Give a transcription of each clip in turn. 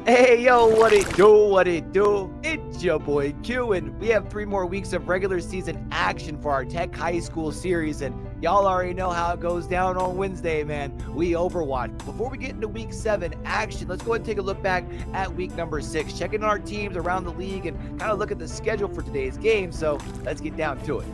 Hey yo, what it do, what it do? It's your boy Q, and we have 3 more weeks of regular season action for our Tech High School series, and y'all already know how it goes down on Wednesday, man. We Overwatch. Before we get into week 7 action, let's go ahead and take a look back at week number 6, checking our teams around the league and kind of look at the schedule for today's game, so let's get down to it.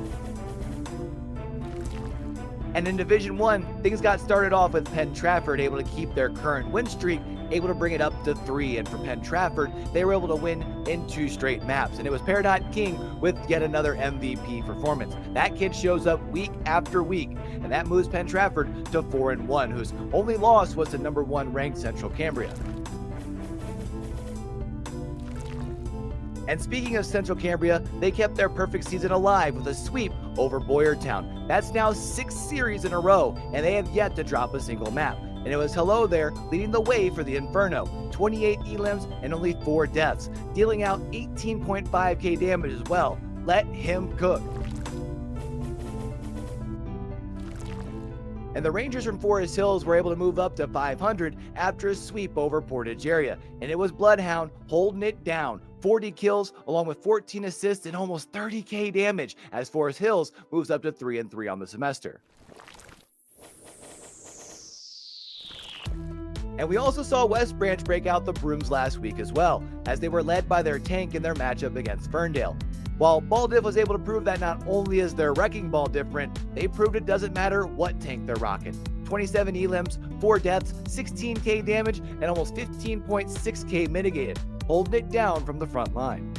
And in Division 1, things got started off with Penn Trafford able to keep their current win streak, able to bring it up to 3. And for Penn Trafford, they were able to win in 2 straight maps. And it was Peridot King with yet another MVP performance. That kid shows up week after week, and that moves Penn Trafford to 4-1, whose only loss was to number 1 ranked Central Cambria. And speaking of Central Cambria, they kept their perfect season alive with a sweep over Boyertown. That's now 6 series in a row, and they have yet to drop a single map. And it was Hello there leading the way for the Inferno, 28 elims and only 4 deaths, dealing out 18.5k damage as well. Let him cook. And the Rangers from Forest Hills were able to move up to 500 after a sweep over Portage area. And it was Bloodhound holding it down. 40 kills along with 14 assists and almost 30k damage as Forest Hills moves up to 3-3 on the semester. And we also saw West Branch break out the brooms last week as well, as they were led by their tank in their matchup against Ferndale. While Ball Diff was able to prove that not only is their Wrecking Ball different, they proved it doesn't matter what tank they're rocking. 27 elims, 4 deaths, 16k damage, and almost 15.6k mitigated, holding it down from the front line.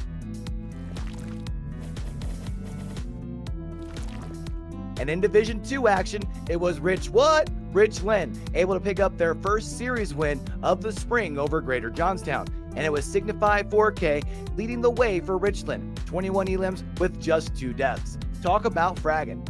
And in Division 2 action, it was Richland, able to pick up their first series win of the spring over Greater Johnstown. And it was Signify 4K leading the way for Richland, 21 elims with just 2 deaths. Talk about fragging.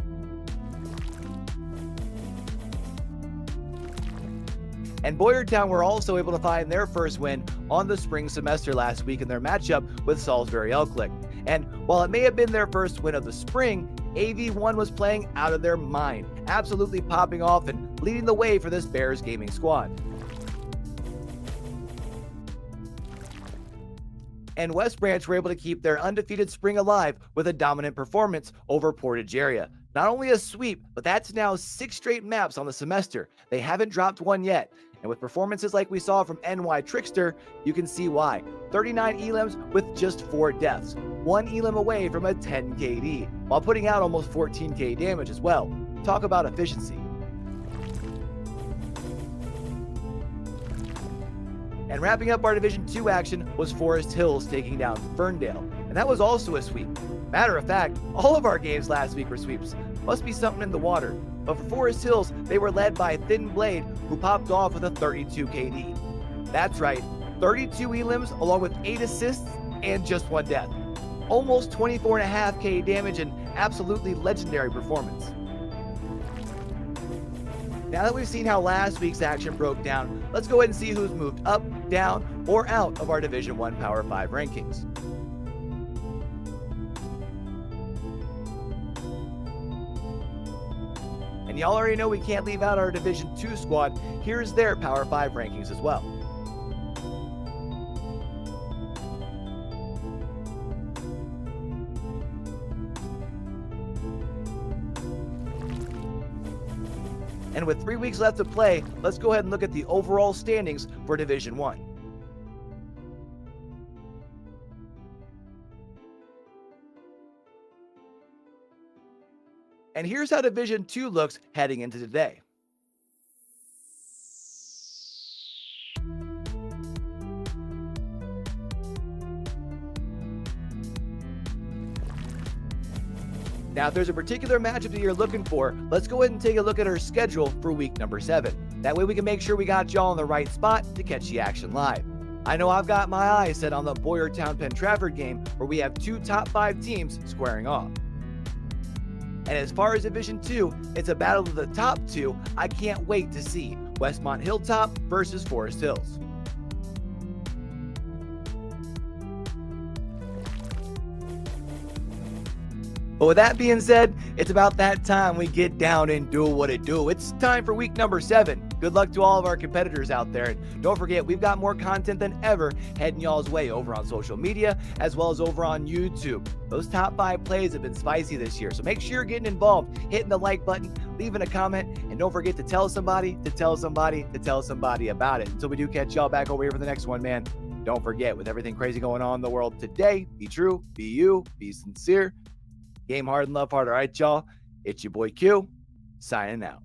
And Boyertown were also able to find their first win on the spring semester last week in their matchup with Salisbury Elklick. And while it may have been their first win of the spring, AV1 was playing out of their mind, absolutely popping off and leading the way for this Bears gaming squad. And West Branch were able to keep their undefeated spring alive with a dominant performance over Portage area. Not only a sweep, but that's now 6 straight maps on the semester. They haven't dropped one yet. And with performances like we saw from NY Trickster, you can see why. 39 elims with just 4 deaths, 1 elim away from a 10 KD, while putting out almost 14k damage as well. Talk about efficiency. And wrapping up our Division 2 action was Forest Hills taking down Ferndale, and that was also a sweep. Matter of fact, all of our games last week were sweeps. Must be something in the water. But for Forest Hills, they were led by Thin Blade, who popped off with a 32 KD. That's right, 32 elims along with 8 assists and just 1 death. Almost 24.5k damage and absolutely legendary performance. Now that we've seen how last week's action broke down, let's go ahead and see who's moved up, down, or out of our Division 1 Power 5 rankings. And y'all already know we can't leave out our Division 2 squad. Here's their Power 5 rankings as well. And with 3 weeks left to play, let's go ahead and look at the overall standings for Division 1. And here's how Division 2 looks heading into today. Now, if there's a particular matchup that you're looking for, let's go ahead and take a look at our schedule for week number 7. That way we can make sure we got y'all in the right spot to catch the action live. I know I've got my eyes set on the Boyertown Penn Trafford game where we have 2 top 5 teams squaring off. And as far as Division 2, it's a battle of the top 2 I can't wait to see. Westmont Hilltop versus Forest Hills. But with that being said, it's about that time we get down and do what it do. It's time for week number 7. Good luck to all of our competitors out there. And don't forget, we've got more content than ever heading y'all's way over on social media as well as over on YouTube. Those top 5 plays have been spicy this year. So make sure you're getting involved, hitting the like button, leaving a comment, and don't forget to tell somebody, to tell somebody, to tell somebody about it. Until we do catch y'all back over here for the next one, man. Don't forget, with everything crazy going on in the world today, be true, be you, be sincere. Game hard and love hard. All right, y'all. It's your boy Q, signing out.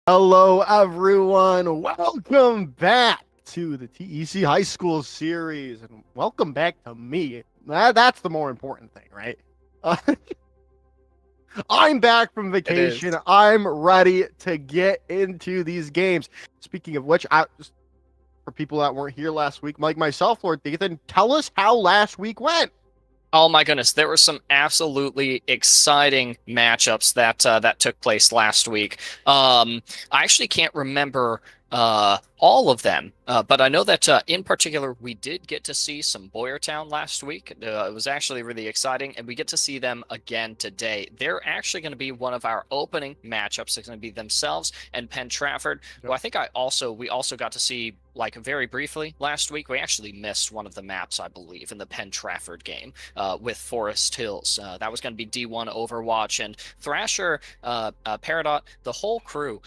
Hello, everyone. Welcome back to the TEC High School series, and welcome back to me. That's the more important thing, right? I'm back from vacation. I'm ready to get into these games. Speaking of which, for people that weren't here last week, like myself, Lord Ethan, tell us how last week went. Oh my goodness, there were some absolutely exciting matchups that took place last week. I actually can't remember all of them, but I know that in particular we did get to see some Boyertown last week. It was actually really exciting, and we get to see them again today. They're actually going to be one of our opening matchups. It's going to be themselves and Penn Trafford. Yep. Well, I think we also got to see, like, very briefly last week. We actually missed one of the maps, I believe, in the Penn Trafford game with Forest Hills. That was going to be D1 Overwatch, and Thrasher, Peridot, the whole crew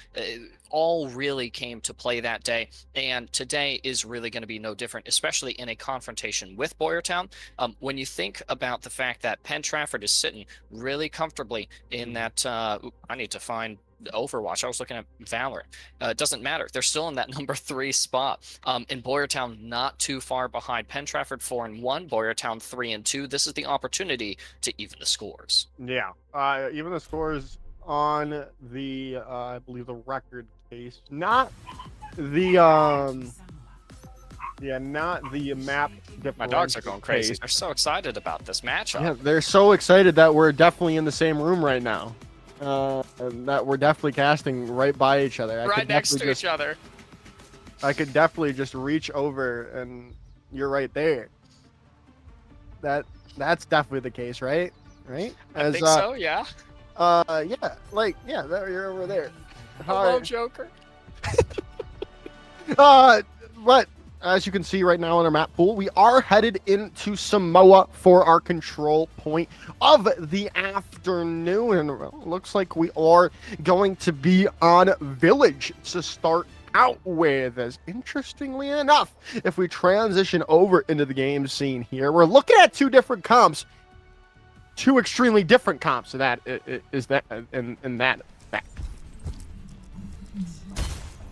all really came to play that day, and today is really going to be no different, especially in a confrontation with Boyertown. When you think about the fact that Penn Trafford is sitting really comfortably in that, I need to find Overwatch. I was looking at Valorant. It doesn't matter. They're still in that number 3 spot. In Boyertown, not too far behind. Penn Trafford 4-1, Boyertown 3-2. This is the opportunity to even the scores. Yeah, even the scores on the, I believe the record case, not the not the map. My dogs are going crazy. They're so excited about this matchup. Yeah, they're so excited that we're definitely in the same room right now. And that we're definitely casting right by each other. Right next to each other. I could definitely just reach over and you're right there. That's definitely the case, right? Right? I think so, yeah. You're over there. Hello, Joker. But as you can see right now on our map pool, we are headed into Samoa for our control point of the afternoon. And it looks like we are going to be on Village to start out with. As interestingly enough, if we transition over into the game scene here, we're looking at two different comps. Two extremely different comps in that fact.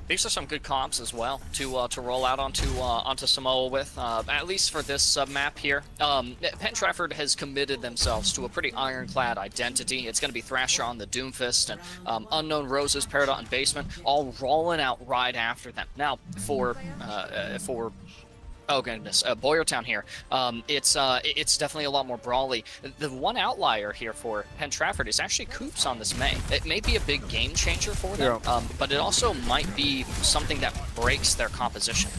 These are some good comps as well to roll out onto Samoa with, at least for this map here. Penn Trafford has committed themselves to a pretty ironclad identity. It's going to be Thrasher on the Doomfist and Unknown Roses, Peridot, and Basement all rolling out right after them. Now, for oh goodness, Boyertown here. It's definitely a lot more brawly. The one outlier here for Penn Trafford is actually Coops on this May. It may be a big game changer for them, but it also might be something that breaks their composition.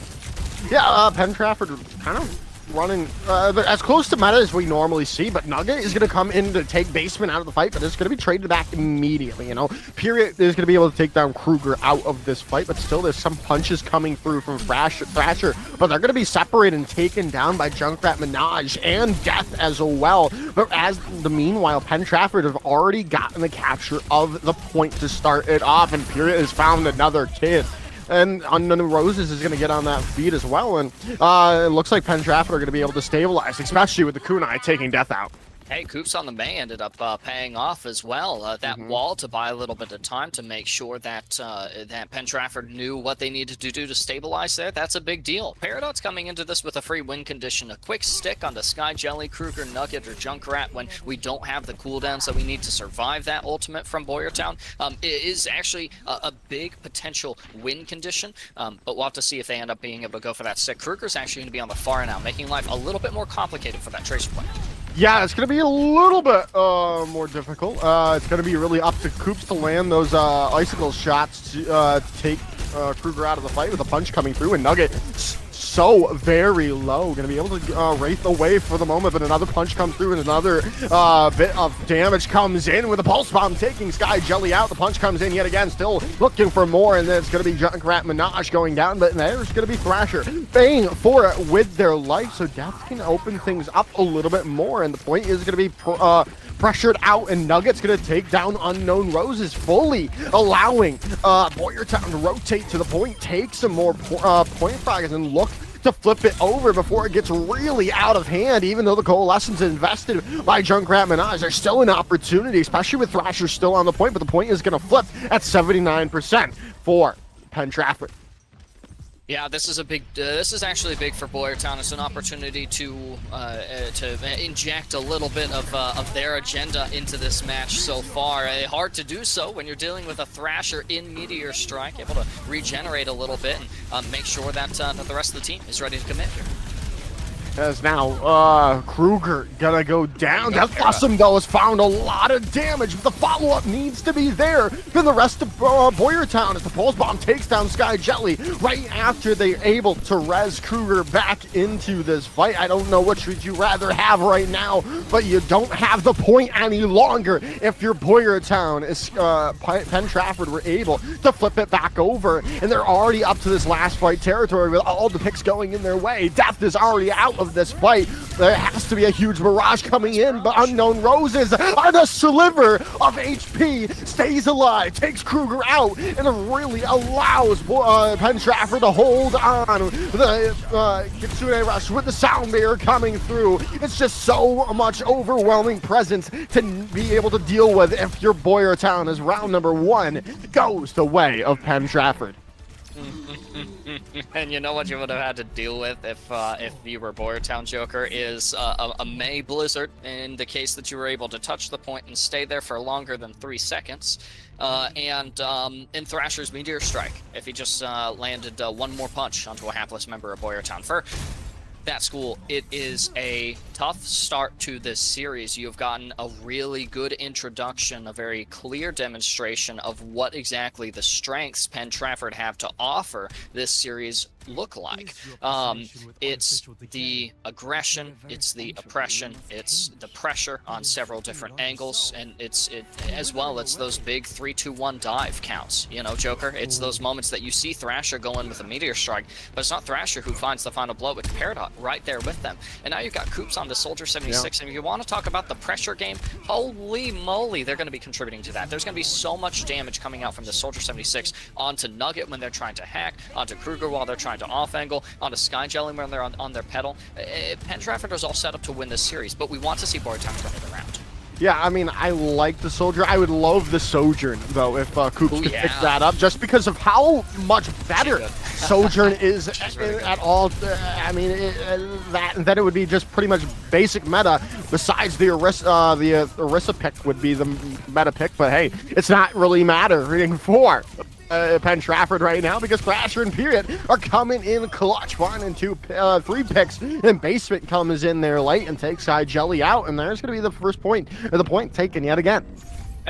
Yeah, Penn Trafford kind of running as close to meta as we normally see, but Nugget is going to come in to take Basement out of the fight, but it's going to be traded back immediately, Period is going to be able to take down Kruger out of this fight, but still there's some punches coming through from Thrasher, but they're going to be separated and taken down by Junkrat Minaj and Death as well. But meanwhile, Penn Trafford have already gotten the capture of the point to start it off, and Period has found another kid. And Unknown Roses is going to get on that feed as well. And it looks like Penn Trafford are going to be able to stabilize, especially with the Kunai taking Death out. Hey, Coops on the May ended up paying off as well. That wall to buy a little bit of time to make sure that that Penn Trafford knew what they needed to do to stabilize there. That's a big deal. Peridot's coming into this with a free win condition, a quick stick onto Sky Jelly, Kruger, Nugget, or Junkrat when we don't have the cooldowns that we need to survive that ultimate from Boyertown. It is actually a big potential win condition, but we'll have to see if they end up being able to go for that stick. Kruger's actually going to be on the far now, making life a little bit more complicated for that Tracer player. Yeah, it's going to be a little bit more difficult. It's going to be really up to Coops to land those icicle shots to take Kruger out of the fight with a punch coming through, and Nugget so very low. Going to be able to wraith away for the moment, but another punch comes through and another bit of damage comes in with a pulse bomb taking Sky Jelly out. The punch comes in yet again, still looking for more, and then it's going to be Junkrat Minaj going down, but there's going to be Thrasher paying for it with their life, so Death can open things up a little bit more, and the point is going to be pressured out, and Nugget's going to take down Unknown Roses fully, allowing Boyertown to rotate to the point, take some more point fragments, and look to flip it over before it gets really out of hand. Even though the Coalescence invested by Junkrat Minaj, there's still an opportunity, especially with Thrasher still on the point, but the point is going to flip at 79%. for Penn Trafford. Yeah, this is a big. This is actually big for Boyertown. It's an opportunity to inject a little bit of their agenda into this match so far. Hard to do so when you're dealing with a Thrasher in Meteor Strike, able to regenerate a little bit and make sure that that the rest of the team is ready to commit here. As now, Kruger gonna go down. That Blossom, though, has found a lot of damage, but the follow-up needs to be there for the rest of Boyertown as the Pulse Bomb takes down Sky Jelly right after they're able to res Kruger back into this fight. I don't know which would you rather have right now, but you don't have the point any longer if your Boyertown is Penn Trafford were able to flip it back over, and they're already up to this last fight territory with all the picks going in their way. Death is already out of this fight. There has to be a huge barrage coming in, but Unknown Roses on a sliver of HP stays alive, takes Kruger out, and it really allows Penn Trafford to hold on. The Kitsune Rush with the sound barrier coming through. It's just so much overwhelming presence to be able to deal with if your Boyertown as round number 1 goes the way of Penn Trafford. And you know what you would have had to deal with if you were Boyertown, Joker, is a May Blizzard in the case that you were able to touch the point and stay there for longer than 3 seconds. And in Thrasher's Meteor Strike, if he just landed one more punch onto a hapless member of Boyertown. For that school, it is a tough start to this series. You've gotten a really good introduction, a very clear demonstration of what exactly the strengths Penn Trafford have to offer this series look like. It's the aggression, it's the oppression, it's the pressure on several different angles, and it's as well, it's those big 3-2-1 dive counts, you know, Joker. It's those moments that you see Thrasher go in with a Meteor Strike, but it's not Thrasher who finds the final blow, it's Paradox right there with them. And now you've got Coops on the Soldier 76, and if you want to talk about the pressure game, holy moly, they're going to be contributing to that. There's going to be so much damage coming out from the Soldier 76 onto Nugget when they're trying to hack, onto Kruger while they're trying to off angle, onto Sky Jelly when they're on their pedal. Penn Trafford is all set up to win this series, but we want to see Boyertown turn it around. Yeah, I mean, I like the Soldier. I would love the Sojourn, though, if Coops could pick that up, just because of how much better Sojourn is at all. I mean, that it would be just pretty much basic meta, besides the Orisa pick would be the meta pick, but hey, it's not really mattering for Penn Trafford right now because Thrasher and Period are coming in clutch. 1 and 2, 3 picks, and Basement comes in there late and takes Sky Jelly out, and there's going to be the first point, or the point taken yet again.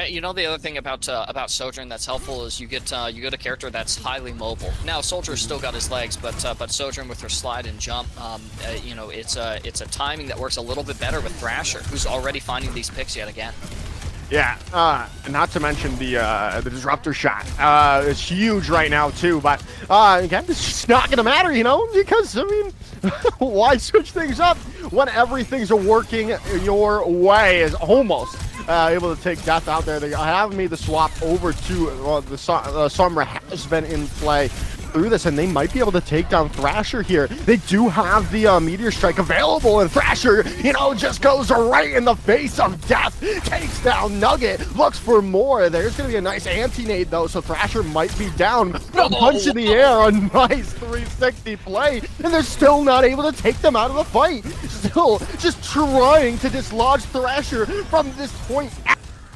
You know, the other thing about Sojourn that's helpful is you get a character that's highly mobile. Now Soldier's still got his legs, but Sojourn with her slide and jump, you know, it's a timing that works a little bit better with Thrasher, who's already finding these picks yet again. Yeah, not to mention the disruptor shot. It's huge right now too, but again, it's just not gonna matter, you know, because I mean, why switch things up when everything's working your way? Is almost able to take Death out there. They have made the swap over to the Sombra has been in play through this, and they might be able to take down Thrasher here. They do have the Meteor Strike available, and Thrasher, you know, just goes right in the face of Death, takes down Nugget, looks for more. There's going to be a nice anti-nade, though, so Thrasher might be down. A punch in the air, a nice 360 play, and they're still not able to take them out of the fight. Still just trying to dislodge Thrasher from this point.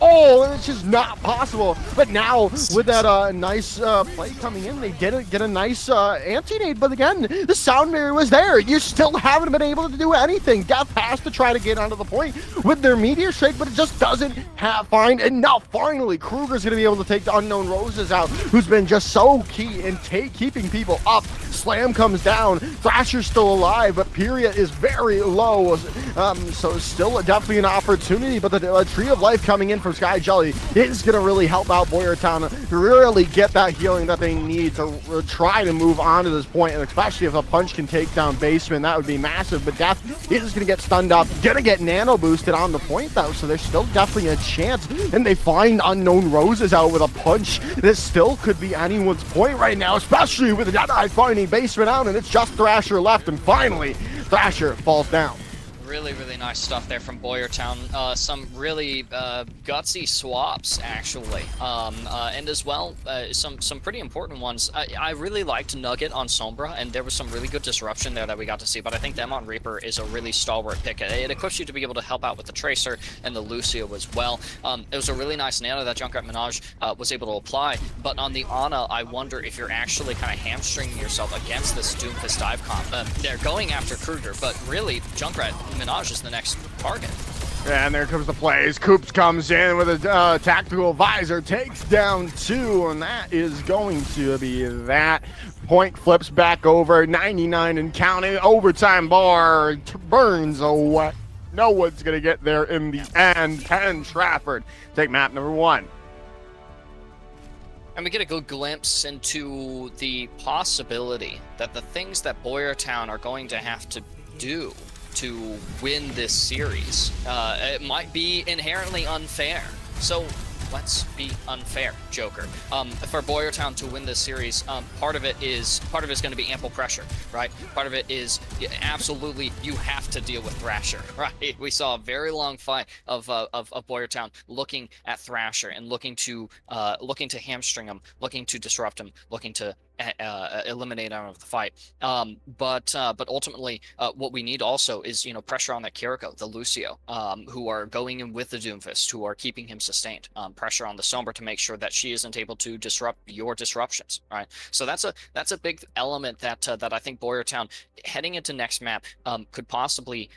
Oh, it's just not possible. But now, with that nice play coming in, they get a nice anti-nade. But again, the sound barrier was there. You still haven't been able to do anything. Death has to try to get onto the point with their Meteor Strike, but it just doesn't find enough. Finally, Kruger's going to be able to take the Unknown Roses out, who's been just so key in keeping people up. Slam comes down. Thrasher's still alive, but Period is very low. So still definitely an opportunity, but the Tree of Life coming in from Sky Jelly is going to really help out Boyertown to really get that healing that they need to try to move on to this point, and especially if a punch can take down Basement, that would be massive. But Death is going to get stunned up, going to get nano boosted on the point though, so there's still definitely a chance, and they find Unknown Roses out with a punch. This still could be anyone's point right now, especially with Deadeye finding Basement out, and it's just Thrasher left, and finally Thrasher falls down. Really, really nice stuff there from Boyertown. Some really gutsy swaps, actually, and as well some pretty important ones. I really liked Nugget on Sombra, and there was some really good disruption there that we got to see. But I think them on Reaper is a really stalwart pick. It equips you to be able to help out with the Tracer and the Lucio as well. It was a really nice nano that Junkrat Minaj was able to apply. But on the Ana, I wonder if you're actually kind of hamstringing yourself against this Doomfist dive comp. They're going after Kruger, but really, Junkrat Minaj is the next target. And there comes the plays. Coops comes in with a tactical visor, takes down 2, and that is going to be that. Point flips back over, 99 and counting. Overtime bar burns away. No one's going to get there in the end. Penn Trafford take map number 1. And we get a good glimpse into the possibility that the things that Boyertown are going to have to do to win this series, it might be inherently unfair. So let's be unfair, Joker. For Boyertown to win this series, part of it is going to be ample pressure, right? Part of it is absolutely you have to deal with Thrasher, right? We saw a very long fight of Boyertown looking at Thrasher and looking to hamstring him, looking to disrupt him, looking to eliminate out of the fight. But ultimately, what we need also is pressure on that Kiriko, the Lucio, who are going in with the Doomfist, who are keeping him sustained. Pressure on the Sombra to make sure that she isn't able to disrupt your disruptions, right? So that's a big element that I think Boyertown heading into next map could possibly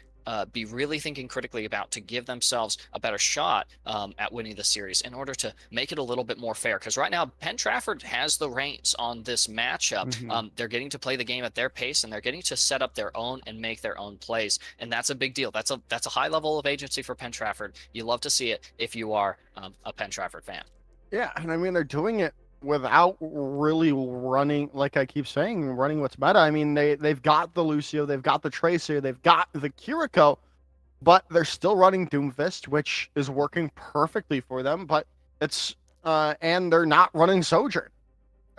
be really thinking critically about to give themselves a better shot at winning the series in order to make it a little bit more fair. Because right now, Penn Trafford has the reins on this matchup. They're getting to play the game at their pace, and they're getting to set up their own and make their own plays. And that's a big deal. That's a high level of agency for Penn Trafford. You love to see it if you are a Penn Trafford fan. Yeah, and I mean, they're doing it without really running, like I keep saying, running what's meta. I mean, they've got the Lucio, they've got the Tracer, they've got the Kiriko, but they're still running Doomfist, which is working perfectly for them. But it's and they're not running Sojourn,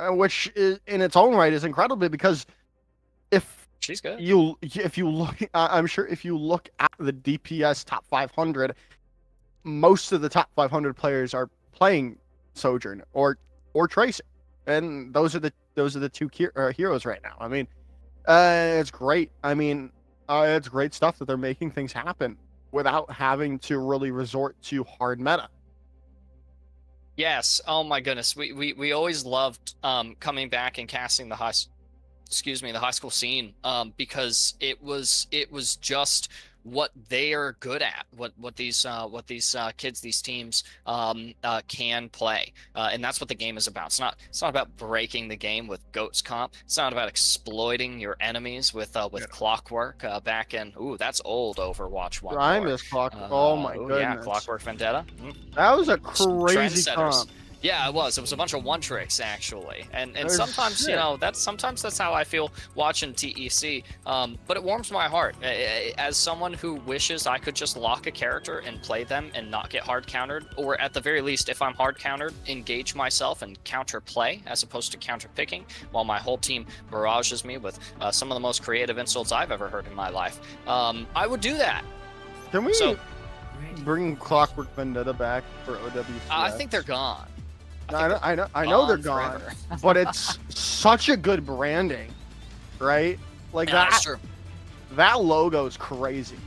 which is, in its own right is incredible, because if she's good, if you look, I'm sure if you look at the DPS top 500, most of the top 500 players are playing Sojourn or Tracer, and those are the two heroes right now. I mean, it's great. I mean, it's great stuff that they're making things happen without having to really resort to hard meta. Yes. Oh my goodness. We always loved coming back and casting the high school scene because it was just what they are good at, what these kids, these teams can play, and that's what the game is about. It's not about breaking the game with Goats comp. It's not about exploiting your enemies with Clockwork back in that's old Overwatch 1. I miss Clockwork. Oh my goodness. Yeah, Clockwork Vendetta. That was a crazy comp. Yeah, it was. It was a bunch of one tricks actually, and sometimes that's how I feel watching TEC. But it warms my heart as someone who wishes I could just lock a character and play them and not get hard countered, or at the very least, if I'm hard countered, engage myself and counter play as opposed to counter picking, while my whole team barrages me with some of the most creative insults I've ever heard in my life. I would do that. Can we bring Clockwork Vendetta back for OWC? I think they're gone. I know they're gone, but it's such a good branding, right? Like that logo is crazy.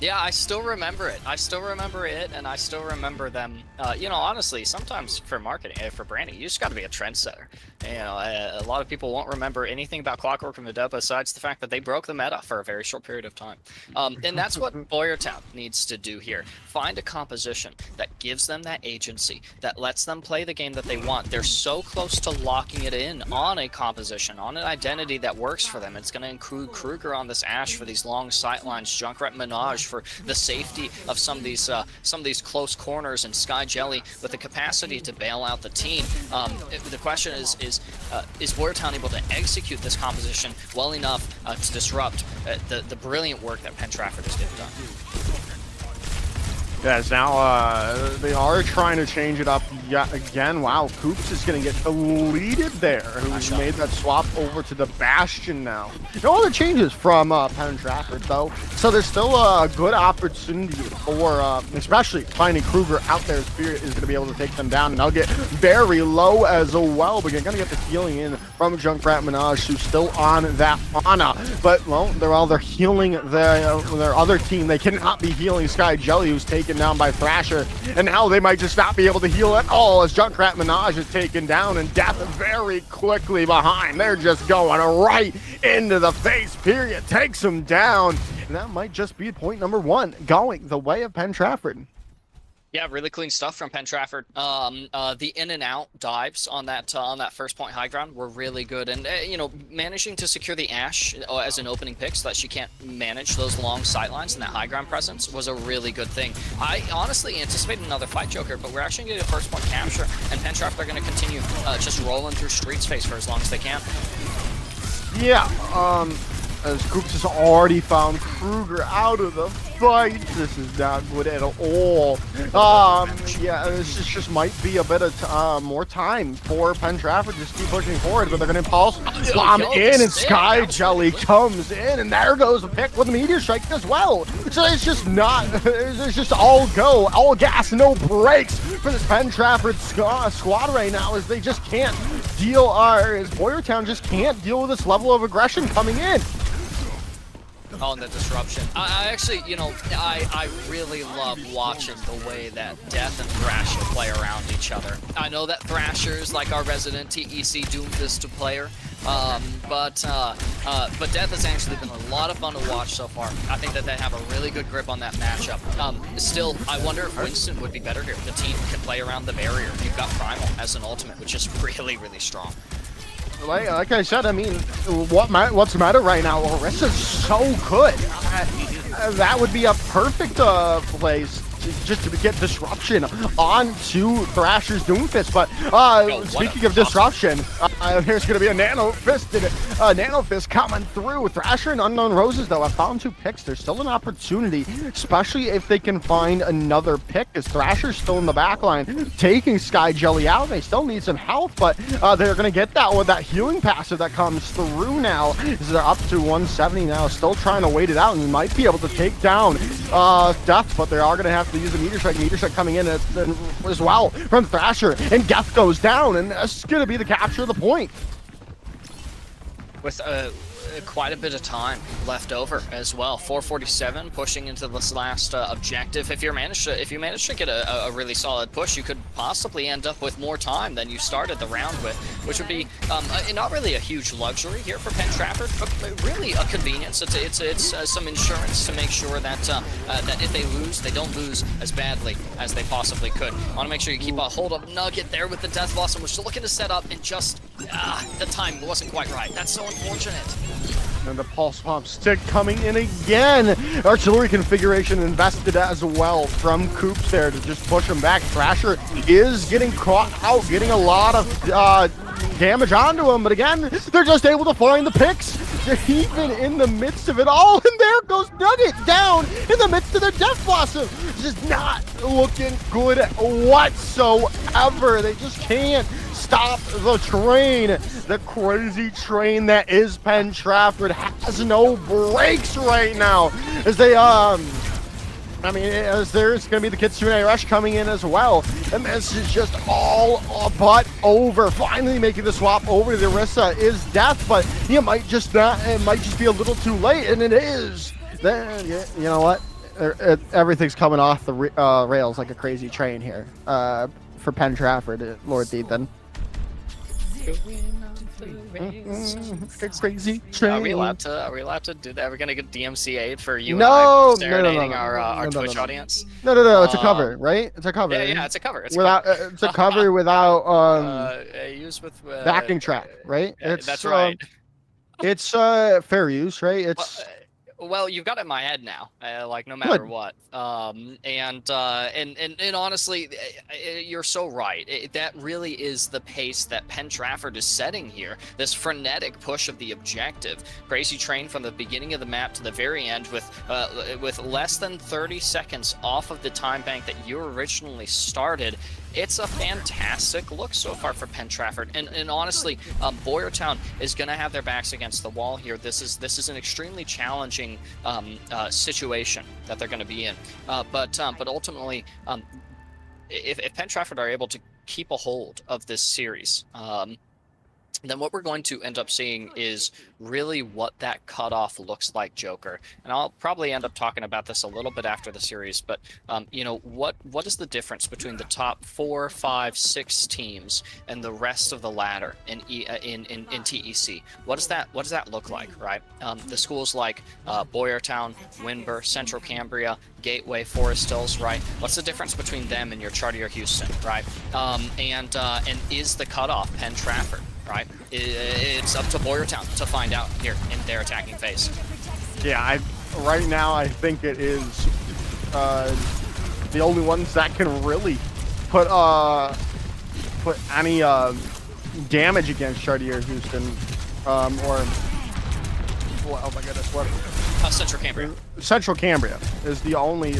Yeah, I still remember it. I still remember it, and I still remember them. Honestly, sometimes for marketing, for branding, you just got to be a trendsetter. A lot of people won't remember anything about Clockwork and Vendetta besides the fact that they broke the meta for a very short period of time. And that's what Boyertown needs to do here. Find a composition that gives them that agency, that lets them play the game that they want. They're so close to locking it in on a composition, on an identity that works for them. It's going to include Kruger on this Ashe for these long sightlines, Junkrat Minaj for the safety of some of these close corners, and Sky Jelly with the capacity to bail out the team. The question is Boyertown able to execute this composition well enough to disrupt the brilliant work that Penn Trafford has done? Yes, now they are trying to change it up yet again. Wow, Coops is going to get deleted there, who's made that swap over to the Bastion now. No other changes from Penn Trafford, though. So there's still a good opportunity for, especially finding Kruger out there. Spirit is going to be able to take them down. Nugget very low as well, but you're going to get the healing in from Junkrat Minaj, who's still on that mana. But, well, they're healing their other team. They cannot be healing Sky Jelly, who's taken down by Thrasher, and now they might just not be able to heal at all as Junkrat Minaj is taken down, and Death very quickly behind. They're just going right into the face. Period takes him down, and that might just be point number 1 going the way of Penn Trafford. Yeah, really clean stuff from Penn Trafford. The in and out dives on that first point high ground were really good, and you know, managing to secure the Ashe as an opening pick so that she can't manage those long sightlines and that high ground presence was a really good thing. I honestly anticipated another fight Joker, but we're actually going to get a first point capture, and Penn Trafford are going to continue just rolling through Street's face for as long as they can. Yeah, as Coops has already found Kruger out of the fight. This is not good at all. Yeah, this just might be a bit of more time for Penn Trafford. Just keep pushing forward, but they're going to impulse bomb in, and Sky Jelly comes in, and there goes the pick with the Meteor Strike as well. So it's just not, it's just all go, all gas, no brakes for this Penn Trafford squad right now, as they just can't deal, as Boyertown just can't deal with this level of aggression coming in. Oh, and the disruption. I actually, you know, I really love watching the way that Death and Thrasher play around each other. I know that Thrasher's like our resident TEC Doomfist player, but Death has actually been a lot of fun to watch so far. I think that they have a really good grip on that matchup. Still, I wonder if Winston would be better here. The team can play around the barrier. You've got Primal as an ultimate, which is really, really strong. Like I said, I mean, what's the matter right now? Orissa's so good. That would be a perfect place just to get disruption onto Thrasher's Doomfist. But speaking of disruption, there's going to be a Nano Fist coming through. Thrasher and Unknown Roses, though, have found 2 picks. There's still an opportunity, especially if they can find another pick, as Thrasher's still in the back line, taking Sky Jelly out. They still need some health, but they're going to get that with that healing passive that comes through now. They're up to 170 now, still trying to wait it out, and you might be able to take down Death, but they are going to have to use the Meteor Strike. Meteor Strike coming in as well from Thrasher, and Death goes down, and that's going to be the capture of the point. With quite a bit of time left over as well. 447 pushing into this last objective. If you manage to get a really solid push, you could possibly end up with more time than you started the round with, which would be not really a huge luxury here for Penn Trafford, but really a convenience. It's some insurance to make sure that that if they lose, they don't lose as badly as they possibly could. I want to make sure you keep a hold of Nugget there with the Death Blossom, which they're looking to set up, and just the time wasn't quite right. That's so unfortunate. And the Pulse Pump Stick coming in again. Artillery configuration invested as well from Coops there to just push him back. Thrasher is getting caught out, getting a lot of damage onto him, but again, they're just able to find the picks. They're even in the midst of it all, and there goes Nugget down in the midst of their Death Blossom. Just not looking good whatsoever. They just can't stop the train. The crazy train that is Penn Trafford has no brakes right now, as they as there's going to be the Kitsune Rush coming in as well, and this is just all but over. Finally making the swap over to the Orisa is Death, but it might just be a little too late, and it is. Then you know what? Everything's coming off the rails like a crazy train here for Penn Trafford, Lord Ethan. Crazy train. Are we allowed to do that? Are we gonna get DMCA'd for you No, and I serenading our Twitch audience? No, it's a cover, right? It's a cover. Yeah, it's a cover. It's a cover without use with backing track, right? That's right. It's fair use, right? It's Well, you've got it in my head now, like no matter what. And honestly, you're so right. That really is the pace that Penn Trafford is setting here. This frenetic push of the objective. Crazy Train from the beginning of the map to the very end with less than 30 seconds off of the time bank that you originally started. It's a fantastic look so far for Penn Trafford, and honestly, Boyertown is going to have their backs against the wall here. This is an extremely challenging situation that they're going to be in, but ultimately, if Penn Trafford are able to keep a hold of this series, then what we're going to end up seeing is really what that cutoff looks like, Joker. And I'll probably end up talking about this a little bit after the series, but what is the difference between the top 4, 5, 6 teams and the rest of the ladder in TEC? What does that look like, right? The schools like Boyertown, Winber, Central Cambria, Gateway, Forest Hills, right? What's the difference between them and your Chartier Houston, right? And is the cutoff Penn Trafford? Right, it's up to Boyertown to find out here in their attacking phase. Yeah, right now I think it is the only ones that can really put any damage against Chartier Houston, or oh my goodness, what? Central Cambria. Central Cambria is the only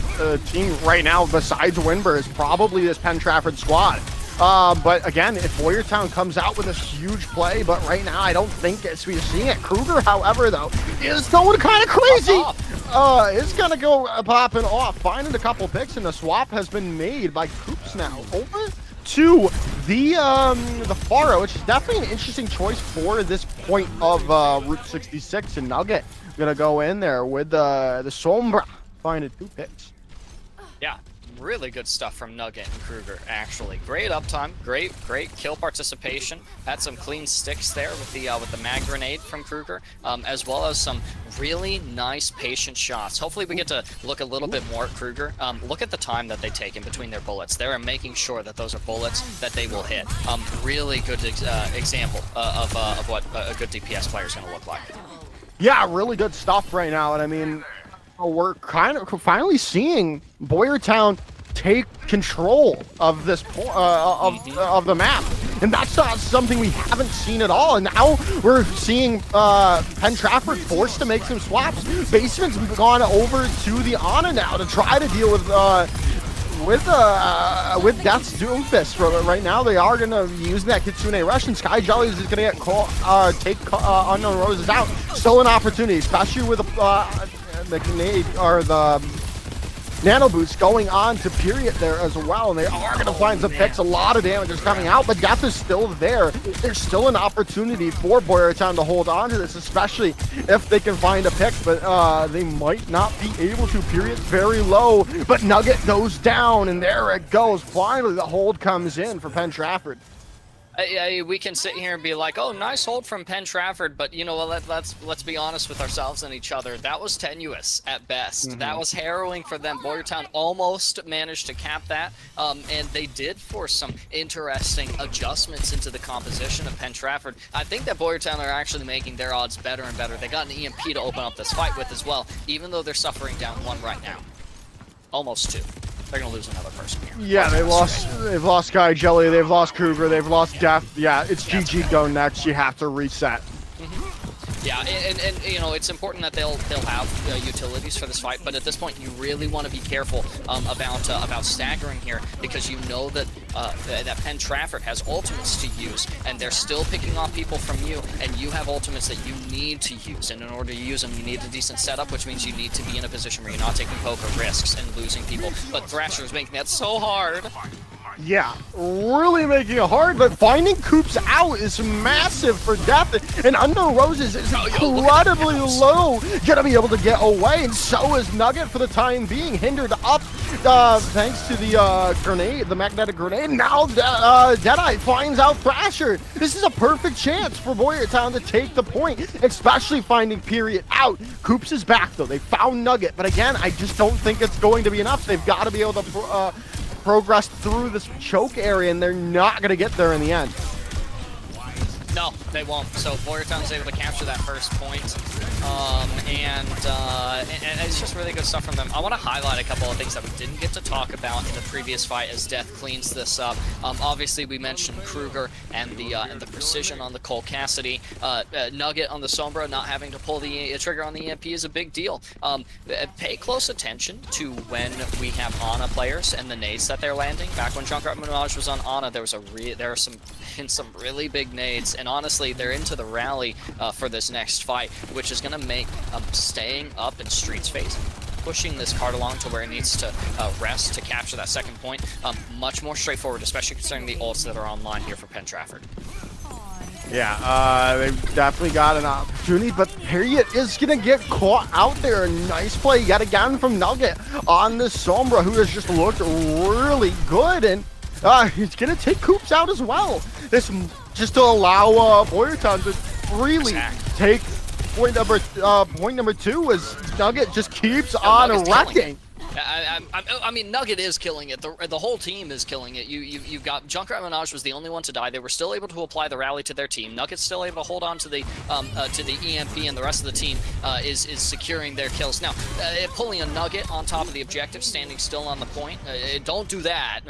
team right now besides Winber is probably this Penn Trafford squad. But again, if Boyertown comes out with this huge play, but right now I don't think we're seeing it. Kruger, however, though, is going kind of crazy. It's gonna go popping off, finding a couple picks, and the swap has been made by Coops now over to the Faro, which is definitely an interesting choice for this point of Route 66. And Nugget gonna go in there with the Sombra, finding 2 picks. Yeah. Really good stuff from Nugget and Kruger, actually. Great uptime, great kill participation. Had some clean sticks there with the mag grenade from Kruger, as well as some really nice patient shots. Hopefully we get to look a little bit more at Kruger. Look at the time that they take in between their bullets. They're making sure that those are bullets that they will hit. Really good example of what a good DPS player is going to look like. Yeah, really good stuff right now, and I mean, we're kind of finally seeing Boyertown take control of this of the map, and that's not something we haven't seen at all. And now we're seeing Penn Trafford forced to make some swaps. Basement's gone over to the Ana now to try to deal with Death's Doomfist. Right now they are gonna be using that Kitsune Rush, and Sky Jelly is gonna get take Unknown Roses out. Still an opportunity, especially with the grenade or the nano boost going on to Period there as well, and they are going to find some picks. A lot of damage is coming out, but Death is still there. There's still an opportunity for Boyertown to hold on to this, especially if they can find a pick, but they might not be able to. Period's very low, but Nugget goes down, and there it goes. Finally, the hold comes in for Penn Trafford. We can sit here and be like, oh, nice hold from Penn Trafford, but you know, let's be honest with ourselves and each other. That was tenuous at best. That was harrowing for them. Boyertown almost managed to cap that, and they did force some interesting adjustments into the composition of Penn Trafford. I think that Boyertown are actually making their odds better and better. They got an EMP to open up this fight with as well, even though they're suffering down 1 right now. Almost 2. They're gonna lose another person here. Yeah, they've lost Sky Jelly, they've lost Kruger, they've lost Death. Yeah, it's GG go next. You have to reset. Yeah, and you know, it's important that they'll have utilities for this fight, but at this point you really want to be careful about staggering here, because you know that that Penn Trafford has ultimates to use, and they're still picking off people from you, and you have ultimates that you need to use, and in order to use them you need a decent setup, which means you need to be in a position where you're not taking poker risks and losing people. But Thrasher is making that so hard. Yeah, really making it hard, but finding Coops out is massive for Death, and Unknown Roses is incredibly low, gonna be able to get away, and so is Nugget for the time being, hindered up thanks to the grenade, the magnetic grenade. Now Deadeye finds out Thrasher. This is a perfect chance for Boyertown to take the point, especially finding Period out. Coops is back though, they found Nugget, but again, I just don't think it's going to be enough. They've got to be able to progress through this choke area, and they're not going to get there in the end. No, they won't. So Boyertown's able to capture that first point. And it's just really good stuff from them. I want to highlight a couple of things that we didn't get to talk about in the previous fight as Death cleans this up. Obviously, we mentioned Kruger and the precision on the Cole Cassidy. Nugget on the Sombra not having to pull the trigger on the EMP is a big deal. Pay close attention to when we have Ana players and the nades that they're landing. Back when Junkrat Minaj was on Ana, there are some really big nades, and honestly, they're into the rally for this next fight, which is going to make staying up in Street's face, pushing this card along to where it needs to rest to capture that second point, much more straightforward, especially considering the ults that are online here for Penn Trafford. Yeah, they've definitely got an opportunity, but Period is going to get caught out there. Nice play yet again from Nugget on the Sombra, who has just looked really good, and he's going to take Coops out as well. This just to allow Boyertown to really take point number 2 as Nugget just keeps on wrecking. I mean, Nugget is killing it. The whole team is killing it. You've got Junkrat Minaj was the only one to die. They were still able to apply the rally to their team. Nugget's still able to hold on to the EMP, and the rest of the team is securing their kills. Now, pulling a Nugget on top of the objective, standing still on the point. Don't do that.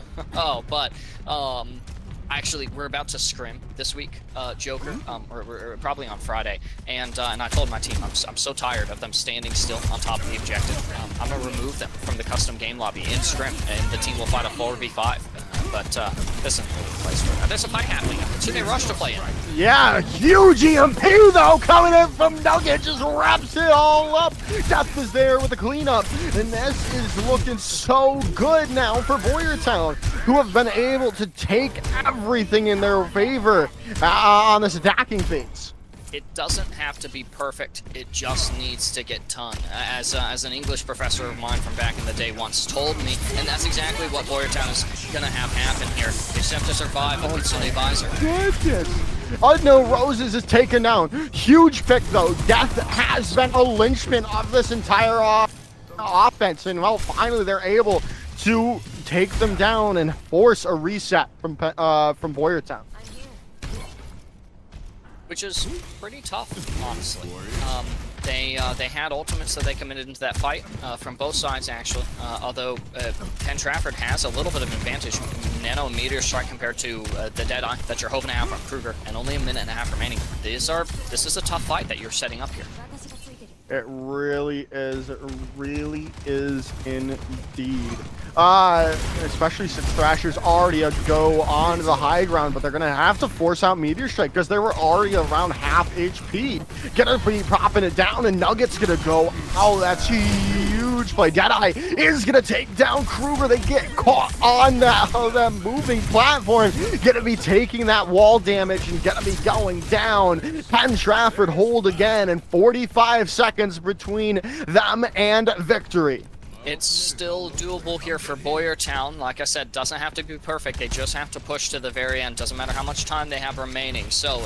Actually, we're about to scrim this week, Joker, or we're probably on Friday, and I told my team I'm so tired of them standing still on top of the objective. I'm gonna remove them from the custom game lobby in scrim, and the team will fight a 4v5. But this isn't really the place for that. There's a fight happening. So they rush to play in. Yeah, huge EMP though coming in from Nugget, just wraps it all up. Death is there with the cleanup, and this is looking so good now for Boyertown, who have been able to take everything in their favor on this attacking phase. It doesn't have to be perfect, it just needs to get done. As an English professor of mine from back in the day once told me, and that's exactly what Boyertown is gonna have happen here. They just have to survive and Sunday Visor. Goodness. Unknown Roses is taken down. Huge pick though. Death has been a linchpin of this entire offense, and well, finally they're able to take them down and force a reset from Boyertown. Which is pretty tough, honestly. They had ultimates, so they committed into that fight from both sides, actually. Although Penn Trafford has a little bit of an advantage. Nano and Meteor Strike compared to the Deadeye that you're hoping to have from Kruger, and only a minute and a half remaining. This is a tough fight that you're setting up here. It really is. It really is indeed. Especially since Thrasher's already a go on the high ground, but they're going to have to force out Meteor Strike because they were already around half HP. Gonna be popping it down, and Nugget's going to go. Oh, that's huge play. Deadeye is going to take down Kruger. They get caught on that moving platform. Going to be taking that wall damage and going to be going down. Penn Trafford hold again, and 45 seconds between them and victory. It's still doable here for Boyertown. Like I said, doesn't have to be perfect. They just have to push to the very end. Doesn't matter how much time they have remaining. So,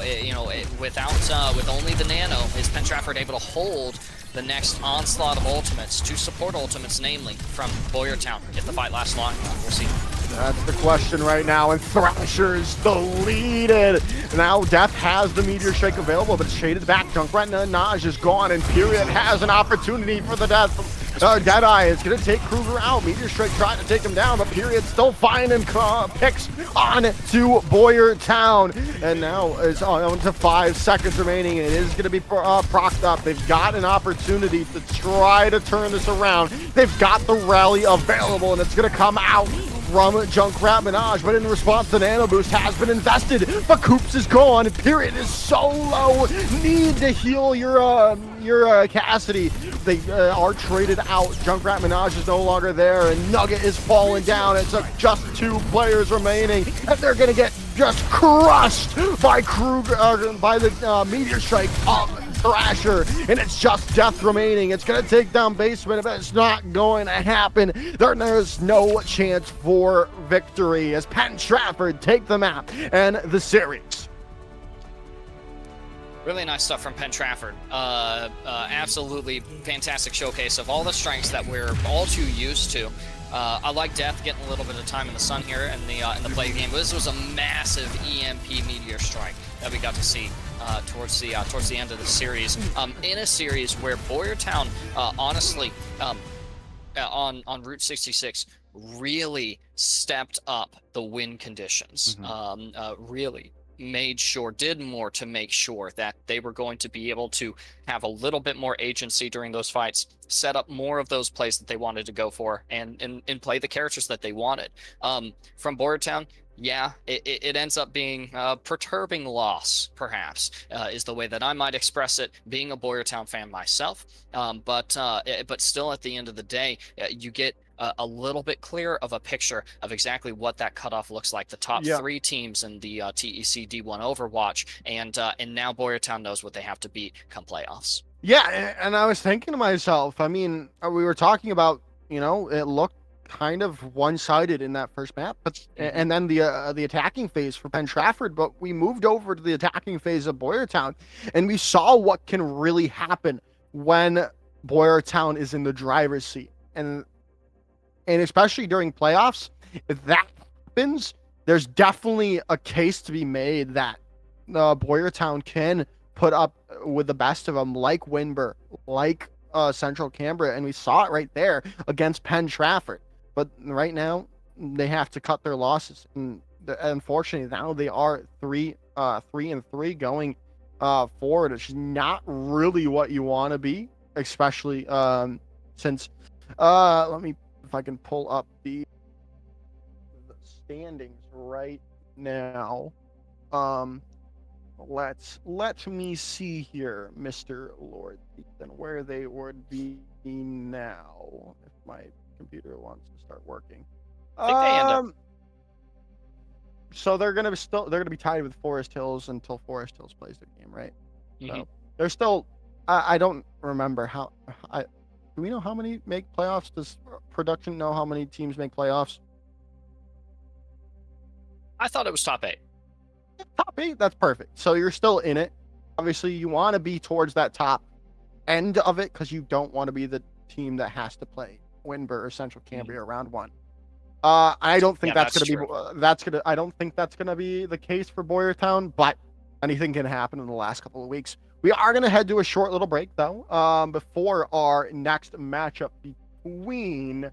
with only the Nano, is Penn Trafford able to hold the next onslaught of ultimates, two support ultimates, namely, from Boyertown? If the fight lasts long, we'll see. That's the question right now, and Thrasher's deleted. Now Death has the Meteor Strike available, but it's shaded back. Junkrat Minaj is gone, and Period has an opportunity for the Death. Deadeye is going to take Kruger out. Meteor Strike trying to take him down, but Period still finding picks on to Boyertown. And now it's on to 5 seconds remaining, and it is going to be procced up. They've got an opportunity to try to turn this around. They've got the rally available, and it's going to come out from Junkrat Minaj, but in response, the Nano Boost has been invested, but Coops is gone. Period is so low. Need to heal your Cassidy. They are traded out. Junkrat Minaj is no longer there, and Nugget is falling down. It's just 2 players remaining, and they're gonna get just crushed by Kruger, by the Meteor Strike of Thrasher, and it's just Death remaining. It's going to take down Basement, but it's not going to happen. There's no chance for victory as Penn Trafford take the map and the series. Really nice stuff from Penn Trafford. Absolutely fantastic showcase of all the strengths that we're all too used to. I like Death getting a little bit of time in the sun here in the play game. But this was a massive EMP Meteor Strike that we got to see towards the end of the series, in a series where Boyertown, honestly, on Route 66 really stepped up the win conditions. Really did more to make sure that they were going to be able to have a little bit more agency during those fights, set up more of those plays that they wanted to go for, and play the characters that they wanted. From Boyertown, yeah, it ends up being a perturbing loss, perhaps, is the way that I might express it, being a Boyertown fan myself. But still, at the end of the day, you get a little bit clearer of a picture of exactly what that cutoff looks like. The top three teams in the TEC D1 Overwatch, and now Boyertown knows what they have to beat come playoffs. Yeah, and I was thinking to myself, I mean, we were talking about, it looked kind of one-sided in that first map, but and then the attacking phase for Penn Trafford, but we moved over to the attacking phase of Boyertown, and we saw what can really happen when Boyertown is in the driver's seat, and especially during playoffs, if that happens, there's definitely a case to be made that Boyertown can put up with the best of them, like Winber, like Central Cambria, and we saw it right there against Penn Trafford. But right now, they have to cut their losses, and unfortunately, now they are 3-3 going forward. It's not really what you want to be, especially since let me, if I can pull up the standings right now. Let me see here, Mr. Lord Ethan, where they would be now if my computer wants to start working. I think they end up. So they're gonna be tied with Forest Hills until Forest Hills plays their game, right? So they're still. I don't remember how. Do we know how many make playoffs? Does production know how many teams make playoffs? I thought it was top 8. Top 8, that's perfect. So you're still in it. Obviously, you want to be towards that top end of it because you don't want to be the team that has to play Winber or Central Cambria round 1. I don't think that's gonna I don't think that's gonna be the case for Boyertown, but anything can happen in the last couple of weeks. We are gonna head to a short little break though, before our next matchup between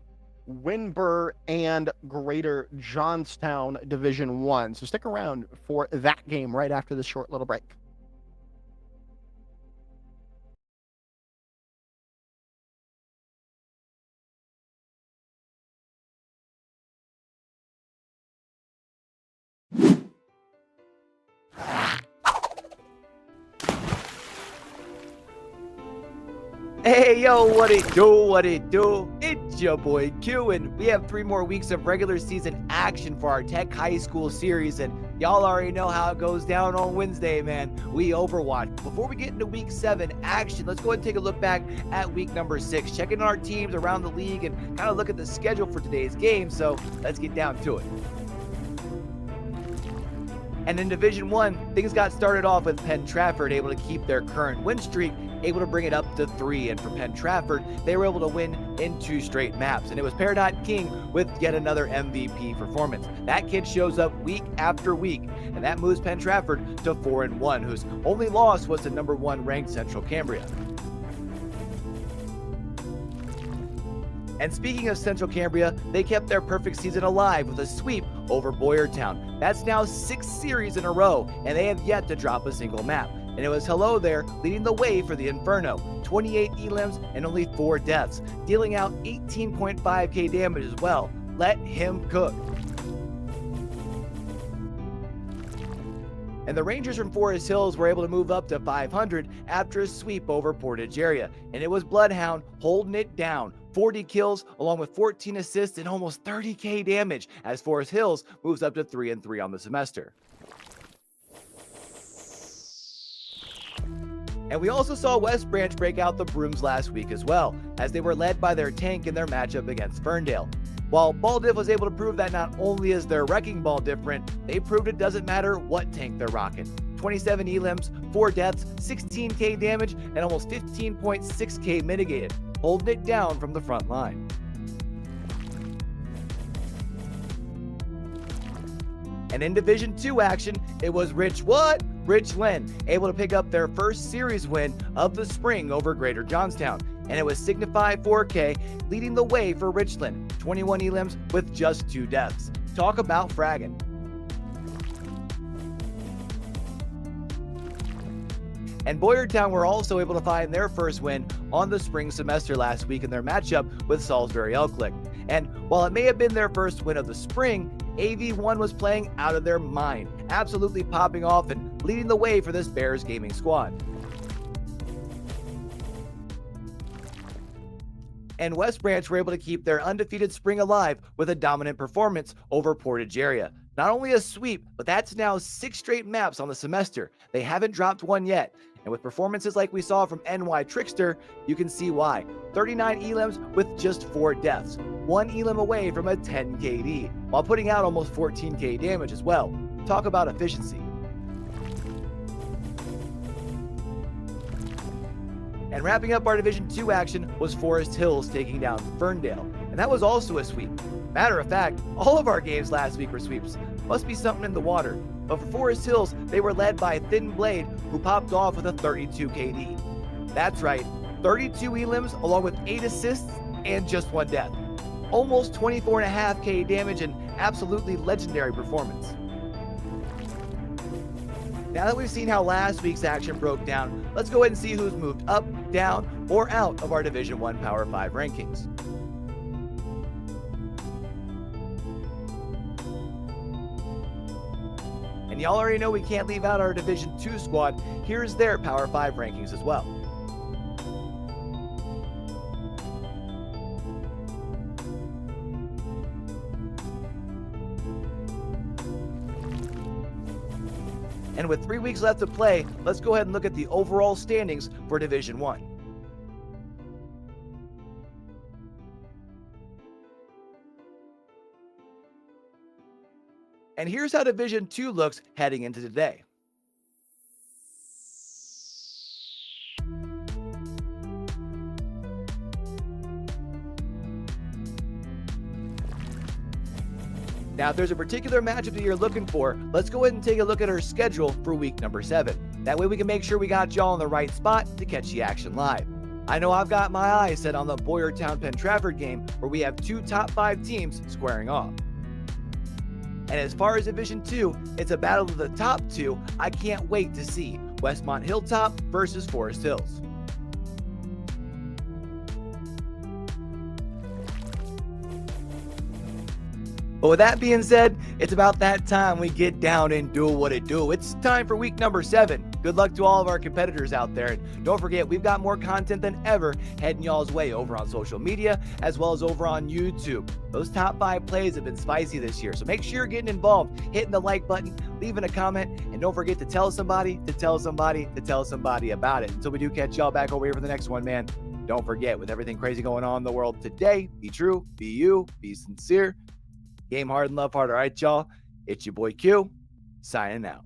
Winber and Greater Johnstown Division 1. So stick around for that game right after this short little break. Hey, yo, what it do? It's your boy Q, and we have 3 more weeks of regular season action for our Tech High School series, and y'all already know how it goes down on Wednesday, man. We Overwatch. Before we get into week 7 action, let's go ahead and take a look back at week number 6, checking our teams around the league and kind of look at the schedule for today's game, so let's get down to it. And in Division 1, things got started off with Penn Trafford able to keep their current win streak, able to bring it up to 3. And for Penn Trafford, they were able to win in 2 straight maps. And it was Peridot King with yet another MVP performance. That kid shows up week after week, and that moves Penn Trafford to 4-1, whose only loss was to number 1 ranked Central Cambria. And speaking of Central Cambria, they kept their perfect season alive with a sweep over Boyertown. That's now 6 series in a row, and they have yet to drop a single map. And it was Hello there leading the way for the Inferno, 28 elims and only 4 deaths, dealing out 18.5k damage as well. Let him cook. And the Rangers from Forest Hills were able to move up to 500 after a sweep over Portage area. And it was Bloodhound holding it down. 40 kills along with 14 assists and almost 30k damage as Forest Hills moves up to 3-3 on the semester. And we also saw West Branch break out the brooms last week as well, as they were led by their tank in their matchup against Ferndale. While Ball Diff was able to prove that not only is their Wrecking Ball different, they proved it doesn't matter what tank they're rocking. 27 elims, 4 deaths, 16k damage, and almost 15.6k mitigated, holding it down from the front line. And in Division 2 action, it was Rich Richland able to pick up their first series win of the spring over Greater Johnstown, and it was Signify 4K leading the way for Richland, 21 elims with just 2 deaths. Talk about fragging. And Boyertown were also able to find their first win on the spring semester last week in their matchup with Salisbury Elklick. And while it may have been their first win of the spring, AV1 was playing out of their mind, absolutely popping off and leading the way for this Bears gaming squad. And West Branch were able to keep their undefeated spring alive with a dominant performance over Portage area. Not only a sweep, but that's now 6 straight maps on the semester. They haven't dropped one yet. And with performances like we saw from NY Trickster, you can see why. 39 elims with just 4 deaths, 1 elim away from a 10 KD, while putting out almost 14k damage as well. Talk about efficiency. And wrapping up our Division 2 action was Forest Hills taking down Ferndale, and that was also a sweep. Matter of fact, all of our games last week were sweeps. Must be something in the water. But for Forest Hills, they were led by Thin Blade, who popped off with a 32 KD. That's right, 32 elims along with 8 assists and just 1 death. Almost 24.5k damage and absolutely legendary performance. Now that we've seen how last week's action broke down, let's go ahead and see who's moved up, down, or out of our Division 1 Power 5 rankings. And y'all already know we can't leave out our Division 2 squad. Here's their Power 5 rankings as well. And with 3 weeks left to play, let's go ahead and look at the overall standings for Division 1. And here's how Division 2 looks heading into today. Now, if there's a particular matchup that you're looking for, let's go ahead and take a look at our schedule for week number 7. That way we can make sure we got y'all in the right spot to catch the action live. I know I've got my eyes set on the Boyertown Penn Trafford game where we have 2 top 5 teams squaring off. And as far as Division 2, it's a battle of the top 2 I can't wait to see. Westmont Hilltop versus Forest Hills. But with that being said, it's about that time we get down and do what it do. It's time for week number 7. Good luck to all of our competitors out there. And don't forget, we've got more content than ever heading y'all's way over on social media as well as over on YouTube. Those top 5 plays have been spicy this year, so make sure you're getting involved, hitting the like button, leaving a comment, and don't forget to tell somebody, to tell somebody, to tell somebody about it. Until we do catch y'all back over here for the next one, man. Don't forget, with everything crazy going on in the world today, be true, be you, be sincere. Game hard and love hard. All right, y'all. It's your boy Q, signing out.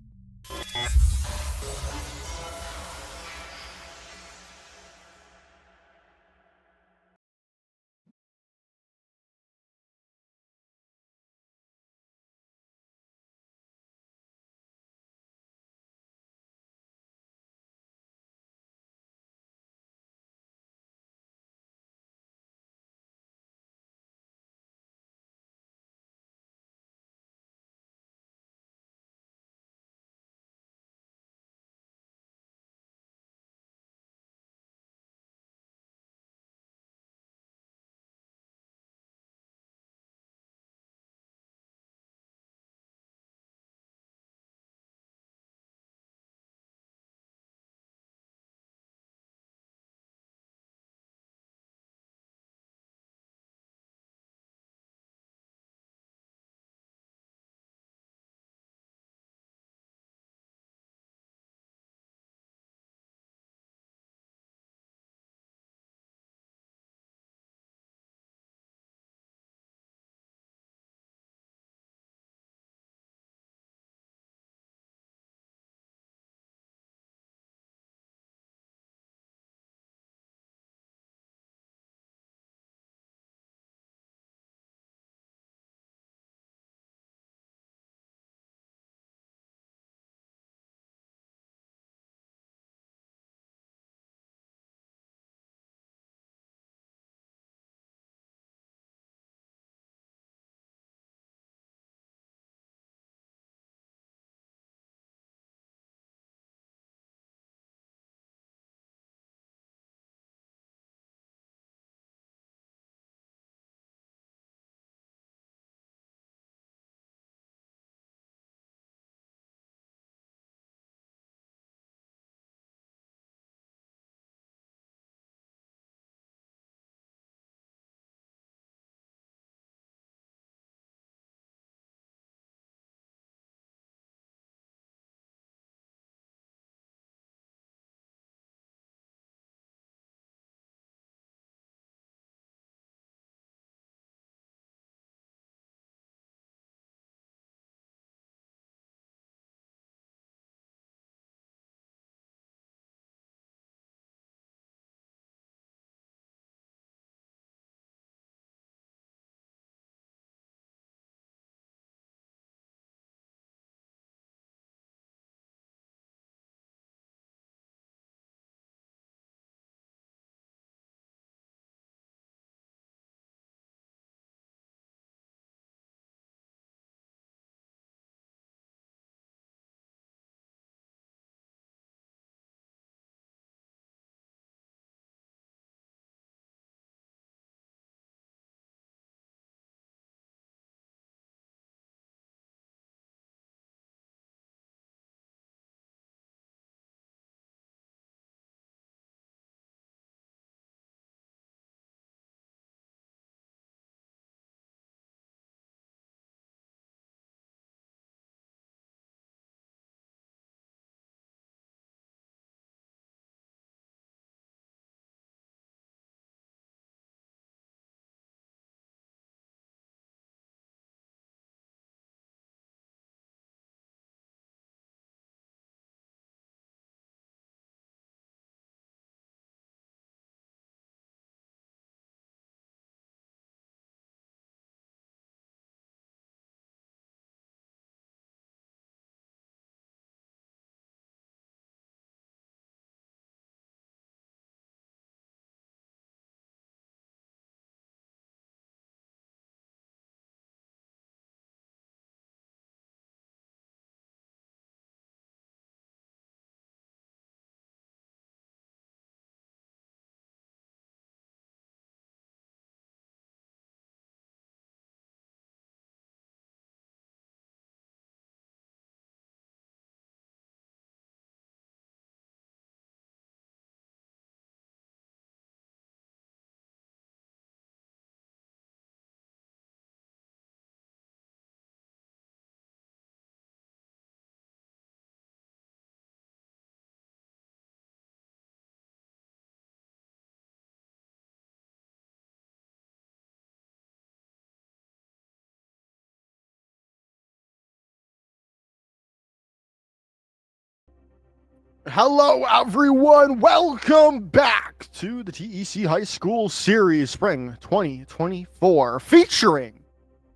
Hello, everyone. Welcome back to the TEC High School Series Spring 2024, featuring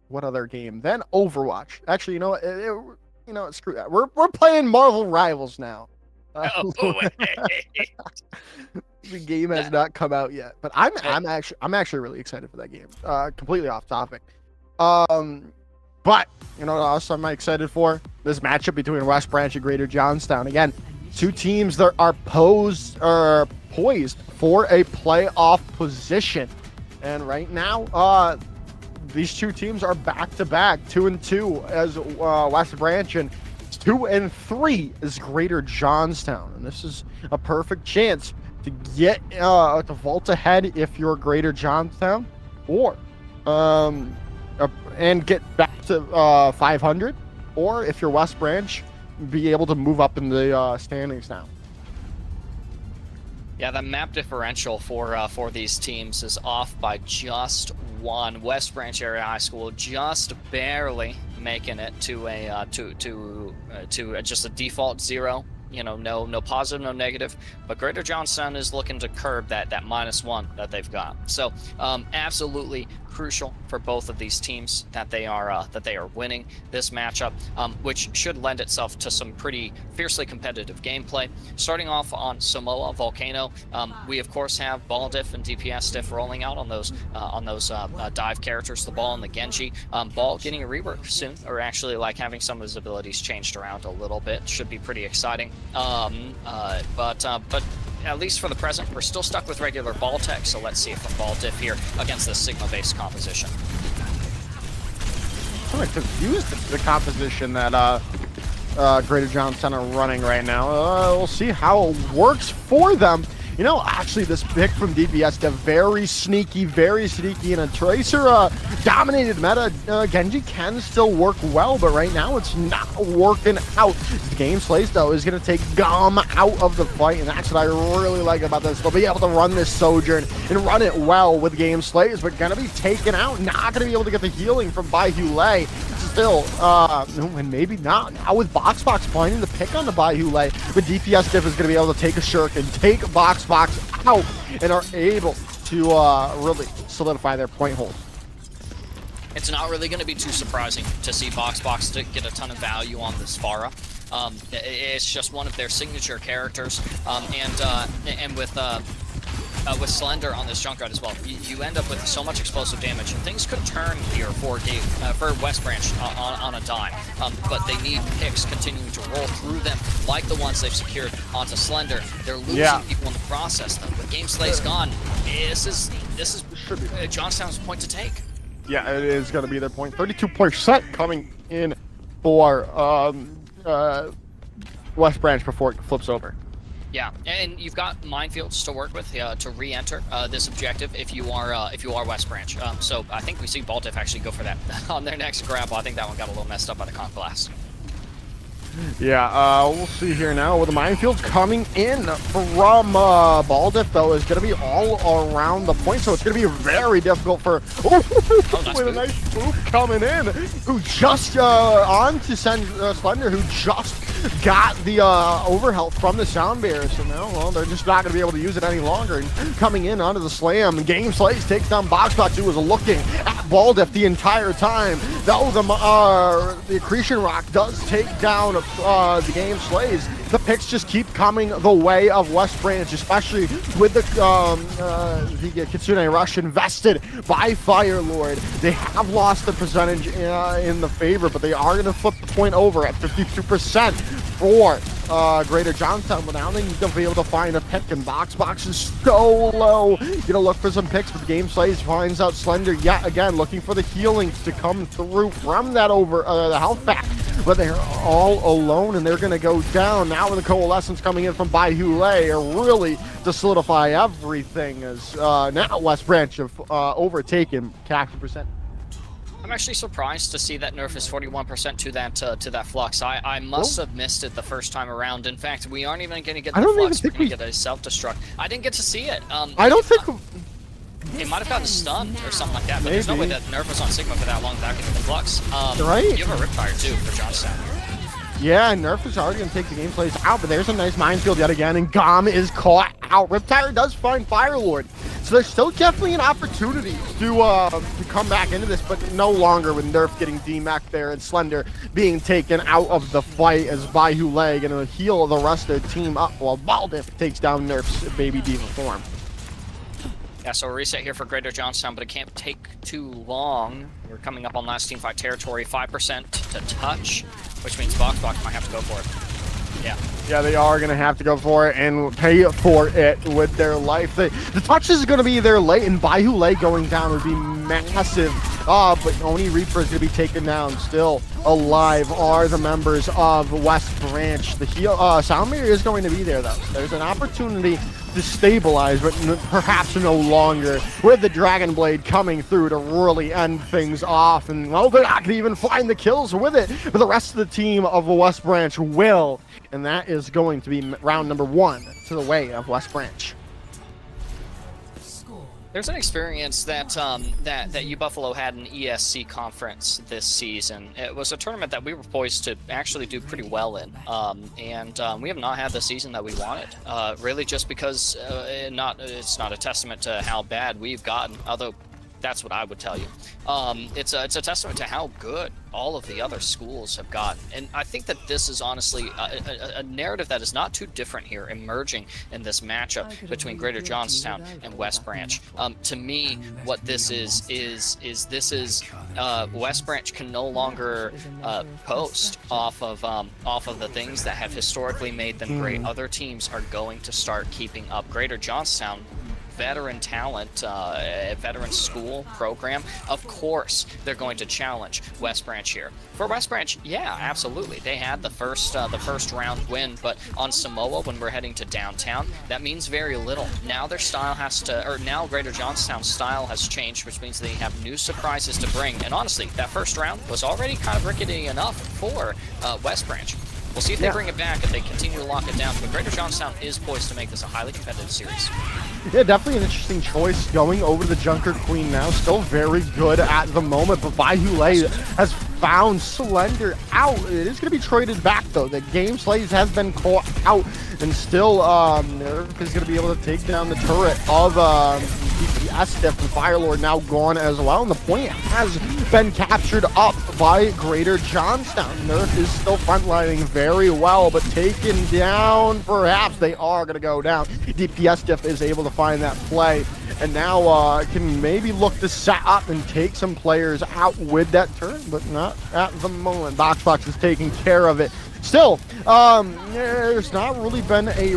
what other game than Overwatch? Actually, screw that. We're playing Marvel Rivals now. The game has not come out yet, but I'm actually really excited for that game. Completely off topic. But you know what else I'm excited for? This matchup between West Branch and Greater Johnstown. Again, two teams that are poised for a playoff position. And right now, these two teams are back-to-back, 2-2 as West Branch, and 2-3 is Greater Johnstown. And this is a perfect chance to get to vault ahead if you're Greater Johnstown, or and get back to 500, or if you're West Branch, be able to move up in the standings now. Yeah, the map differential for these teams is off by just one. West Branch Area High School just barely making it to a just a default 0. You know, no positive, no negative. But Greater Johnstown is looking to curb that -1 that they've got. So absolutely crucial for both of these teams that they are winning this matchup, which should lend itself to some pretty fiercely competitive gameplay. Starting off on Samoa Volcano, we of course have Ball Diff and DPS Diff rolling out on those dive characters, the Ball and the Genji. Ball getting a rework soon, or actually like having some of his abilities changed around a little bit. Should be pretty exciting. But at least for the present, we're still stuck with regular Ball Tech, so let's see if from Ball Diff here against this Sigma-based composition. I'm kind of confused with the composition that Greater Johnstown are running right now. We'll see how it works for them. You know, actually, this pick from DPS, very sneaky, and a Tracer dominated meta. Genji can still work well, but right now it's not working out. The game Slays, though, is going to take Gum out of the fight, and that's what I really like about this. They'll be able to run this Sojourn and run it well with Game Slays, but going to be taken out. Not going to be able to get the healing from Baihu Lei. Still, and maybe not. Now with Box finding the pick on the Baihu Lei, but DPS Diff is going to be able to take a Shirk and take Box out, and are able to really solidify their point hold. It's not really going to be too surprising to see Box to get a ton of value on this Pharah. It's just one of their signature characters, and with Slender on this Junkrat as well, you end up with so much explosive damage, and things could turn here for West Branch on a dime. But they need picks continuing to roll through them, like the ones they've secured onto Slender. They're losing people in the process, though. With Game Slay's gone, this is Johnstown's point to take. Yeah, it is going to be their point. 32% coming in for West Branch before it flips over. Yeah, and you've got minefields to work with to re-enter this objective if you are West Branch. So I think we see Ball Diff actually go for that on their next grab. I think that one got a little messed up by the Conk Blast. Yeah, we'll see here now with the minefields coming in from Ball Diff, though, is going to be all around the point, so it's going to be very difficult for with a nice boop coming in, who just on to send Slender, who just got the overhealth from the sound barrier, so now, well, they're just not going to be able to use it any longer. And coming in onto the slam, Game Slays takes down Boxbox, who was looking at Ball Diff the entire time, though the Accretion Rock does take down the Game Slays. The picks just keep coming the way of West Branch, especially with the Kitsune Rush invested by Firelord. They have lost the percentage in the favor, but they are going to flip the point over at 52% for Greater Johnstown, but now they need to be able to find a pick, and Box is so low. Gonna look for some picks, but Game Slays finds out Slender yet again, looking for the healings to come through from that the health pack, but they're all alone, and they're gonna go down. Now with the Coalescence coming in from Baihu Lei, are really to solidify everything, as now West Branch have overtaken CAC%. I'm actually surprised to see that nerf is 41% to that Flux. I must have missed it the first time around. In fact, we aren't even going to get the Flux. We're going to get a self-destruct. I didn't get to see it. I don't think... It might have gotten stunned or something like that, but there's no way that nerf was on Sigma for that long without getting the Flux. Right. You have a Ripfire, too, for Johnstown. Yeah, Nerf is already going to take the game plays out, but there's a nice minefield yet again, and Gom is caught out. Riptire does find Firelord, so there's still definitely an opportunity to come back into this, but no longer with Nerf getting D-Mac there and Slender being taken out of the fight as Baihule going to heal the rest of the team up while Baldiff takes down Nerf's Baby Diva form. Yeah, so a reset here for Greater Johnstown, but it can't take too long. We're coming up on last team fight territory, 5% to touch, which means Box might have to go for it. Yeah, they are going to have to go for it and pay for it with their life. The touch is going to be there late, and Baihule going down would be massive. But Oni Reaper is going to be taken down. Still alive are the members of West Branch. The heal, Soundmeter is going to be there, though. So there's an opportunity to stabilize, but perhaps no longer, with the Dragon Blade coming through to really end things off. And, well, they're not going to even find the kills with it, but the rest of the team of West Branch will. And that is going to be round number 1 to the way of West Branch. there's an experience that that U Buffalo had an ESC conference this season. It was a tournament that we were poised to actually do pretty well in, and we have not had the season that we wanted. Really, just because it's not a testament to how bad we've gotten, although that's what I would tell you. It's a testament to how good all of the other schools have gotten. And I think that this is honestly a narrative that is not too different here, emerging in this matchup between Greater Johnstown and West Branch. To me, what this is West Branch can no longer post off of the things that have historically made them great. Other teams are going to start keeping up. Greater Johnstown, veteran talent, veteran school program, of course they're going to challenge West Branch here. For West Branch, yeah, absolutely, they had the first round win, but on Samoa, when we're heading to downtown, that means very little. Now their style now Greater Johnstown's style has changed, which means they have new surprises to bring. And honestly, that first round was already kind of rickety enough for West Branch. We'll see if they bring it back, if they continue to lock it down. But Greater Johnstown is poised to make this a highly competitive series. Yeah, definitely an interesting choice going over the Junker Queen now. Still very good at the moment, but Baihule has found Slender out. It is going to be traded back, though. The game Slays has been caught out, and still Nerf is going to be able to take down the turret of DPS Stiff, and Firelord now gone as well, and the point has been captured up by Greater Johnstown. Nerf is still frontlining very well, but taken down, perhaps they are going to go down. DPS Stiff is able to find that play, and now can maybe look to set up and take some players out with that turn, but not at the moment. Box is taking care of it. Still, there's not really been a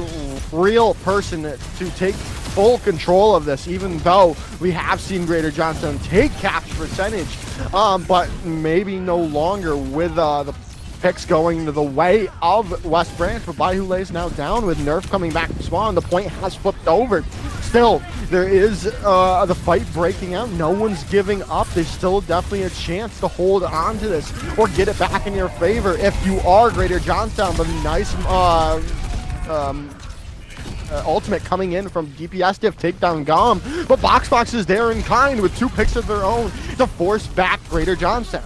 real person to take full control of this, even though we have seen Greater Johnstown take capture percentage, but maybe no longer with the picks going to the way of West Branch. But Baihule is now down with Nerf coming back to spawn. The point has flipped over. Still, there is the fight breaking out. No one's giving up. There's still definitely a chance to hold on to this or get it back in your favor if you are Greater Johnstown. But nice ultimate coming in from DPS Diff, take down Gom. But Box is there in kind with 2 picks of their own to force back Greater Johnstown.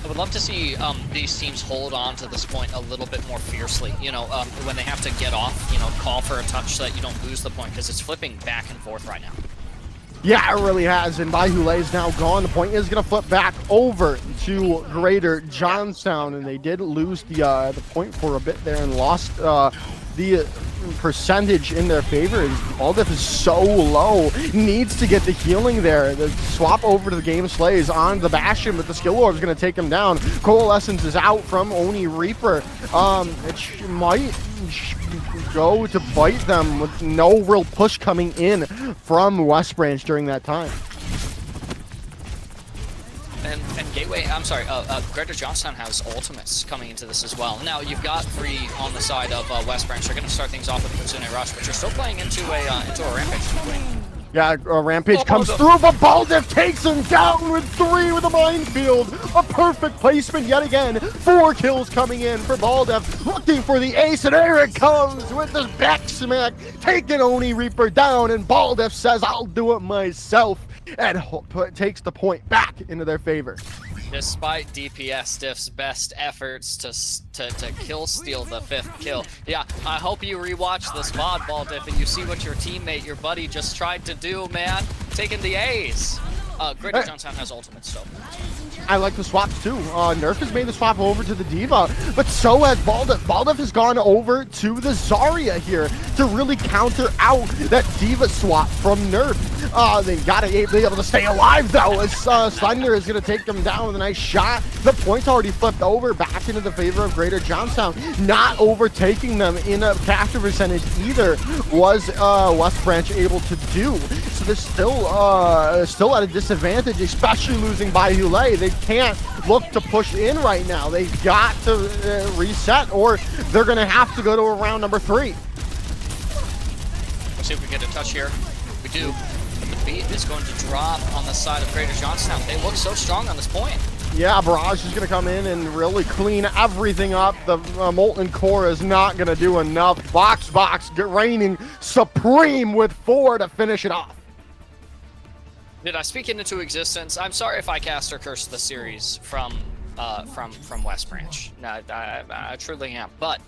I would love to see these teams hold on to this point a little bit more fiercely. You know, when they have to get off, you know, call for a touch so that you don't lose the point, because it's flipping back and forth right now. Yeah, it really has, and Baihule is now gone. The point is going to flip back over to Greater Johnstown, and they did lose the point for a bit there and lost the percentage in their favor. Baldiff is so low, needs to get the healing there. The swap over to the game Slays on the Bastion, but the skill orb is going to take him down. Coalescence is out from Oni Reaper. It might go to bite them with no real push coming in from West Branch during that time. And Gateway, Greater Johnstown has ultimates coming into this as well. Now you've got 3 on the side of West Branch. They're going to start things off with Kitsune Rush, but you're still playing into a Rampage. Yeah, Rampage comes through, but Baldiff takes him down with 3 with a minefield. A perfect placement yet again. 4 kills coming in for Baldiff, looking for the ace, and there it comes with this back smack, taking Oni Reaper down, and Baldiff says, I'll do it myself, and takes the point back into their favor. Despite DPS Diff's best efforts to kill steal the 5th kill. Yeah, I hope you rewatch this VOD, Baldiff, and you see what your teammate, your buddy, just tried to do, man. Taking the A's. Greater Johnstown has ultimate, so. I like the swaps too. Nerf has made the swap over to the D.Va, but so has Baldiff. Baldiff has gone over to the Zarya here to really counter out that D.Va swap from Nerf. They gotta be able to stay alive though, as Slender is gonna take them down with a nice shot. The point's already flipped over back into the favor of Greater Johnstown. Not overtaking them in a capture percentage either was West Branch able to do. So they're still at a disadvantage, especially losing by Hule. They can't look to push in right now. They've got to reset, or they're going to have to go to round number 3. Let's see if we get a touch here. We do. But the beat is going to drop on the side of Greater Johnstown. They look so strong on this point. Yeah, Barrage is going to come in and really clean everything up. The Molten Core is not going to do enough. Box reigning supreme with 4 to finish it off. Did I speak it into existence? I'm sorry if I cast or cursed the series from West Branch. No, I truly am. But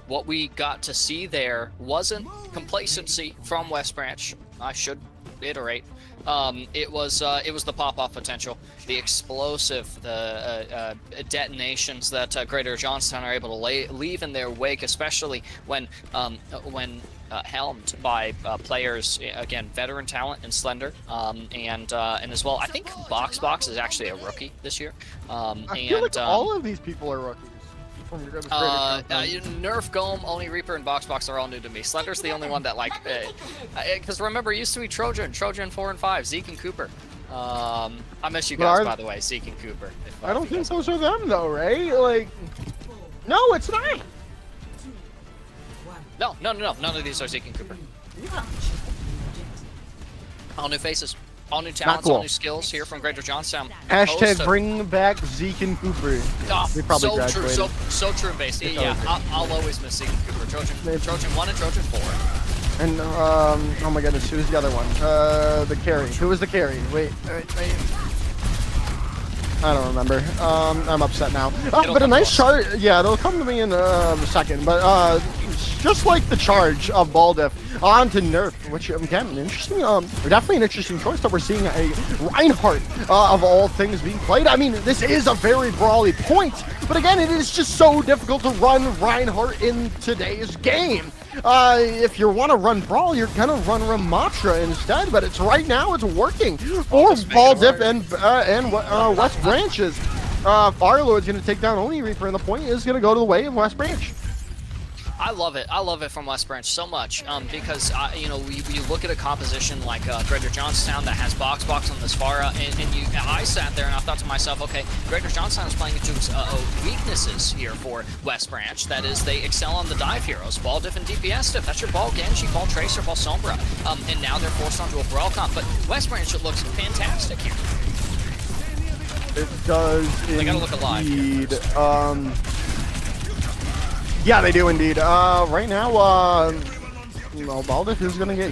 what we got to see there wasn't complacency from West Branch. I should iterate. It was the pop-off potential, the explosive, the detonations that Greater Johnstown are able to leave in their wake, especially when helmed by players, again, veteran talent and Slender, and as well, I think Box is actually a rookie this year. I feel like all of these people are rookies. Nerf, Golem, Oni Reaper, and Box are all new to me. Slender's the only one that because remember, it used to be Trojan 4 and 5, Zeke and Cooper. I miss you guys, by the way, Zeke and Cooper. I don't think those are them though, right? Like, no, it's not. No, none of these are Zeke and Cooper. Yeah. All new faces. All new talents, cool. All new skills here from Greater Johnstown. Hashtag bring back Zeke and Cooper. Oh, they probably so graduated. true, so true, base. Yeah, I'll always miss Zeke and Cooper. Trojan 1 and Trojan 4. And oh my goodness, who's the other one? The carry. Who was the carry? Wait. I don't remember. I'm upset now. But a nice charge. Yeah, they'll come to me in a second. But just like the charge of Baldiff onto Nerf, which again, interesting. Definitely an interesting choice that we're seeing a Reinhardt of all things being played. I mean, this is a very brawly point, but again, it is just so difficult to run Reinhardt in today's game. If you want to run Brawl, you're gonna run Ramatra instead, but it's right now it's working for Baldiff and West Branches. Firelord's gonna take down Oni Reaper, and the point is gonna go to the way of West Branch. I love it from West Branch so much because you look at a composition like Greater Johnstown that has Box on this Farah, and I sat there and I thought to myself, okay, Greater Johnstown is playing into weaknesses here for West Branch. That is, they excel on the dive heroes, Ball Diff and DPS Diff. That's your Ball Genji, Ball Tracer, Ball Sombra, and now they're forced onto a Brawl comp. But West Branch looks fantastic here. It does. They gotta look alive. Yeah, they do indeed. Right now, Baldiff is going to get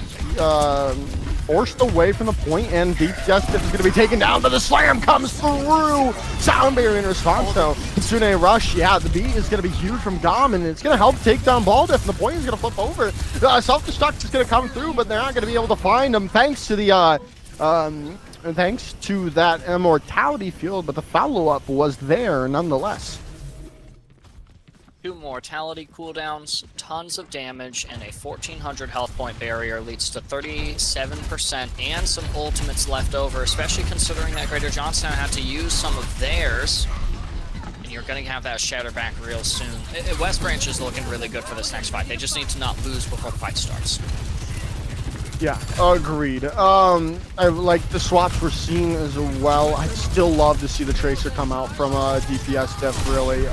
forced away from the point, and DPS is going to be taken down, but the slam comes through. Sound barrier in response, though. Tsune Rush, yeah, the beat is going to be huge from Dom, and it's going to help take down Baldiff, and the point is going to flip over. Self-destruct is going to come through, but they're not going to be able to find him thanks to the thanks to that immortality field, but the follow-up was there nonetheless. 2 mortality cooldowns, tons of damage, and a 1400 health point barrier leads to 37% and some ultimates left over, especially considering that Greater Johnstown had to use some of theirs. And you're going to have that shatter back real soon. West Branch is looking really good for this next fight. They just need to not lose before the fight starts. Yeah, agreed. I like the swaps we're seeing as well. I'd still love to see the Tracer come out from DPS Diff, really.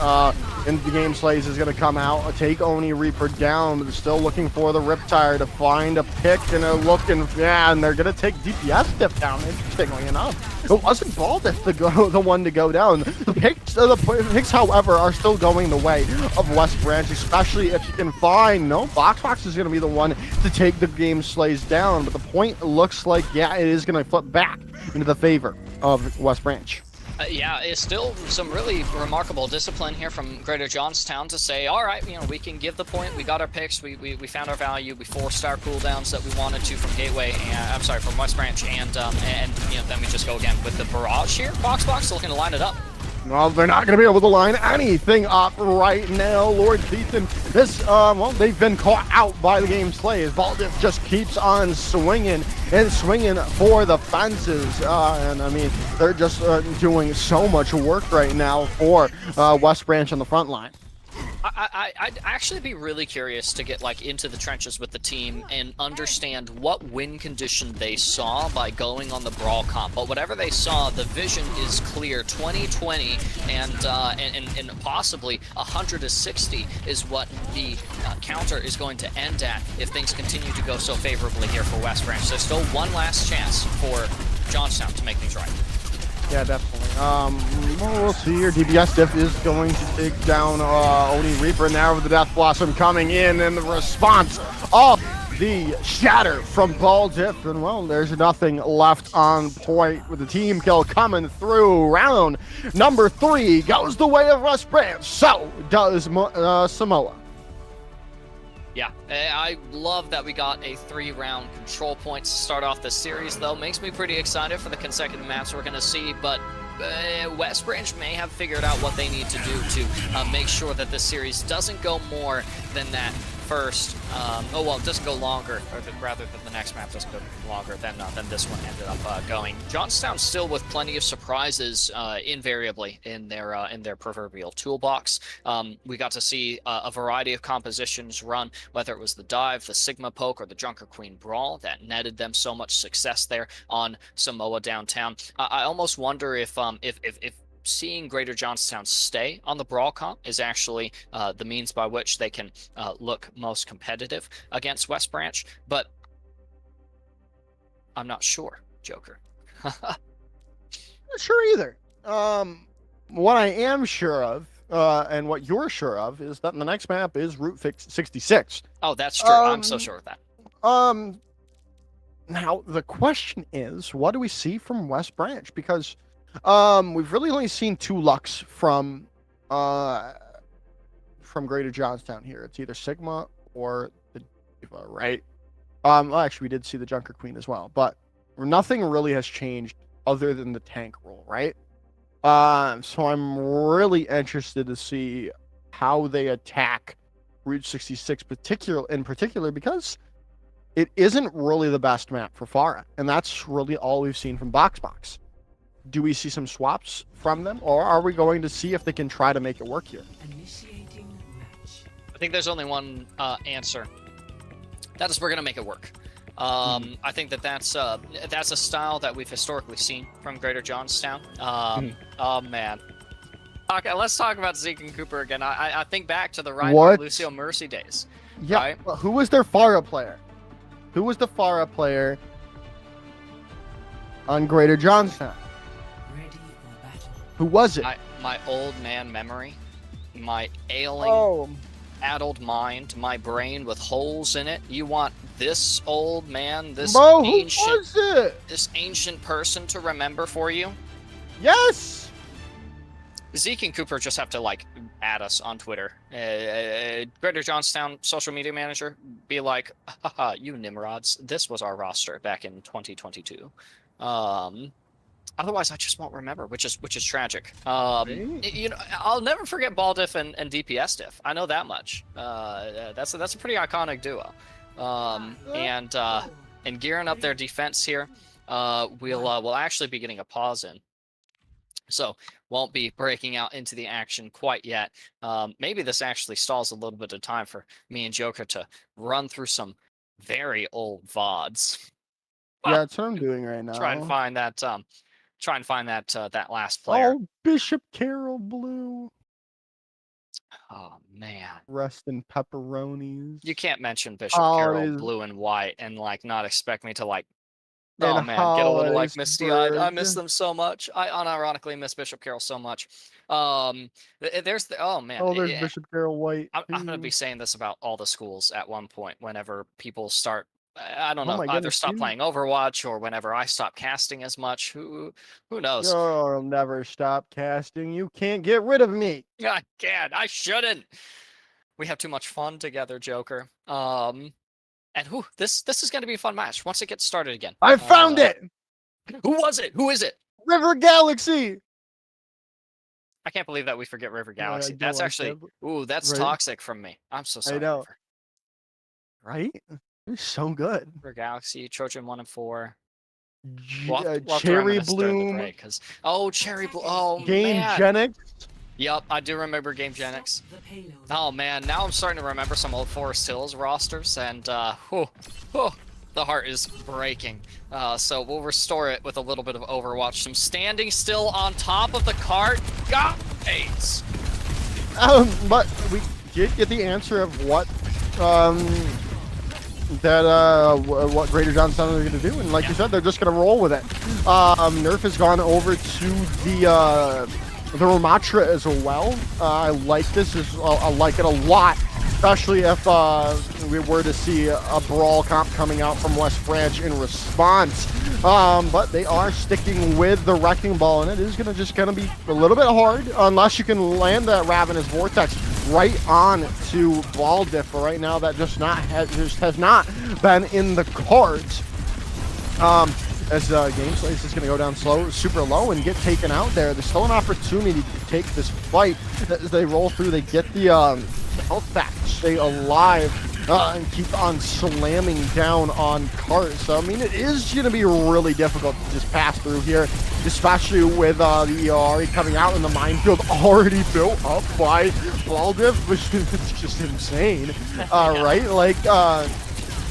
And the game Slays is going to come out, take Oni Reaper down, but they're still looking for the Riptire to find a pick and a look, and yeah, and they're going to take DPS Diff down, interestingly enough. It wasn't Baldiff the one to go down. The picks, however, are still going the way of West Branch, especially if you can find, Box is going to be the one to take the game Slays down, but the point looks like, yeah, it is going to flip back into the favor of West Branch. Yeah, it's still some really remarkable discipline here from Greater Johnstown to say, all right, we can give the point. We got our picks. We found our value. We forced our cooldowns that we wanted to from Gateway, and I'm sorry, from West Branch, and then we just go again with the barrage here. Box looking to line it up. Well, they're not going to be able to line anything up right now, Lord Ethan. They've been caught out by the game's play as Baldiff just keeps on swinging and swinging for the fences. And I mean, they're just doing so much work right now for West Branch on the front line. I'd actually be really curious to get like into the trenches with the team and understand what win condition they saw by going on the brawl comp. But whatever they saw, the vision is clear. 2020 and possibly 160 is what the counter is going to end at if things continue to go so favorably here for West Branch. There's still one last chance for Johnstown to make things right. Yeah, definitely. We'll see here. DBS Diff is going to take down Oni Reaper now with the Death Blossom coming in, and the response of the shatter from Baldiff. And well, there's nothing left on point with the team kill coming through. Round number 3 goes the way of West Branch. So does Samoa. Yeah, I love that we got a 3-round control points to start off this series, though. Makes me pretty excited for the consecutive maps we're going to see, but West Branch may have figured out what they need to do to make sure that this series doesn't go more than that first. It doesn't go longer, or rather than the next map doesn't go longer than this one ended up going. Johnstown still with plenty of surprises invariably in their proverbial toolbox. We got to see a variety of compositions run, whether it was the dive, the Sigma poke, or the Junker Queen brawl that netted them so much success there on Samoa downtown. I almost wonder if seeing Greater Johnstown stay on the brawl comp is actually the means by which they can look most competitive against West Branch, but I'm not sure, Joker. Not sure either. What I am sure of, and what you're sure of, is that the next map is Route 66. Oh, that's true. I'm so sure of that. Now the question is, what do we see from West Branch? Because we've really only seen 2 lucks from Greater Johnstown here. It's either Sigma or the Diva, right? Well, actually, we did see the Junker Queen as well, but nothing really has changed other than the tank role, right? So I'm really interested to see how they attack Route 66 in particular, because it isn't really the best map for Pharah, and that's really all we've seen from Box. Do we see some swaps from them, or are we going to see if they can try to make it work here? I think there's only one answer. That is, we're going to make it work. I think that's a style that we've historically seen from Greater Johnstown. Oh, man. Okay, let's talk about Zeke and Cooper again. I think back to the Ryan Lucio Mercy days. Yeah, right? Who was their Pharah player? Who was the Pharah player on Greater Johnstown? Who was it? My old man memory, my ailing, addled mind, my brain with holes in it. You want this old man, this ancient person to remember for you? Yes. Zeke and Cooper just have to like add us on Twitter. Greater Johnstown social media manager, be like, haha, you Nimrods, this was our roster back in 2022. Otherwise, I just won't remember, which is tragic. You know, I'll never forget Baldiff and DPS Diff. I know that much. That's a pretty iconic duo. And gearing up their defense here, we'll actually be getting a pause in. So won't be breaking out into the action quite yet. Maybe this actually stalls a little bit of time for me and Joker to run through some very old VODs. Yeah, that's what I'm doing right now. Try and find that last player. Oh, Bishop Carroll Blue. Oh man. Rest in pepperonis. You can't mention Bishop Carroll Blue and White and like not expect me to like get a little like misty-eyed. I miss them so much. I unironically miss Bishop Carroll so much. There's Bishop Carroll White. I'm gonna be saying this about all the schools at one point whenever people start I don't Oh know. my Either goodness, stop dude. playing Overwatch or whenever I stop casting as much. Who knows? You'll never stop casting. You can't get rid of me. I can't. I shouldn't. We have too much fun together, Joker. And this is going to be a fun match once it gets started again. I found it! Who was it? Who is it? River Galaxy! I can't believe that we forget River Yeah, I Galaxy. don't That's like actually, that, ooh, that's right? toxic from me. I'm so sorry. I know. River. Right? You're so good. River Galaxy, Trojan 1 and 4. We'll have to Cherry reminisce during the Bloom, break, because Cherry Bloom. Oh Game man. Genix. Yep, I do remember Game Genix. Oh man, now I'm starting to remember some old Forest Hills rosters, and the heart is breaking. So we'll restore it with a little bit of Overwatch. Some standing still on top of the cart. Guys! But we did get the answer of what what Greater Johnstown are going to do, and like you said, they're just going to roll with it. Nerf has gone over to the Ramatra as well. I like this. I like it a lot, especially if we were to see a brawl comp coming out from West Branch in response. But they are sticking with the Wrecking Ball, and it is just gonna be a little bit hard unless you can land that Ravenous Vortex right on to Baldiff. But right now, that just has not been in the cards. As Game Slice is going to go down super low and get taken out there. There's still an opportunity to take this fight. As they roll through, they get the health back, stay alive, and keep on slamming down on carts. So, I mean, it is going to be really difficult to just pass through here, especially with the ERE coming out and the minefield already built up by Baldiff, which is just insane, right? Like,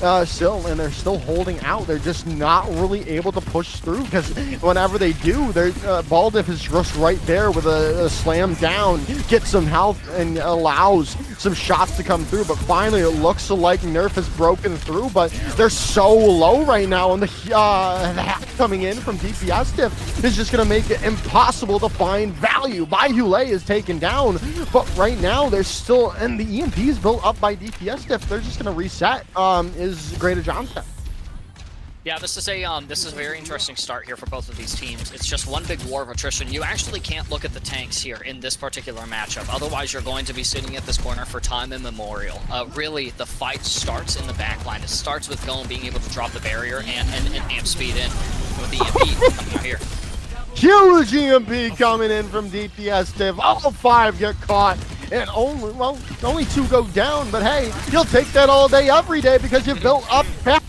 and they're still holding out. They're just not really able to push through, because whenever they do, Baldiff is just right there with a slam down, gets some health, and allows some shots to come through. But finally, it looks like Nerf has broken through, but they're so low right now, and the hack coming in from DPS Diff is just going to make it impossible to find value. Bayhule is taken down, but right now, they're still, and the EMP is built up by DPS Diff. They're just going to reset. Is Greater Johnstown. Yeah, this is a very interesting start here for both of these teams. It's just one big war of attrition. You actually can't look at the tanks here in this particular matchup. Otherwise, you're going to be sitting at this corner for time immemorial. Really, the fight starts in the backline. It starts with Golem being able to drop the barrier and amp speed in with the EMP coming out here. Huge EMP coming in from DPS Div. All 5 get caught. And only 2 go down, but hey, you'll take that all day, every day, because you built up back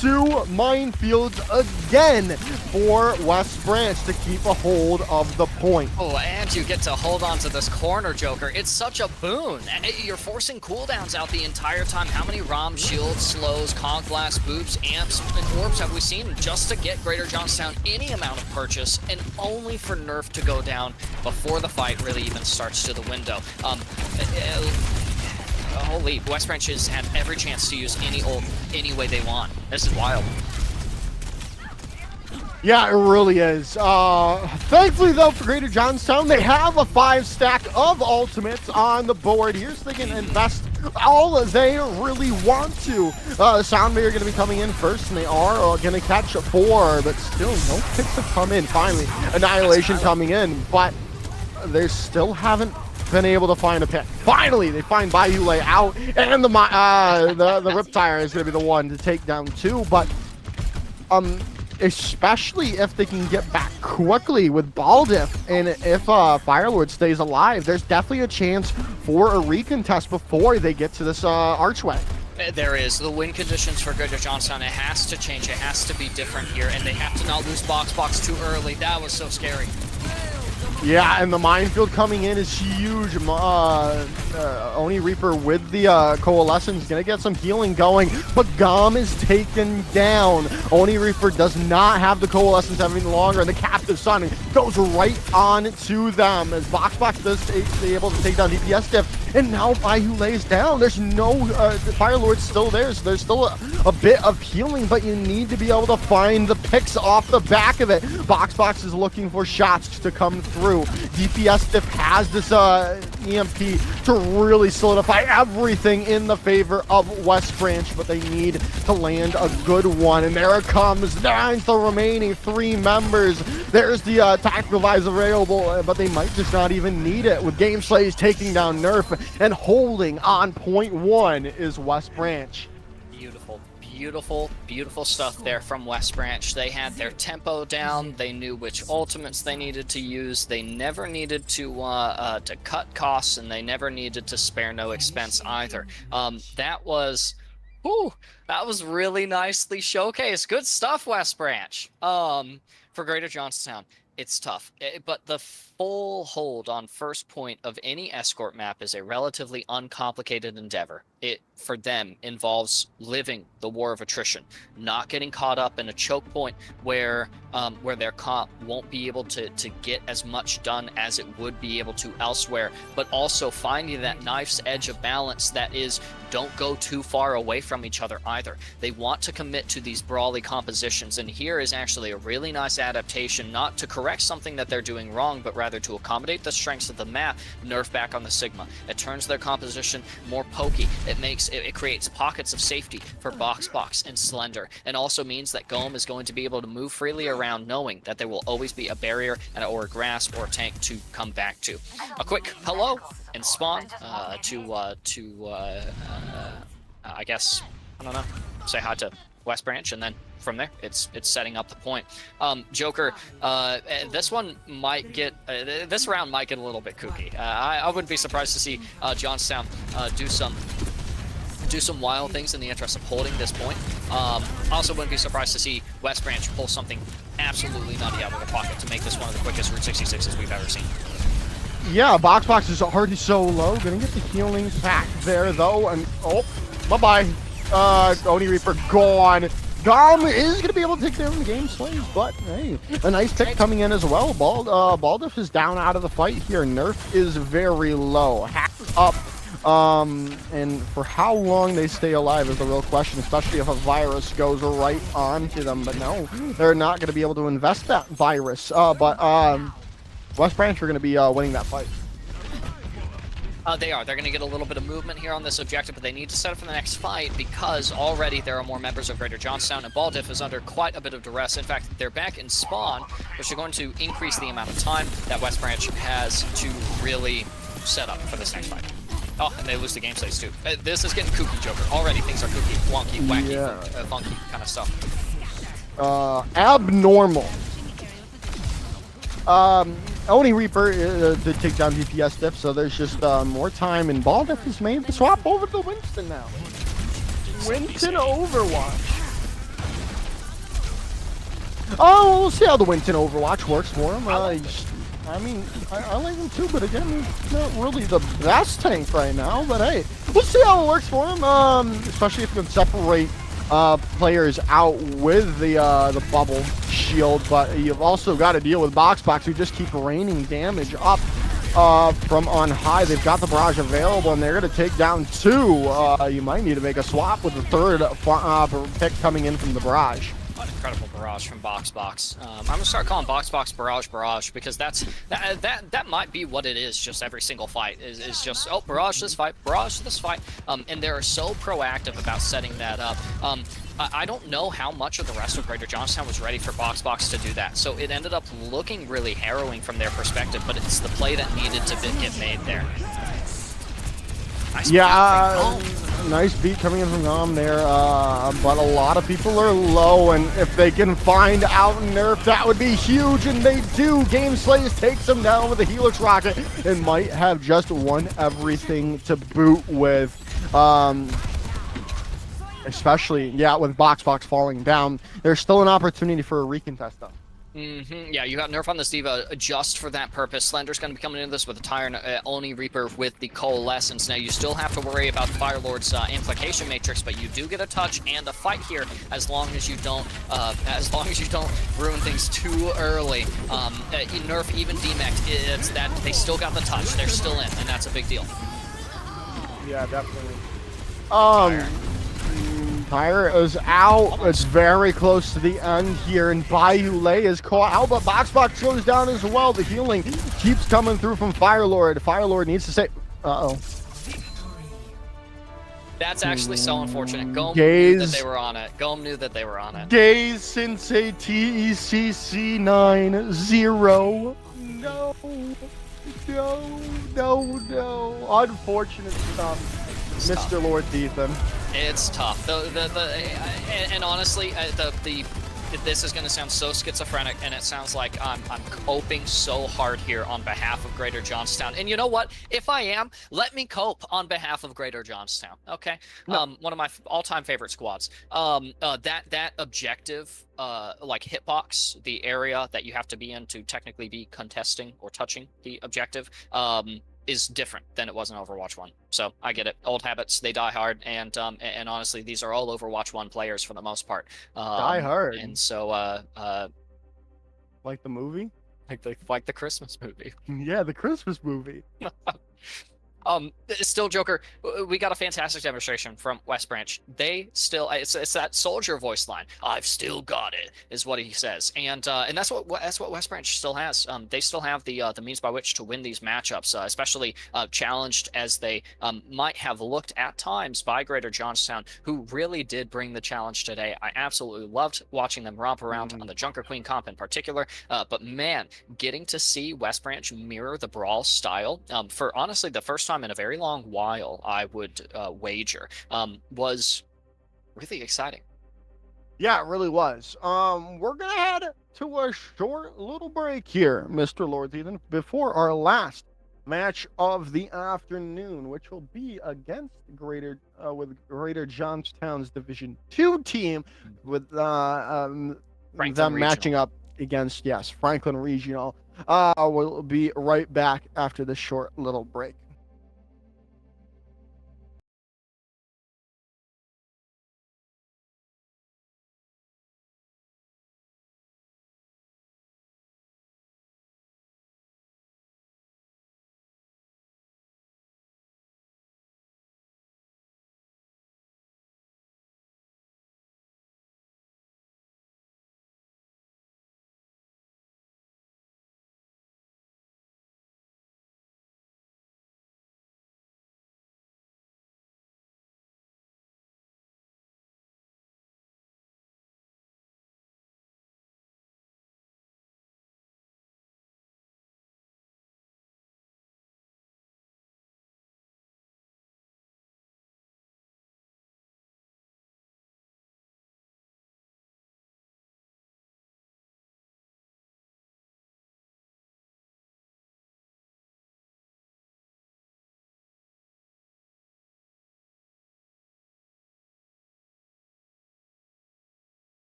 to minefields again for West Branch to keep a hold of the point. Oh, and you get to hold on to this corner, Joker. It's such a boon. You're forcing cooldowns out the entire time. How many ROM shields, slows, conk blast, boops, amps, and orbs have we seen just to get Greater Johnstown any amount of purchase, and only for Nerf to go down before the fight really even starts to the window? Holy, West Branch has had every chance to use any ult any way they want. This is wild. Yeah, it really is. Thankfully, though, for Greater Johnstown, they have a 5-stack of ultimates on the board here, so they can invest all they really want to. Soundwave are going to be coming in first, and they are going to catch 4, but still no picks have come in. Finally, Annihilation coming in, but they still haven't been able to find a pick. Finally, they find Bayhule out, and the Riptire is going to be the one to take down 2, but especially if they can get back quickly with Baldiff, and if Firelord stays alive, there's definitely a chance for a recontest before they get to this archway. There is. The win conditions for Greater Johnstown, it has to change. It has to be different here, and they have to not lose box too early. That was so scary. Yeah, and the minefield coming in is huge. Oni Reaper with the Coalescence is going to get some healing going, but Gom is taken down. Oni Reaper does not have the Coalescence any longer, and the Captive Sun goes right on to them as Box does stay able to take down DPS Diff. and now Baihu lays down. There's no the Fire Lord's still there, so there's still a bit of healing, but you need to be able to find the picks off the back of it. Box is looking for shots to come through. DPS Diff has this EMP to really solidify everything in the favor of West Branch, but they need to land a good one, and there it comes. Down to the remaining 3 members. There's the tactical visor available, but they might just not even need it. With Game Slays taking down Nerf and holding on point 1 is West Branch. Beautiful stuff there from West Branch. They had their tempo down. They knew which ultimates they needed to use. They never needed to cut costs, and they never needed to spare no expense either. That was really nicely showcased. Good stuff, West Branch. For Greater Johnstown, it's tough, but the full hold on first point of any escort map is a relatively uncomplicated endeavor. It, for them, involves living the war of attrition, not getting caught up in a choke point where their comp won't be able to get as much done as it would be able to elsewhere, but also finding that knife's edge of balance that is, don't go too far away from each other either. They want to commit to these brawly compositions, and here is actually a really nice adaptation, not to correct something that they're doing wrong, but rather to accommodate the strengths of the map. Nerf back on the Sigma. It turns their composition more pokey. It creates pockets of safety for Box and Slender, and also means that Golem is going to be able to move freely around, knowing that there will always be a barrier or a grasp or a tank to come back to. A quick hello and spawn I guess, I don't know, say hi to West Branch, and then from there it's setting up the point. Joker, this one might get this round might get a little bit kooky. I wouldn't be surprised to see Johnstown do some wild things in the interest of holding this point. Also wouldn't be surprised to see West Branch pull something absolutely nutty out of their pocket to make this one of the quickest Route 66s we've ever seen. Yeah, Box is already so low. Gonna get the healing back there though, and bye-bye. Oni Reaper gone. Garm is going to be able to take down the Game Slays, but hey, a nice pick coming in as well. Baldiff is down out of the fight here. Nerf is very low. Hacked up. And for how long they stay alive is the real question, especially if a virus goes right onto them. But no, they're not going to be able to invest that virus. West Branch are going to be winning that fight. They are. They're going to get a little bit of movement here on this objective, but they need to set up for the next fight because already there are more members of Greater Johnstown, and Baldiff is under quite a bit of duress. In fact, they're back in spawn, which are going to increase the amount of time that West Branch has to really set up for this next fight. Oh, and they lose the Game Slays too. This is getting kooky, Joker. Already things are kooky, wonky, wacky, funky kind of stuff. Abnormal. Oni Reaper to take down DPS Diff, so there's just more time, and Baldiff has made the swap over to Winston now. Winston Overwatch. Oh, we'll see how the Winston Overwatch works for him. I mean, I like him too, but again, he's not really the best tank right now. But hey, we'll see how it works for him. Especially if you can separate players out with the bubble shield. But you've also got to deal with Box, who just keep raining damage up from on high. They've got the barrage available, and they're going to take down 2. You might need to make a swap with the third pick coming in from the barrage. What an incredible barrage from Box. I'm gonna start calling Box barrage because that might be what it is. Just every single fight is just barrage this fight, and they're so proactive about setting that up. I don't know how much of the rest of Greater Johnstown was ready for Box to do that, so it ended up looking really harrowing from their perspective. But it's the play that needed to get made there. Nice nice beat coming in from Nom there, but a lot of people are low, and if they can find out Nerf, that would be huge, and they do. Game Slays takes them down with a Helix Rocket and might have just won everything to boot with, especially, with Box falling down. There's still an opportunity for a recontest, though. Yeah, you got Nerf on this Diva just for that purpose. Slender's going to be coming into this with a Tire Oni Reaper with the Coalescence. Now, you still have to worry about the Fire Lord's Implication Matrix, but you do get a touch and a fight here as long as you don't ruin things too early. Nerf, even DMEC, it's that they still got the touch. They're still in, and that's a big deal. Yeah, definitely. Pyre is out. Almost. It's very close to the end here, and Bayou Lay is caught out, but Boxbox goes down as well. The healing keeps coming through from Firelord. Firelord needs to say, uh-oh. That's actually so unfortunate. Gome knew that Gaze. they were on it. Gome knew that they were on it. Gaze Sensei TECC 9-0. No. No. Unfortunate stuff, It's Mr. tough. Lord Ethan. It's tough. And honestly, this is going to sound so schizophrenic, and it sounds like I'm coping so hard here on behalf of Greater Johnstown. And you know what? If I am, let me cope on behalf of Greater Johnstown. Okay, No. one of my all-time favorite squads. That objective, like hitbox, the area that you have to be in to technically be contesting or touching the objective, is different than it was in Overwatch 1. So I get it. Old habits, they die hard, and honestly, these are all Overwatch 1 players for the most part. Die hard. And so Like the movie? like the Christmas movie. Yeah, the Christmas movie. Still, Joker, we got a fantastic demonstration from West Branch. They still, it's that soldier voice line. I've still got it, is what he says, and that's what West Branch still has. They still have the means by which to win these matchups, especially challenged as they might have looked at times by Greater Johnstown, who really did bring the challenge today. I absolutely loved watching them romp around on the Junker Queen comp in particular, but man, getting to see West Branch mirror the Brawl style for honestly the first time in a very long while, I would wager, was really exciting. Yeah, it really was. We're gonna head to a short little break here, Mr. Lord Ethan, before our last match of the afternoon, which will be against with Greater Johnstown's Division 2 team, with them matching up against Franklin Regional. We'll be right back after this short little break.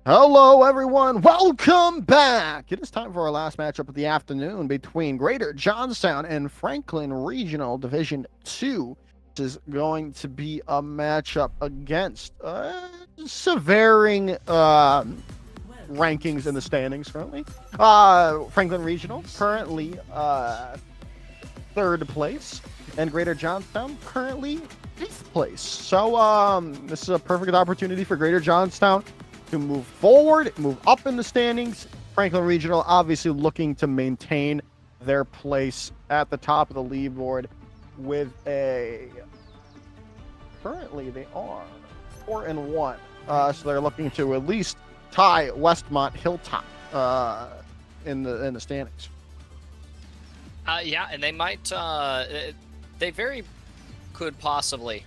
Hello, everyone. Welcome back. It is time for our last matchup of the afternoon between Greater Johnstown and Franklin Regional Division 2. This is going to be a matchup against severing rankings in the standings currently. Franklin Regional currently third place, and Greater Johnstown currently 8th place. So this is a perfect opportunity for Greater Johnstown to move forward, move up in the standings. Franklin Regional obviously looking to maintain their place at the top of the leaderboard with a... Currently, they are 4-1. So they're looking to at least tie Westmont Hilltop in the standings. Yeah, and they might. They very could possibly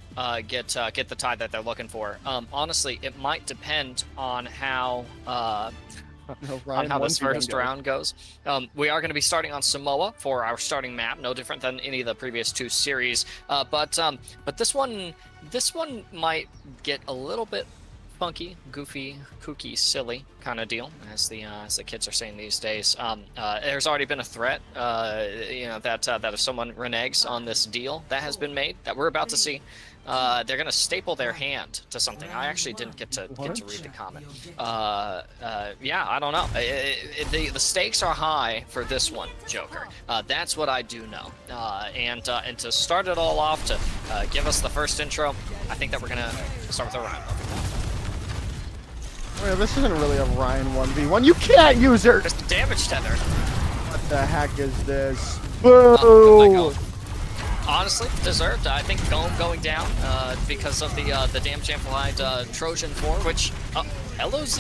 get the tie that they're looking for. Honestly, it might depend on how this first round goes. We are going to be starting on Samoa for our starting map, no different than any of the previous two series. But this one might get a little bit funky, goofy, kooky, silly kind of deal, as the kids are saying these days. There's already been a threat, that if someone reneges on this deal that has been made, that we're about to see, they're gonna staple their hand to something. I actually didn't get to read the comment. Yeah, I don't know. The stakes are high for this one, Joker. That's what I do know. And to start it all off, to give us the first intro, I think that we're gonna start with Orion. Wait, this isn't really a Ryan 1v1. You can't use her! Just a damage tether. What the heck is this? Boo! Honestly, deserved. I think going down because of the damage amplified Trojan 4, which... LOZ...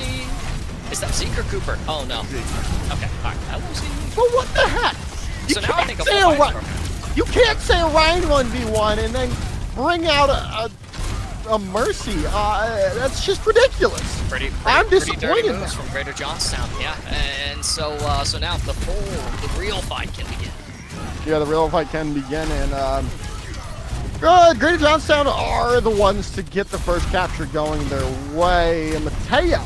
Is that Zeke or Cooper? Oh, no. Okay, alright. LOZ... Well, what the heck? So now I think you can't say a Ryan 1v1 and then bring out a Mercy. That's just ridiculous. I'm disappointed moves from Greater Johnstown. Yeah, and so now the real fight can begin. Yeah, the real fight can begin, and Greater Johnstown are the ones to get the first capture going their way. And Mateo,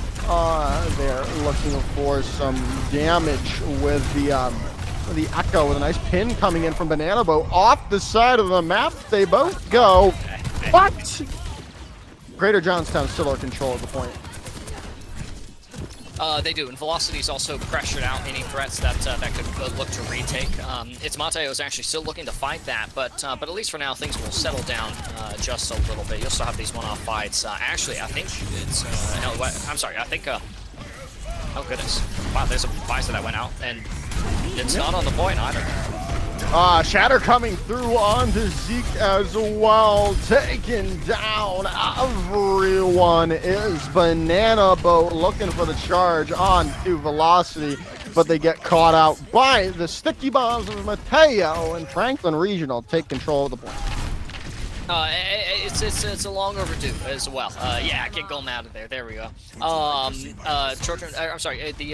they're looking for some damage with the Echo with a nice pin coming in from Banana Boat off the side of the map. They both go, but Greater Johnstown still are control of the point. They do, and Velocity's also pressured out any threats that could look to retake. It's Mateo's actually still looking to fight that, but at least for now things will settle down just a little bit. You'll still have these one-off fights. Actually, I think it's I'm sorry. I think oh goodness, wow, there's a visor that went out, and it's not on the point either. Shatter coming through onto Zeke as well, taking down everyone. Is Banana Boat looking for the charge onto Velocity, but they get caught out by the sticky bombs of Mateo, and Franklin Regional take control of the point. It's a long overdue as well. Yeah, get Golem out of there. There we go. Children, I'm sorry, they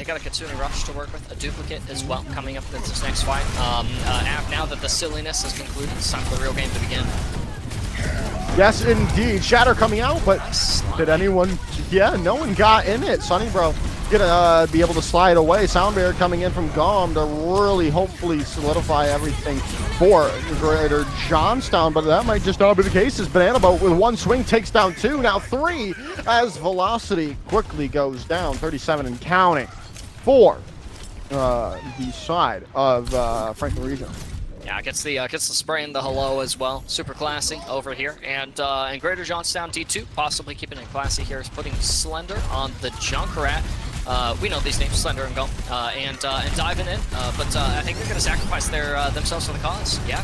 got a Katsuni Rush to work with, a duplicate as well, coming up in this next fight. Now that the silliness is concluded, it's time for the real game to begin. Yes, indeed. Shatter coming out, but did anyone... Yeah, no one got in it. Sunny Bro gonna be able to slide away. Sound Bear coming in from Gom to really hopefully solidify everything for Greater Johnstown, but that might just not be the case, as Banana Boat with one swing takes down two, now three, as Velocity quickly goes down, 37 and counting for the side of Franklin Regional. Yeah, gets the spray and the hello as well. Super classy over here, and Greater Johnstown D2 possibly keeping it classy here is putting Slender on the Junkrat. We know these names, Slender and Gum, and diving in, but I think they're going to sacrifice themselves for the cause. Yeah.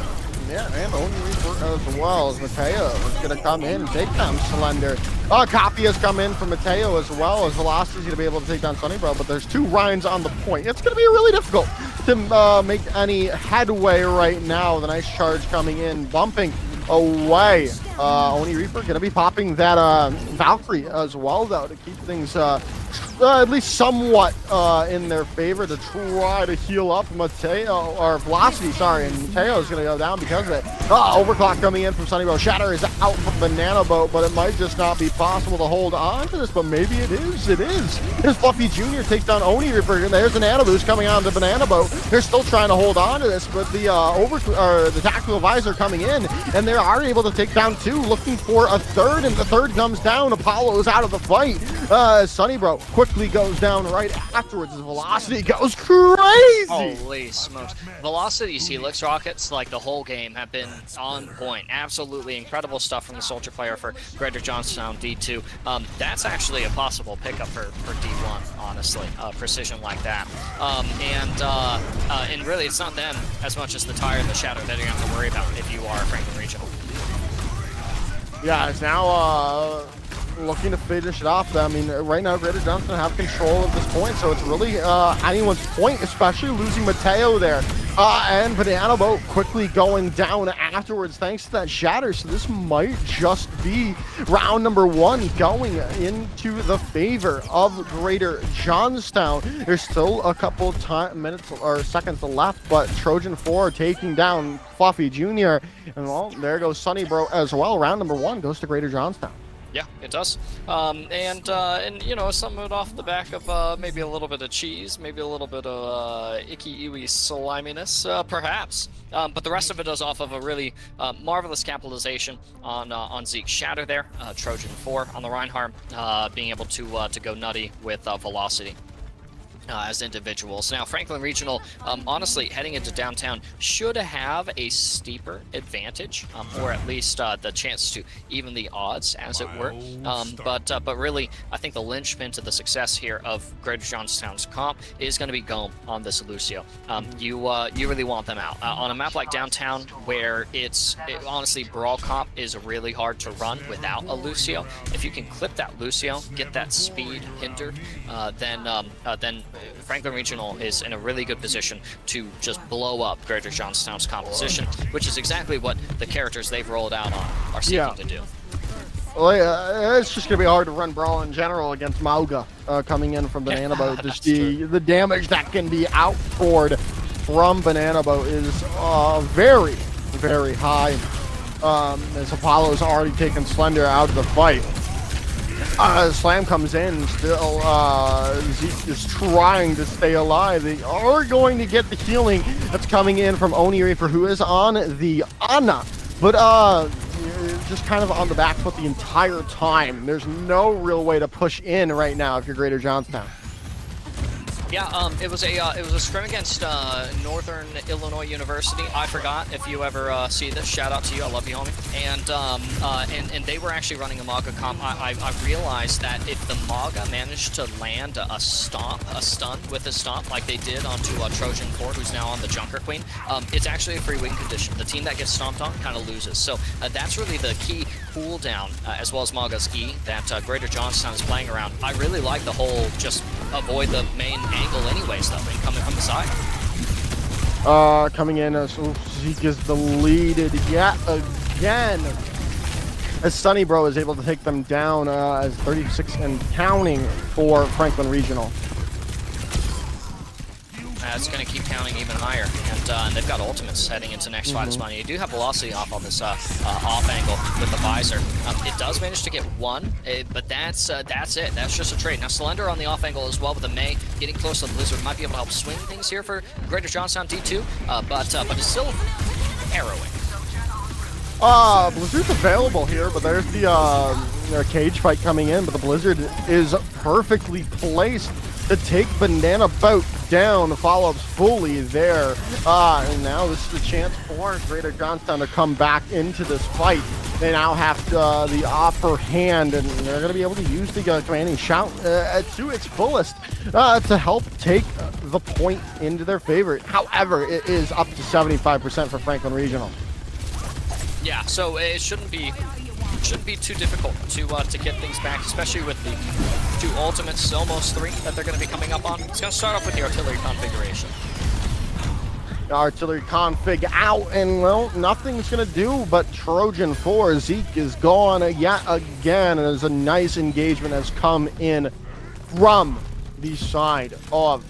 Yeah, and Only Reaper as well, as Mateo is going to come in and take down Slender. Copy has come in from Mateo as well, as Velocity's going to be able to take down Sunnybro, but there's two Ryans on the point. It's going to be really difficult to make any headway right now. The nice charge coming in, bumping away. Oni Reaper going to be popping that Valkyrie as well, though, to keep things at least somewhat in their favor to try to heal up Mateo, or Velocity, sorry, and Mateo is going to go down because of it. Overclock coming in from Sunnybro. Shatter is out from Banana Boat, but it might just not be possible to hold on to this, but maybe it is. It is. There's Fluffy Jr. takes down Oni Reaper, and there's an Anaboost coming on to Banana Boat. They're still trying to hold on to this, but the Tactical Visor coming in, and they are able to take down 2, looking for a third, and the third comes down. Apollo is out of the fight. Sunnybro quickly goes down right afterwards as Velocity goes crazy. Holy smokes. Velocity's Helix rockets, like the whole game, have been on point. Absolutely incredible stuff from the Soldier player for Greater Johnstown D2. That's actually a possible pickup for D1, honestly. Precision like that. And really, it's not them as much as the Tire and the Shadow that you have to worry about if you are Franklin Regional. Yeah, it's now looking to finish it off. I mean, right now, Greater Johnstown have control at this point, so it's really anyone's point, especially losing Mateo there. And Banana Boat quickly going down afterwards thanks to that shatter, so this might just be round number 1 going into the favor of Greater Johnstown. There's still a couple minutes or seconds left, but Trojan 4 taking down Fluffy Jr. And well, there goes Sunnybro as well. Round number 1 goes to Greater Johnstown. Yeah, it does. And you know, some of it off the back of maybe a little bit of cheese, maybe a little bit of icky, ewy sliminess, perhaps. But the rest of it is off of a really marvelous capitalization on Zeke's Shatter there. Trojan 4 on the Reinhardt, being able to go nutty with Velocity. As individuals. Now, Franklin Regional, honestly, heading into downtown, should have a steeper advantage, or at least the chance to even the odds, as it were. But really, I think the linchpin to the success here of Greater Johnstown's comp is going to be Gome on this Lucio. You really want them out on a map like downtown, where honestly, Brawl comp is really hard to run without a Lucio. If you can clip that Lucio, get that speed hindered, then Franklin Regional is in a really good position to just blow up Greater Johnstown's composition, which is exactly what the characters they've rolled out on are seeking to do. Well, it's just going to be hard to run Brawl in general against Mauga coming in from Banana Boat. Just the damage that can be outpoured from Banana Boat is very, very high. As Apollo's already taken Slender out of the fight. Slam comes in, still Zeke is trying to stay alive. They are going to get the healing that's coming in from Oni Reaper, who is on the Ana, but just kind of on the back foot the entire time. There's no real way to push in right now if you're Greater Johnstown. Yeah, it was a scrim against Northern Illinois University. I forgot if you ever see this. Shout out to you, I love you, homie. And they were actually running a Maga comp. I realized that if the Maga managed to land a stun with a stomp like they did onto Trojan 4, who's now on the Junker Queen, it's actually a free win condition. The team that gets stomped on kind of loses. So that's really the key cooldown, as well as Maga's E, that Greater Johnstown is playing around. I really like the whole just avoid the main angle anyway stuff and coming from the side. Coming in as Zeke is deleted yet again. As Sunnybro is able to take them down as 36 and counting for Franklin Regional. It's going to keep counting even higher, and they've got ultimates heading into next fight as money. You do have Velocity off on this off angle with the visor. It does manage to get one, but that's it. That's just a trade. Now Slender on the off angle as well with the May getting close to the Blizzard might be able to help swing things here for Greater Johnstown D2, but it's still harrowing. Blizzard's available here, but there's the cage fight coming in, but the Blizzard is perfectly placed to take Banana Boat down. The follow-up's fully there. And now this is the chance for Greater Johnstown to come back into this fight. They now have the upper hand, and they're going to be able to use the commanding shout to its fullest to help take the point into their favor. However, it is up to 75% for Franklin Regional. Yeah, so it shouldn't be too difficult to get things back, especially with the 2 ultimates, almost 3, that they're going to be coming up on. It's going to start off with the artillery configuration. The artillery config out, and well, nothing's going to do but Trojan 4. Zeke is gone yet again, and there's a nice engagement has come in from the side of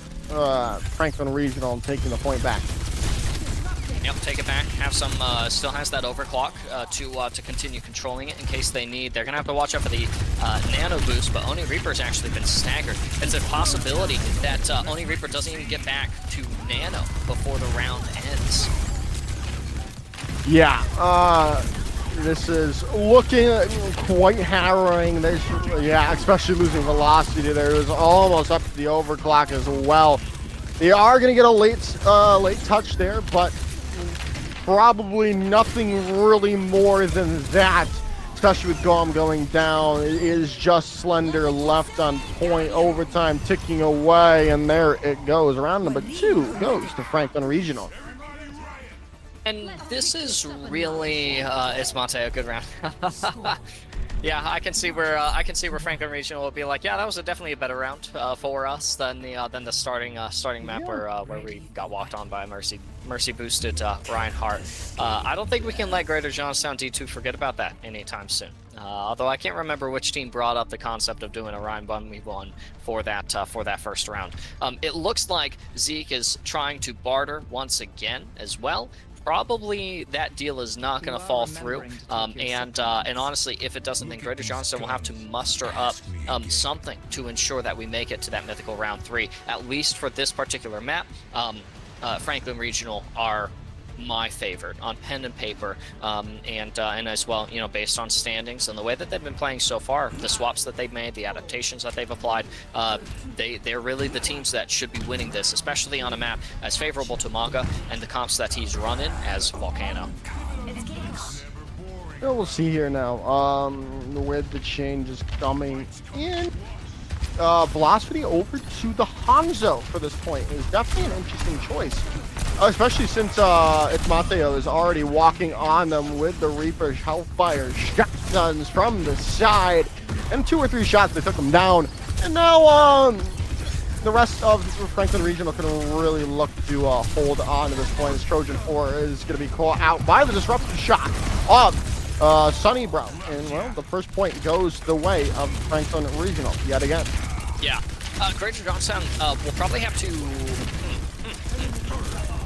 Franklin Regional and taking the point back. Yep, take it back. Have some, still has that overclock to continue controlling it in case they need. They're gonna have to watch out for the nano boost, but Oni Reaper's actually been staggered. It's a possibility that Oni Reaper doesn't even get back to nano before the round ends. Yeah, this is looking quite harrowing. Yeah, especially losing velocity there. It was almost up to the overclock as well. They are going to get a late touch there, but probably nothing really more than that, especially with Gom going down. It is just Slender left on point, overtime ticking away, and there it goes. Round number 2 goes to Franklin Regional. And this is really, is Monte a good round? Yeah, I can see where Franklin Regional will be like, yeah, that was definitely a better round for us than the starting map where we got walked on by Mercy boosted Reinhardt. I don't think we can let Greater Johnstown D2 forget about that anytime soon. Although I can't remember which team brought up the concept of doing a Ryan 1v1 for that first round. It looks like Zeke is trying to barter once again as well. Probably that deal is not going to fall through, and honestly, if it doesn't, then Greater Johnstown will have to muster up something to ensure that we make it to that mythical round 3. At least for this particular map, Franklin Regional are my favorite on pen and paper, and as well, you know, based on standings and the way that they've been playing so far, the swaps that they've made, the adaptations that they've applied, they're really the teams that should be winning this, especially on a map as favorable to Manga and the comps that he's running as Volcano. Well, we'll see here now. With the changes coming in, Velocity over to the Hanzo for this point is definitely an interesting choice. Especially since it's Mateo is already walking on them with the Reaper Hellfire shotguns from the side. And 2 or 3 shots, they took them down. And now the rest of Franklin Regional can really look to hold on to this point. As Trojan 4 is going to be caught out by the disruptive shot of Sunny Brown. And, well, the first point goes the way of Franklin Regional yet again. Yeah. Greater Johnstown will probably have to...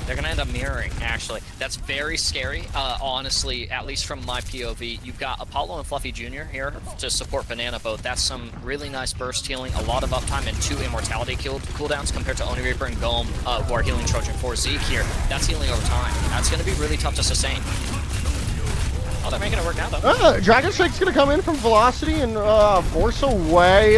They're going to end up mirroring, actually. That's very scary, honestly, at least from my POV. You've got Apollo and Fluffy Jr. here to support Banana Boat. That's some really nice burst healing, a lot of uptime, and 2 immortality cooldowns compared to Oni Reaper and Golem, who are healing Trojan 4 Zeke here. That's healing over time. That's going to be really tough to sustain. Oh, they're making it work now, though. Dragon Strike's going to come in from Velocity and force away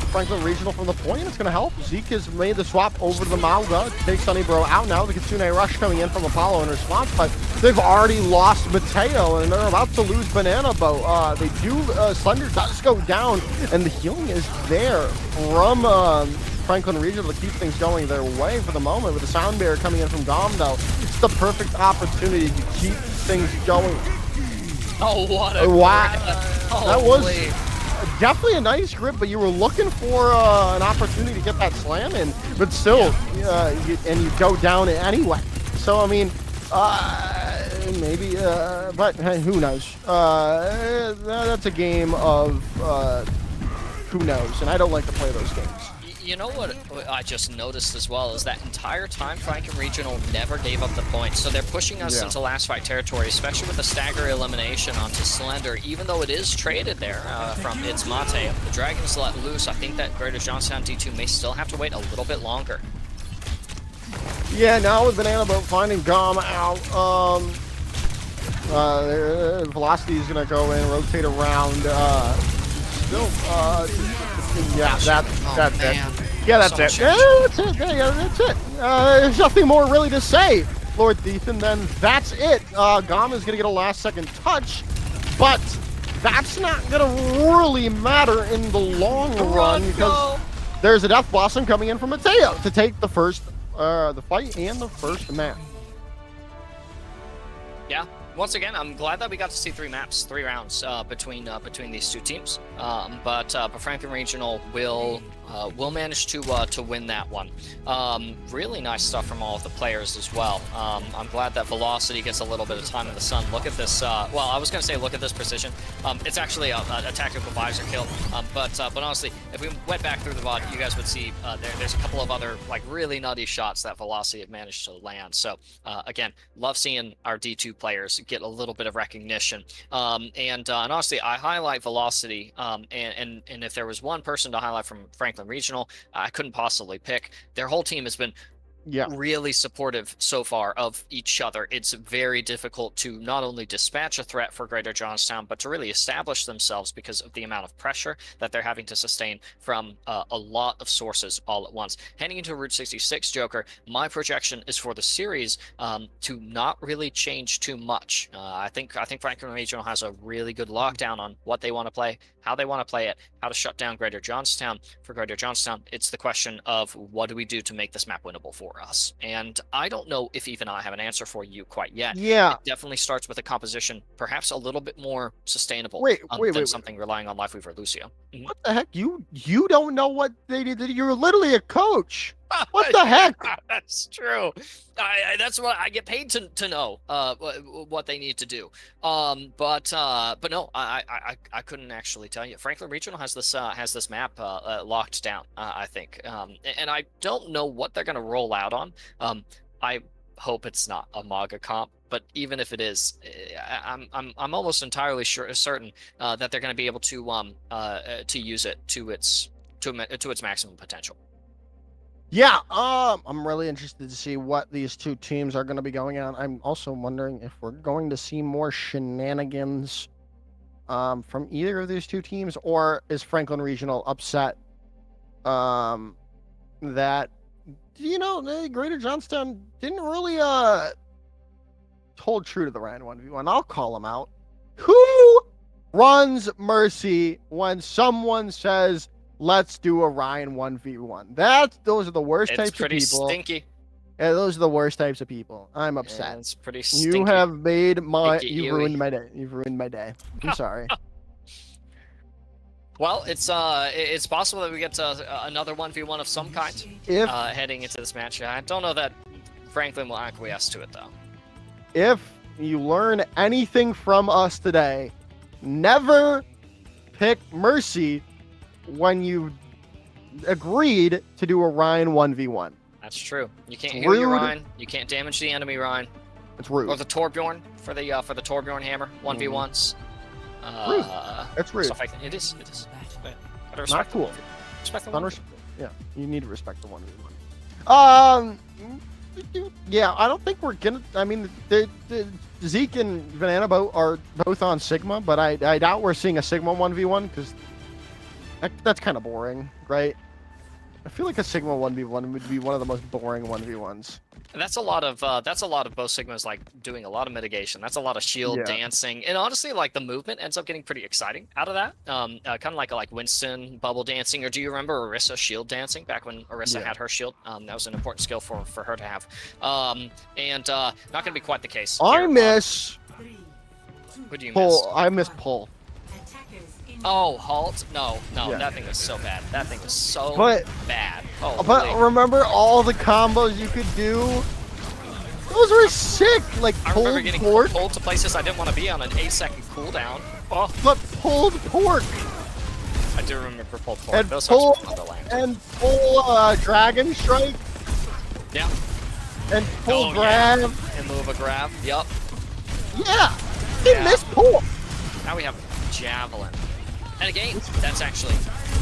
Franklin Regional from the point, and it's going to help. Zeke has made the swap over to the Mauga to take Sunny Bro out now. The Kitsune Rush coming in from Apollo in response, but they've already lost Mateo, and they're about to lose Banana Boat. They do, Slender does go down, and the healing is there from Franklin Regional to keep things going their way for the moment. With the Sound Barrier coming in from Dom, though, it's the perfect opportunity to keep things going. Oh, what a wow! That was Holy. definitely a nice grip, but you were looking for an opportunity to get that slam in, but still, you go down anyway. So I mean, maybe, but hey, who knows? That's a game of who knows, and I don't like to play those games. You know what I just noticed as well is that entire time Franklin Regional never gave up the point, so they're pushing us into last fight territory, especially with the stagger elimination onto Slender, even though it is traded there from It's Mate. The Dragons let loose. I think that Greater Johnstown D2 may still have to wait a little bit longer. Yeah, now with Banana Boat finding Gom out, Velocity is going to go in, rotate around, still, yeah, that's it. Yeah, that's it. Yeah, that's it. Yeah, that's it. There's nothing more really to say, Lord Ethan. Then that's it. Gom is gonna get a last-second touch, but that's not gonna really matter in the long run because there's a Death Blossom coming in from Mateo to take the first, the fight and the first map. Yeah. Once again, I'm glad that we got to see 3 rounds between these 2 teams. But Franklin Regional will will manage to win that one. Really nice stuff from all of the players as well. I'm glad that Velocity gets a little bit of time in the sun. Look at this. Well, I was going to say look at this precision. It's actually a tactical visor kill. But honestly, if we went back through the VOD, you guys would see there's a couple of other like really nutty shots that Velocity have managed to land. So again, love seeing our D2 players get a little bit of recognition. And honestly, I highlight Velocity. And if there was one person to highlight from Franklin Regional, I couldn't possibly pick. Their whole team has been really supportive so far of each other. It's very difficult to not only dispatch a threat for Greater Johnstown, but to really establish themselves because of the amount of pressure that they're having to sustain from a lot of sources all at once. Heading into Route 66, Joker, my projection is for the series to not really change too much. I think Franklin Regional has a really good lockdown on what they want to play, how they want to play it, how to shut down Greater Johnstown. For Greater Johnstown, it's the question of what do we do to make this map winnable for us? And I don't know if even I have an answer for you quite yet. Yeah. It definitely starts with a composition perhaps a little bit more sustainable than something relying on Lifeweaver or Lucio. What the heck? You don't know what they did. You're literally a coach. What the heck? That's true. That's what I get paid to know what they need to do. But no, I couldn't actually tell you. Franklin Regional has this map locked down. I think, and I don't know what they're gonna roll out on. I hope it's not a MAGA comp, but even if it is, I'm almost entirely certain that they're gonna be able to use it to its maximum potential. Yeah, I'm really interested to see what these two teams are going to be going on. I'm also wondering if we're going to see more shenanigans from either of these two teams, or is Franklin Regional upset that Greater Johnstown didn't really hold true to the Ryan 1v1. I'll call them out. Who runs Mercy when someone says, let's do a Ryan 1v1? Those are the worst types of people. It's pretty stinky. Yeah, those are the worst types of people. I'm upset. Yeah, it's pretty stinky. You have made you've ruined my day. You've ruined my day. I'm sorry. Well, it's possible that we get another 1v1 of some kind heading into this match. I don't know that Franklin will acquiesce to it, though. If you learn anything from us today, never pick Mercy when you agreed to do a Ryan 1v1. That's true. You can't heal your Ryan. You can't damage the enemy Ryan. It's rude. Or the Torbjorn for the Torbjorn hammer 1v1s. Rude. That's rude. It is. Not cool. Respect the 1v1. Yeah, you need to respect the 1v1. Yeah, I don't think we're gonna. I mean, the Zeke and Banana Boat are both on Sigma, but I doubt we're seeing a Sigma 1v1 because that's kind of boring, right? I feel like a Sigma 1v1 would be one of the most boring 1v1s. That's a lot of both Sigmas like doing a lot of mitigation. That's a lot of shield dancing, and honestly, like the movement ends up getting pretty exciting out of that. Kind of like Winston bubble dancing, or do you remember Orisa shield dancing back when Orisa had her shield? That was an important skill for her to have. And not going to be quite the case. I miss. Who do you miss? I miss pull. Oh, halt? No, that thing was so bad. That thing was so bad. Oh, but remember all the combos you could do? Those were sick. Like I remember getting pulled to places I didn't want to be on an 8-second cooldown. Oh. But pulled pork. I do remember pulled pork. And those pull dragon strike. Yeah. And pull grab. And move a grab. Yup. Yeah. Didn't miss pull. Now we have javelin. And again, that's actually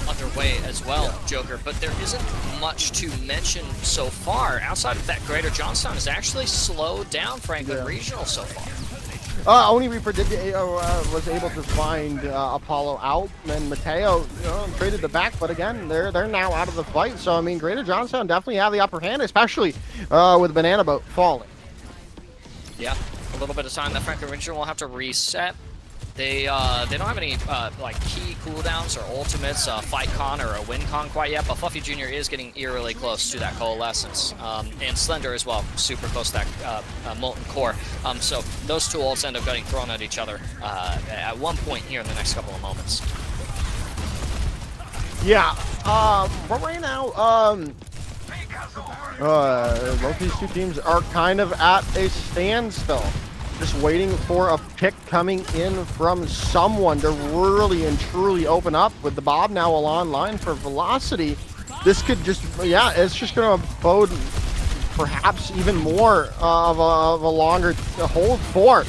underway as well, Joker, but there isn't much to mention so far. Outside of that, Greater Johnstown has actually slowed down Franklin Regional so far. Only Reaper was able to find Apollo out, and Mateo traded the back, but again, they're now out of the fight. So I mean, Greater Johnstown definitely have the upper hand, especially with Banana Boat falling. Yeah, a little bit of time that Franklin Regional will have to reset. They don't have any like key cooldowns or ultimates, fight con or a win con quite yet, but Fluffy Jr. is getting eerily close to that coalescence, and Slender as well, super close to that molten core. So those two ults end up getting thrown at each other at one point here in the next couple of moments. Yeah. But right now, both these two teams are kind of at a standstill. Just waiting for a pick coming in from someone to really and truly open up. With the Bob now online for Velocity, this could just, yeah, it's just going to bode perhaps even more of a longer hold for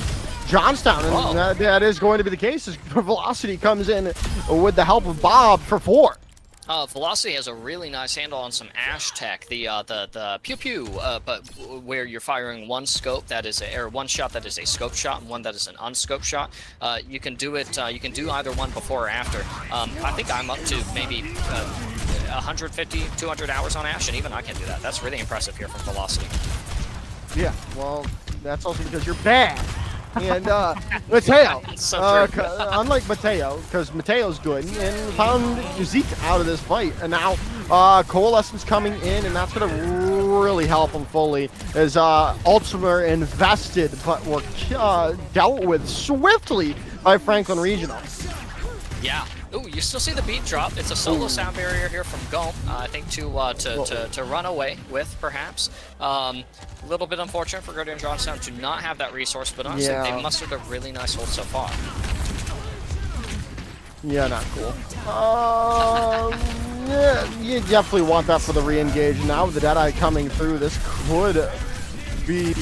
Johnstown. And that is going to be the case as Velocity comes in with the help of Bob for 4. Velocity has a really nice handle on some Ash tech, the pew pew, but where you're firing one scope that is or one shot that is a scope shot and one that is an unscoped shot. You can do it. You can do either one before or after. I think I'm up to maybe 150, 200 hours on Ash, and even I can do that. That's really impressive here from Velocity. Yeah, well, that's also because you're bad. And Mateo, So unlike Mateo, because Mateo's good, and found Zeke out of this fight. And now Coalescence coming in, and that's going to really help him fully. As ults were invested, but were dealt with swiftly by Franklin Regional. Yeah. Ooh, you still see the beat drop. It's a solo sound barrier here from Gome, I think, to run away with, perhaps. A little bit unfortunate for Greater Johnstown to not have that resource, but honestly, they mustered a really nice hold so far. Yeah, not cool. Yeah, you definitely want that for the re-engage. Now with the Deadeye coming through, this could be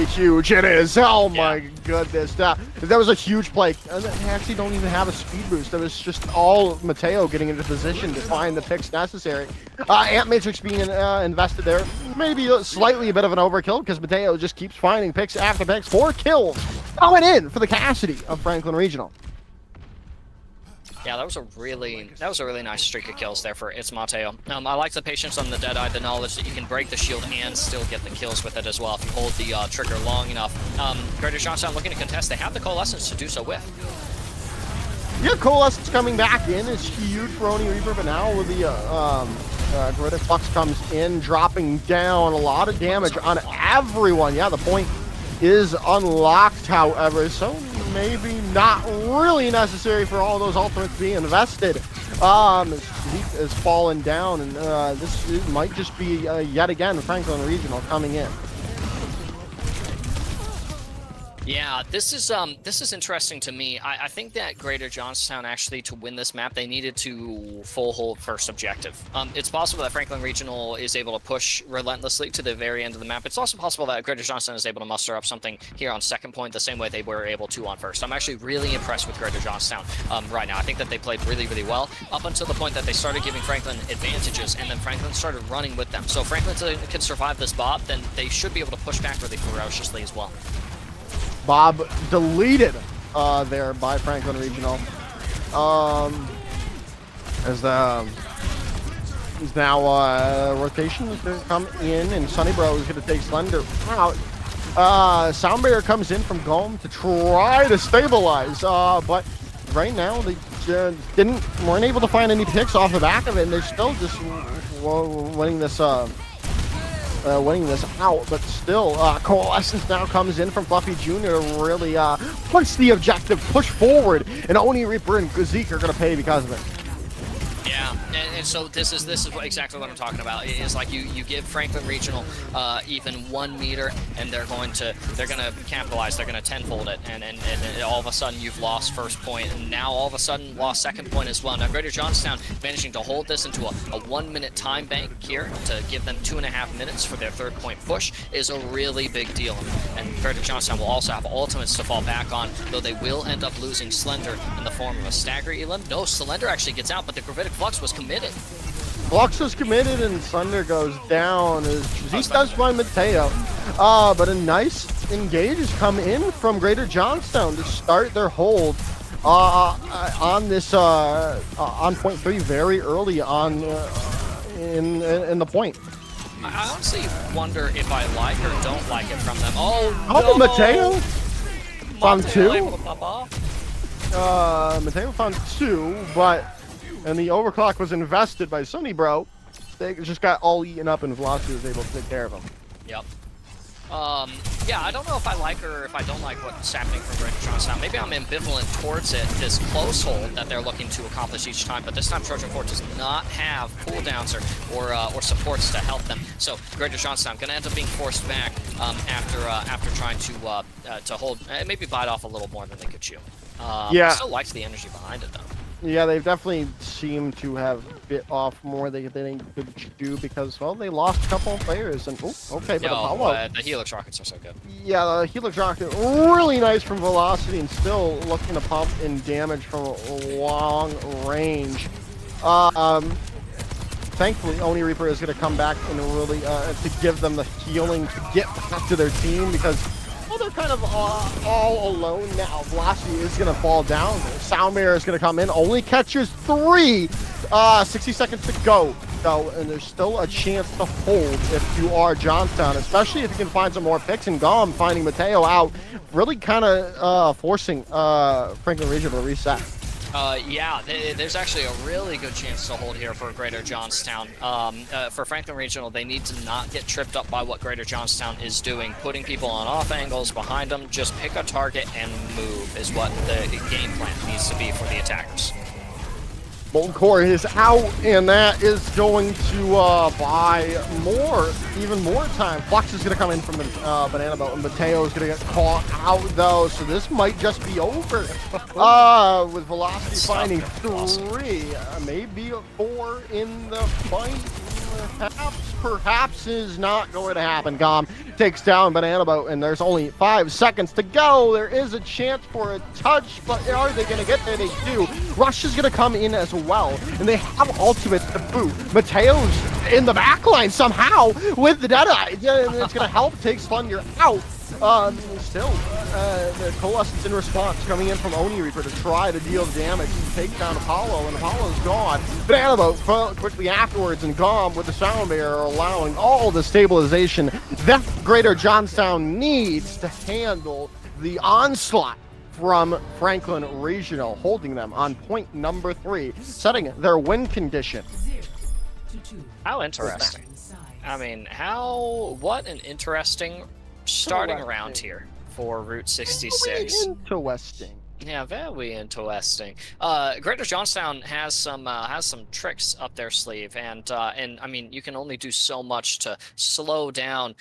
huge. It is. Oh my goodness. That was a huge play. They actually don't even have a speed boost. It was just all Mateo getting into position to find the picks necessary. Ant Matrix being invested there. Maybe slightly a bit of an overkill because Mateo just keeps finding picks after picks. 4 kills going in for the Cassidy of Franklin Regional. Yeah, that was a really nice streak of kills there for It's Mateo. I like the patience on the Deadeye, the knowledge that you can break the shield and still get the kills with it as well if you hold the trigger long enough. Greater Johnstown looking to contest. They have the Coalescence to do so with. Yeah, Coalescence coming back in is huge for Oni Reaper, but now with the Greater Flux comes in, dropping down a lot of damage on everyone. Yeah, the point is unlocked, however, so maybe not really necessary for all those ultimates being invested. Zeke has fallen down, and this might just be yet again Franklin Regional coming in. Yeah, this is interesting to me. I think that Greater Johnstown actually, to win this map, they needed to full hold first objective. It's possible that Franklin Regional is able to push relentlessly to the very end of the map. It's also possible that Greater Johnstown is able to muster up something here on second point the same way they were able to on first. I'm actually really impressed with Greater Johnstown right now. I think that they played really, really well up until the point that they started giving Franklin advantages, and then Franklin started running with them. So if Franklin can survive this Bob, then they should be able to push back really ferociously as well. Bob deleted there by Franklin Regional. As the is now rotation is going to come in, and Sunnybro is going to take Slender out. Sound Barrier comes in from Gome to try to stabilize, but right now they weren't able to find any picks off the back of it, and they're still just winning this out, but still, Coalescence now comes in from Fluffy Jr. to really push the objective, push forward, and Oni Reaper and Zeke are going to pay because of it. Yeah, and so this is exactly what I'm talking about. It's like you give Franklin Regional even 1 meter, and they're gonna capitalize. They're gonna tenfold it, and all of a sudden you've lost first point, and now all of a sudden lost second point as well. Now Greater Johnstown managing to hold this into a 1 minute time bank here to give them 2.5 minutes for their third point push is a really big deal. And Greater Johnstown will also have ultimates to fall back on, though they will end up losing Slender in the form of a stagger elim. No, Slender actually gets out, but the Gravitic Flux was committed. Flux was committed, and Thunder goes down as Zeke does find Mateo. But a nice engage has come in from Greater Johnstown to start their hold on this on point 3 very early on in the point. I honestly wonder if I like or don't like it from them. Oh, no! Mateo found Mateo 2. able to pop off. Mateo found 2, and the overclock was invested by Sunny Bro. They just got all eaten up, and Velocity was able to take care of them. Yep. Yeah, I don't know if I like or if I don't like what's happening from Greater Johnstown. Maybe I'm ambivalent towards it, this close hold that they're looking to accomplish each time, but this time Trojan Fort does not have cooldowns or supports to help them. So Greater Johnstown going to end up being forced back after trying to hold, maybe bite off a little more than they could chew. Yeah. I still liked the energy behind it, though. Yeah, they've definitely seemed to have bit off more than they could do because, well, they lost a couple of players. And, okay, but Apollo. The Helix Rockets are so good. Yeah, the Helix Rocket, really nice from velocity and still looking to pump in damage from a long range. Thankfully, Oni Reaper is going to come back and really to give them the healing to get back to their team because, well, they're kind of all alone now. Velocity is going to fall down. Sound Mirror is going to come in. Only catches 3. 60 seconds to go, though, and there's still a chance to hold if you are Johnstown, especially if you can find some more picks. And Gom finding Mateo out, really kind of forcing Franklin Region to reset. Yeah, there's actually a really good chance to hold here for Greater Johnstown. For Franklin Regional, they need to not get tripped up by what Greater Johnstown is doing. Putting people on off angles behind them, just pick a target and move is what the game plan needs to be for the attackers. Molten Core is out, and that is going to buy even more time. Flux is going to come in from the Banana Boat, and Mateo is going to get caught out, though, so this might just be over. With Velocity finding 3, maybe 4 in the fight. Perhaps is not going to happen. Gom takes down Banana Boat, and there's only 5 seconds to go. There is a chance for a touch, but are they going to get there? They do. Rush is going to come in as well, and they have ultimates to boot. Mateo's in the backline somehow with the Deadeye, and it's going to help take Thunder out. Still, the Coalescence in response coming in from Oni Reaper to try to deal damage and take down Apollo, and Apollo's gone. Banana Boat quickly afterwards, and Gom with the Sound Barrier allowing all the stabilization that Greater Johnstown needs to handle the onslaught from Franklin Regional, holding them on point number 3, setting their win condition. How interesting. I mean, what an interesting starting around here for Route 66. Interesting. Yeah, very interesting. Greater Johnstown has some tricks up their sleeve, and I mean, you can only do so much to slow down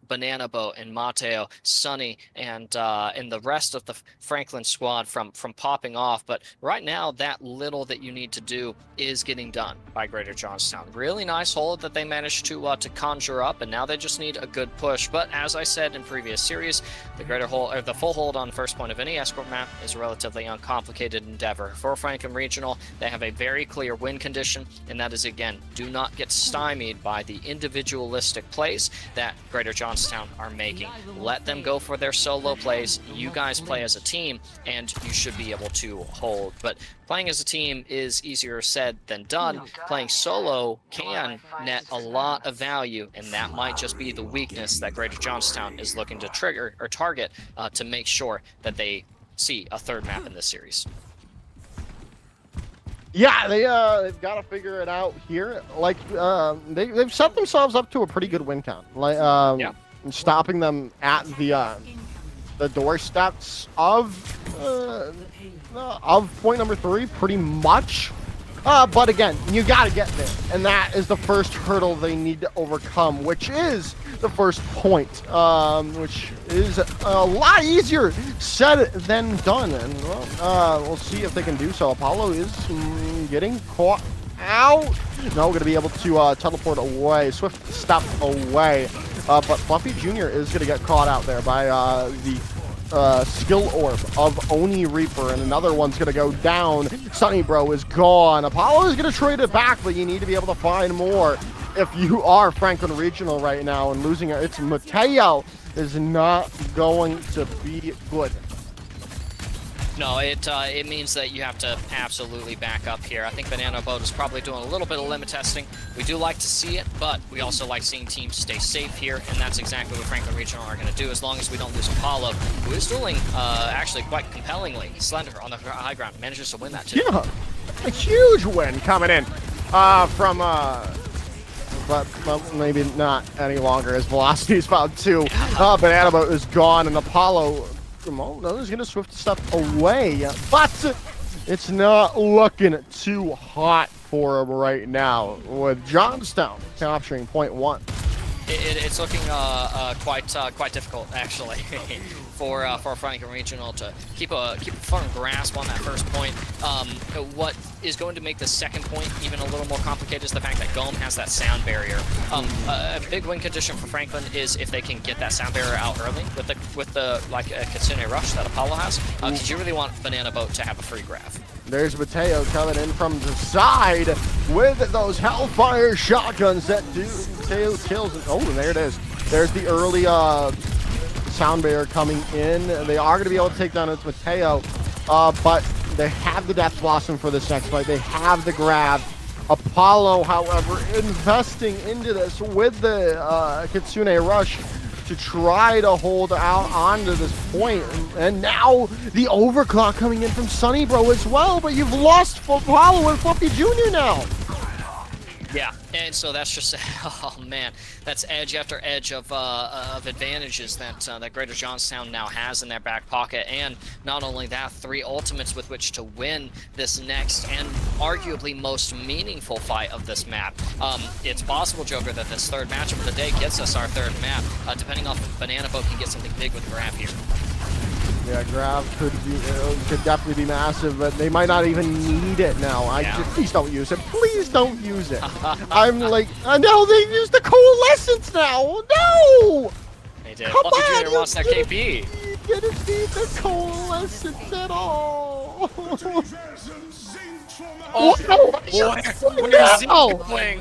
Banana Boat and Mateo, Sunny, and the rest of the Franklin squad from popping off. But right now, that little that you need to do is getting done by Greater Johnstown. Really nice hold that they managed to conjure up, and now they just need a good push. But as I said in previous series, the full hold on first point of any escort map is a relatively uncomplicated endeavor. For Franklin Regional, they have a very clear win condition, and that is, again, do not get stymied by the individualistic plays that Greater Johnstown are making. Let them go for their solo plays. You guys play as a team, and you should be able to hold. But playing as a team is easier said than done. Playing solo can net a lot of value, and that might just be the weakness that Greater Johnstown is looking to trigger or target to make sure that they see a third map in this series. Yeah, they've got to figure it out here. Like they've set themselves up to a pretty good win count. Like stopping them at the doorsteps of point number 3, pretty much. But again, you got to get there, and that is the first hurdle they need to overcome, which is the first point, which is a lot easier said than done. And we'll see if they can do so. Apollo is getting caught out. No, we're going to be able to teleport away, swift step away. But Fluffy Jr. is going to get caught out there by the skill orb of Oni Reaper, and another one's gonna go down. Sunny Bro is gone. Apollo is gonna trade it back, but you need to be able to find more if you are Franklin Regional right now, and losing it. It's Mateo is not going to be good. No, it means that you have to absolutely back up here. I think Banana Boat is probably doing a little bit of limit testing. We do like to see it, but we also like seeing teams stay safe here, and that's exactly what Franklin Regional are going to do, as long as we don't lose Apollo, who is dueling actually quite compellingly. Slender on the high ground manages to win that too. Yeah, a huge win coming in from but well, maybe not any longer as velocity is found too. Banana Boat is gone, and Apollo, well, no, he's gonna swift step away, but it's not looking too hot for him right now, with Johnstown capturing point 1. It's looking quite difficult actually for Franklin Regional to keep a firm grasp on that first point. What is going to make the second point even a little more complicated is the fact that GOM has that sound barrier. A big win condition for Franklin is if they can get that sound barrier out early with the like Kitsune Rush that Apollo has, because you really want Banana Boat to have a free grab. There's Mateo coming in from the side with those Hellfire shotguns that do Mateo kills. Oh, and there it is. There's the early sound barrier coming in. They are going to be able to take down its Mateo, but they have the Death Blossom for this next fight. They have the grab. Apollo, however, investing into this with the Kitsune Rush to try to hold out onto this point. And now the overclock coming in from Sunny Bro as well, but you've lost Apollo and Fluffy Jr. now. Yeah, and so that's just, oh man, that's edge after edge of advantages that that Greater Johnstown now has in their back pocket, and not only that, 3 ultimates with which to win this next and arguably most meaningful fight of this map. It's possible, Joker, that this third matchup of the day gets us our third map, depending on if Banana Boat can get something big with Grab here. Yeah, grab could definitely be massive, but they might not even need it now. Please don't use it. Please don't use it. I'm like, no, they used the coalescence now. No! They did. Come Fluffy on, Jr. wants that KP. You didn't need the coalescence at all. Oh, Where's Zeke going?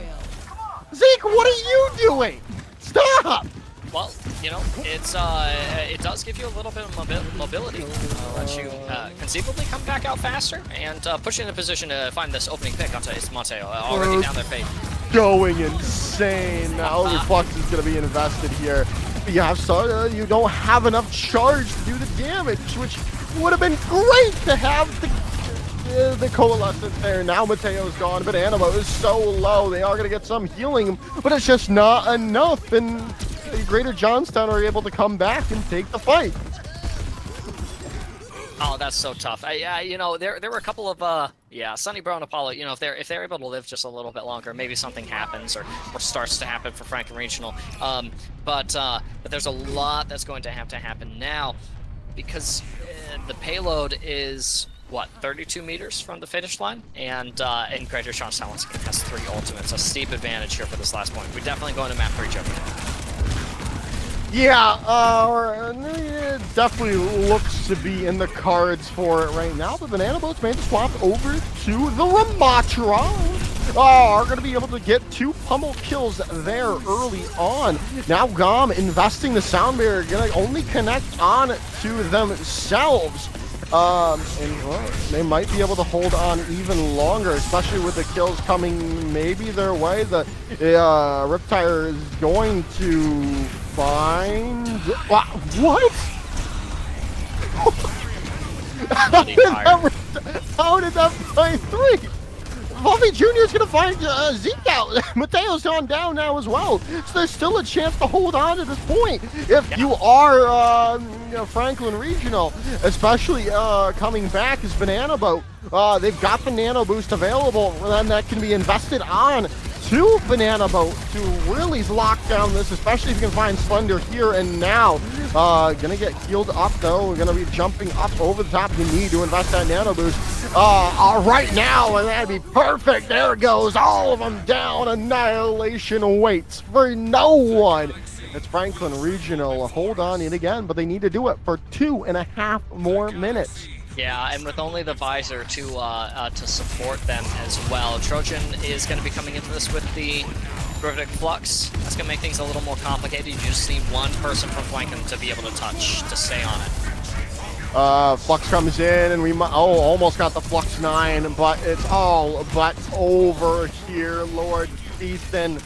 Zeke, what are you doing? Stop! Well, you know, it does give you a little bit of mobility. Let you conceivably come back out faster and push you in a position to find this opening pick onto Mateo, already down their fate. Going insane. Now your Flux is going to be invested here. You have you don't have enough charge to do the damage, which would have been great to have the coalescence there. Now Mateo's gone, but Banana Boat is so low. They are going to get some healing, but it's just not enough. And Greater Johnstown are able to come back and take the fight. Oh, that's so tough. You know, there were a couple of Sunny Bro and Apollo. You know, if they're able to live just a little bit longer, maybe something happens or starts to happen for Franklin Regional. But there's a lot that's going to have to happen now, because the payload is what, 32 meters from the finish line, and Greater Johnstown once again has 3 ultimates. A steep advantage here for this last point. We're definitely going to map 3 Joker. Yeah, it definitely looks to be in the cards for it right now. The Banana Boats made the swap over to the Ramatra. Are going to be able to get 2 pummel kills there early on. Now GOM investing the sound barrier, going to only connect on to themselves. And well, they might be able to hold on even longer, especially with the kills coming maybe their way. The Riptire is going to find... What? How did that find 3? Fluffy Jr. is going to find Zeke out. Mateo's gone down now as well. So there's still a chance to hold on to this point. If you are Franklin Regional, especially coming back as Banana Boat, they've got the Nano Boost available, and that can be invested on to Banana Boat to really lock down this, especially if you can find Slender here and now. Gonna get healed up though. We're gonna be jumping up over the top. You need to invest that Nano Boost right now, and that'd be perfect. There it goes. All of them down. Annihilation waits for no one. It's Franklin Regional. Hold on yet again, but they need to do it for 2.5 more minutes. Yeah, and with only the visor to support them as well. Trojan is going to be coming into this with the Gravitic Flux. That's going to make things a little more complicated. You just need one person from Franklin to be able to touch, to stay on it. Flux comes in, and we almost got the Flux 9, but it's all but over here, Lord Ethan.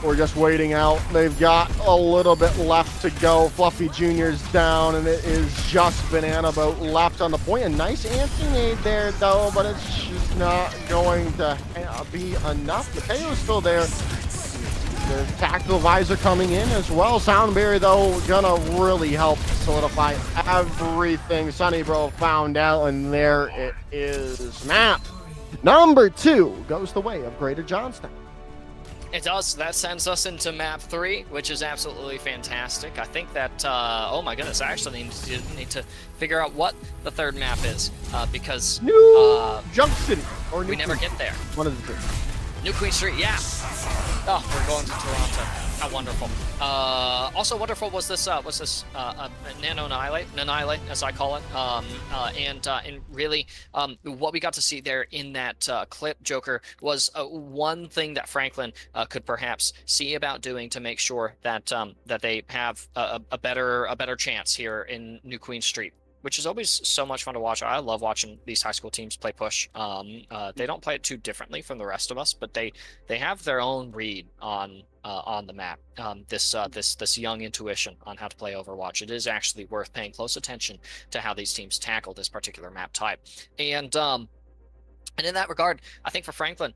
We're just waiting out. They've got a little bit left to go. Fluffy Jr.'s down, and it is just Banana Boat left on the point. A nice anti-nade there, though, but it's just not going to be enough. Mateo's still there. The tactical visor coming in as well. Soundberry, though, gonna really help solidify everything. Sunny Bro found out, and there it is. Map number 2 goes the way of Greater Johnstown. It does. That sends us into map 3, which is absolutely fantastic. I think that, oh my goodness, I actually need to figure out what the third map is, because New Junk City. Or New we never Queen. get there. One of the two. New Queen Street, yeah. Oh, we're going to Toronto. How wonderful. Also wonderful was this Nano Annihilate, as I call it. And really, what we got to see there in that clip, Joker, was one thing that Franklin could perhaps see about doing to make sure that that they have a better chance here in New Queen Street, which is always so much fun to watch. I love watching these high school teams play push. They don't play it too differently from the rest of us, but they have their own read on the map. This young intuition on how to play Overwatch. It is actually worth paying close attention to how these teams tackle this particular map type. And in that regard, I think for Franklin,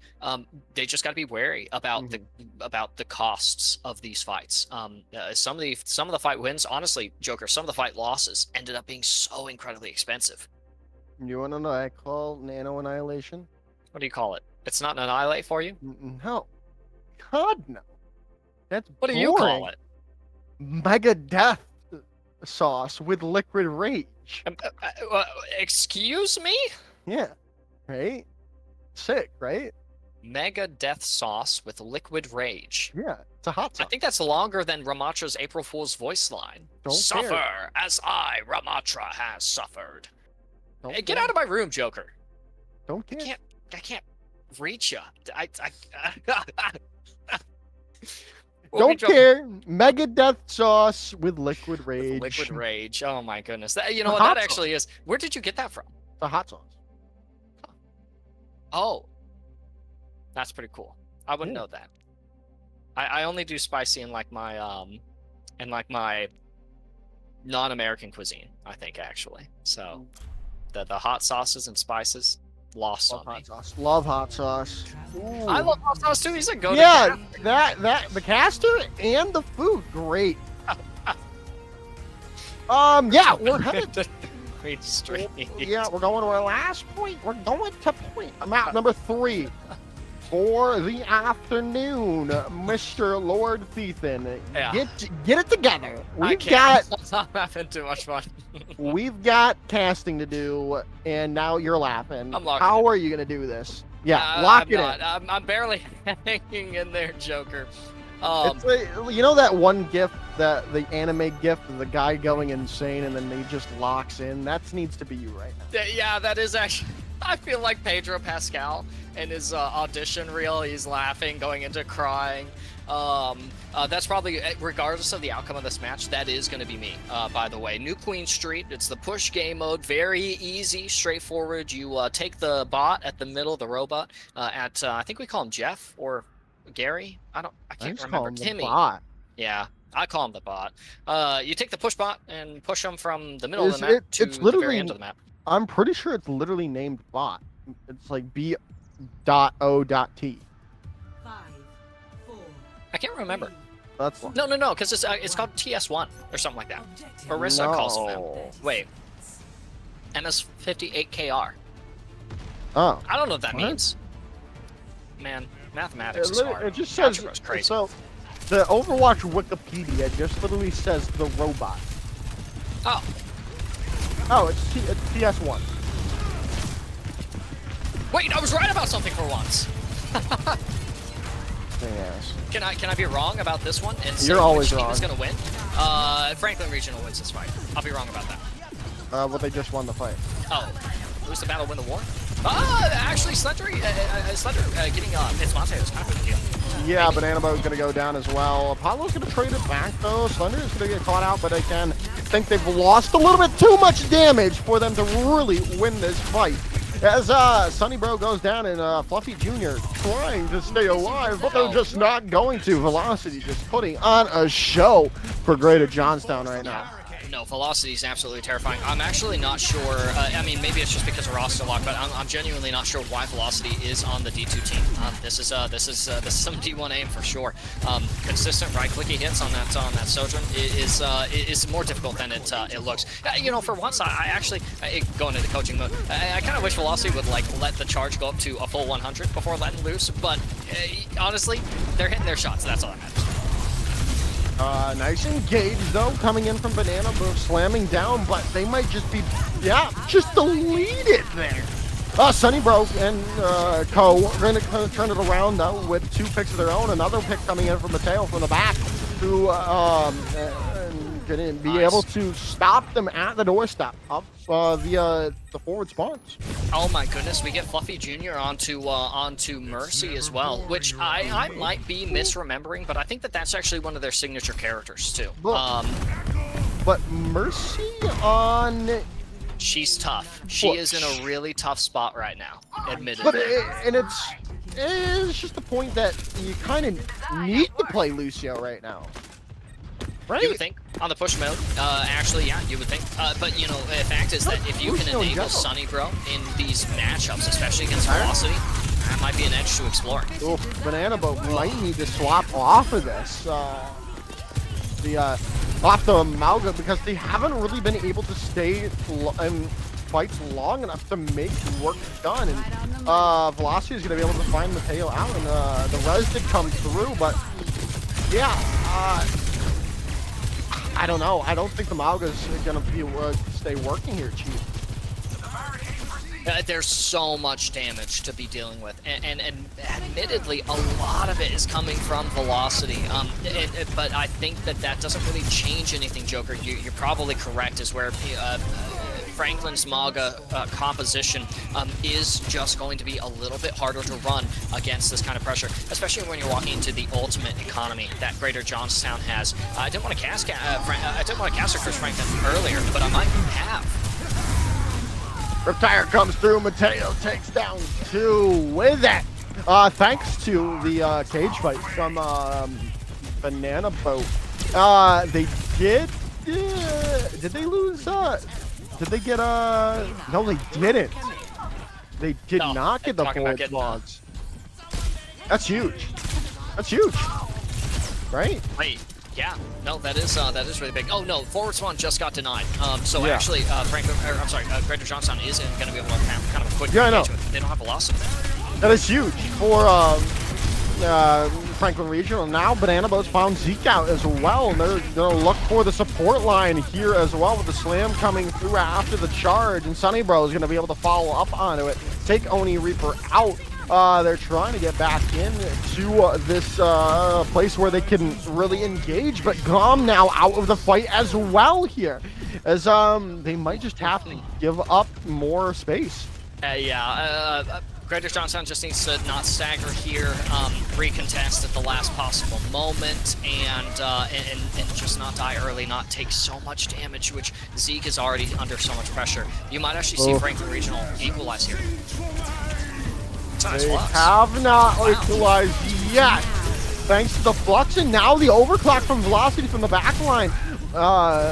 they just got to be wary about the costs of these fights. Some of the fight wins, honestly, Joker, some of the fight losses ended up being so incredibly expensive. You want to know what I call Nano Annihilation? What do you call it? It's not an annihilate for you? No. God, no. That's What do you call it? Mega Death Sauce with Liquid Rage. Excuse me? Yeah. Right? Sick, right? Mega Death Sauce with Liquid Rage. Yeah, it's a hot sauce. I think that's longer than Ramatra's April Fool's voice line. Don't Suffer care. as I, Ramatra, has suffered. Don't Hey, get care. out of my room, Joker. Don't care. I can't reach you. Don't care. Mega Death Sauce with Liquid Rage. Liquid Rage. Oh my goodness. You know A what? hot That sauce. actually is. Where did you get that from? It's a hot sauce. Oh, that's pretty cool. I wouldn't know that. I only do spicy in like my non-American cuisine. I think actually. So the hot sauces and spices lost Love on me. hot sauce. Love hot sauce. Ooh. I love hot sauce too. He's a go. Yeah, that the caster and the food, great. Yeah, we're headed. Great street. Yeah, we're going to our last point. We're going to point map number 3 for the afternoon. Mr. Lord Thiethan, Yeah. get it together. I We've can't. got I'm having too much fun. we've got casting to do, and now you're laughing. I'm locking How in. are you gonna do this? Yeah, lock I'm it not. in. I'm barely hanging in there, Joker. It's like, you know that one GIF, the anime GIF of the guy going insane and then he just locks in? That needs to be you right now. Yeah, that is actually. I feel like Pedro Pascal in his audition reel. He's laughing, going into crying. That's probably, regardless of the outcome of this match, that is going to be me, by the way. New Queen Street, it's the push game mode. Very easy, straightforward. You take the bot at the middle, the robot, I think we call him Jeff or Gary. I can't just remember. call him the Timmy. bot. Yeah, I call him the bot. You take the push bot and push him from the middle of Is the map it- to it's the literally- very end of the map. I'm pretty sure it's literally named bot. It's like B.O.T. 5, 4. I can't remember. That's No, because it's called TS1 or something like that. Orisa calls him that. No. Wait. MS58KR. Oh. I don't know what that What? means. Man, mathematics is hard. It just says Algebra's crazy. so. The Overwatch Wikipedia just literally says the robot. Oh, Oh, it's TS1. wait, I was right about something for once. Yes. Can I be wrong about this one and say You're always which team is wrong. gonna win? Franklin Regional wins this fight. I'll be wrong about that. Well, they just won the fight. Oh, lose the battle, win the war. Actually, Slender getting Ismate is kind of a big deal. Yeah, Banana Boat's gonna go down as well. Apollo's gonna trade it back though. Slender is gonna get caught out, but again, I think they've lost a little bit too much damage for them to really win this fight. as Sunny Bro goes down and Fluffy Jr. trying to stay alive, but they're just not going to. Velocity just putting on a show for Greater Johnstown right now. No, Velocity is absolutely terrifying. I'm actually not sure. I mean, maybe it's just because of roster lock, but I'm genuinely not sure why Velocity is on the D2 team. This is some D1 aim for sure. Consistent right-clicky hits on that Sojourn is more difficult than it looks. You know, for once, I actually going into coaching mode. I kind of wish Velocity would like let the charge go up to a full 100 before letting loose. But honestly, they're hitting their shots. That's all that matters. Nice engage though, coming in from Banana Boom, slamming down, but they might just be, just delete it there. Sunny Bro and Co are going to turn it around though with 2 picks of their own. Another pick coming in from Mateo from the back, who going to be able to stop them at the doorstep of the forward spawns. Oh my goodness, we get Fluffy Jr. onto Mercy as well, which I might be misremembering, but I think that's actually one of their signature characters too. But Mercy on... She's tough. She is in a really tough spot right now, admittedly. But it's just the point that you kind of need to play Lucio right now. Right? You would think on the push mode. Actually, yeah, you would think. But you know, the fact is that if you can enable Sunny Bro in these matchups, especially against Velocity, that might be an edge to explore. Oof, Banana Boat might need to swap off of this. Off the Amalga, because they haven't really been able to stay in fights long enough to make work done. And Velocity is going to be able to find Mateo out, and the res did come through, but yeah. I don't know. I don't think the Malga's gonna be stay working here, Chief. There's so much damage to be dealing with, and admittedly, a lot of it is coming from Velocity. But I think that doesn't really change anything, Joker. You're probably correct. Is where Franklin's Malga composition is just going to be a little bit harder to run against this kind of pressure, especially when you're walking into the ultimate economy that Greater Johnstown has. I didn't want to cast Chris Franklin earlier, but I might have. Riptire comes through. Mateo takes down 2 with it. Thanks to the cage fight from Banana Boat. They did. Did they lose? Did they get no, they didn't. They did not get the forward spawns. That's huge. That's huge. Right? Wait. Yeah, no, that is really big. Oh no, forward spawn just got denied. So actually, Greater Johnstown is going to be able to have kind of a quick engagement. They don't have Velocity. That is huge for Franklin Regional. Now Banana Boat's found Zeke out as well, and they're going to look for the support line here as well, with the slam coming through after the charge, and Sunny Bro is going to be able to follow up onto it, take Oni Reaper out. They're trying to get back into this place where they can really engage, but Gom now out of the fight as well here, as they might just have to give up more space. Greater Johnstown just needs to not stagger here, recontest at the last possible moment, and just not die early, not take so much damage, which Zeke is already under so much pressure. You might actually see Franklin Regional equalize here. They have not equalized yet, thanks to the Flux, and now the overclock from Velocity from the back line.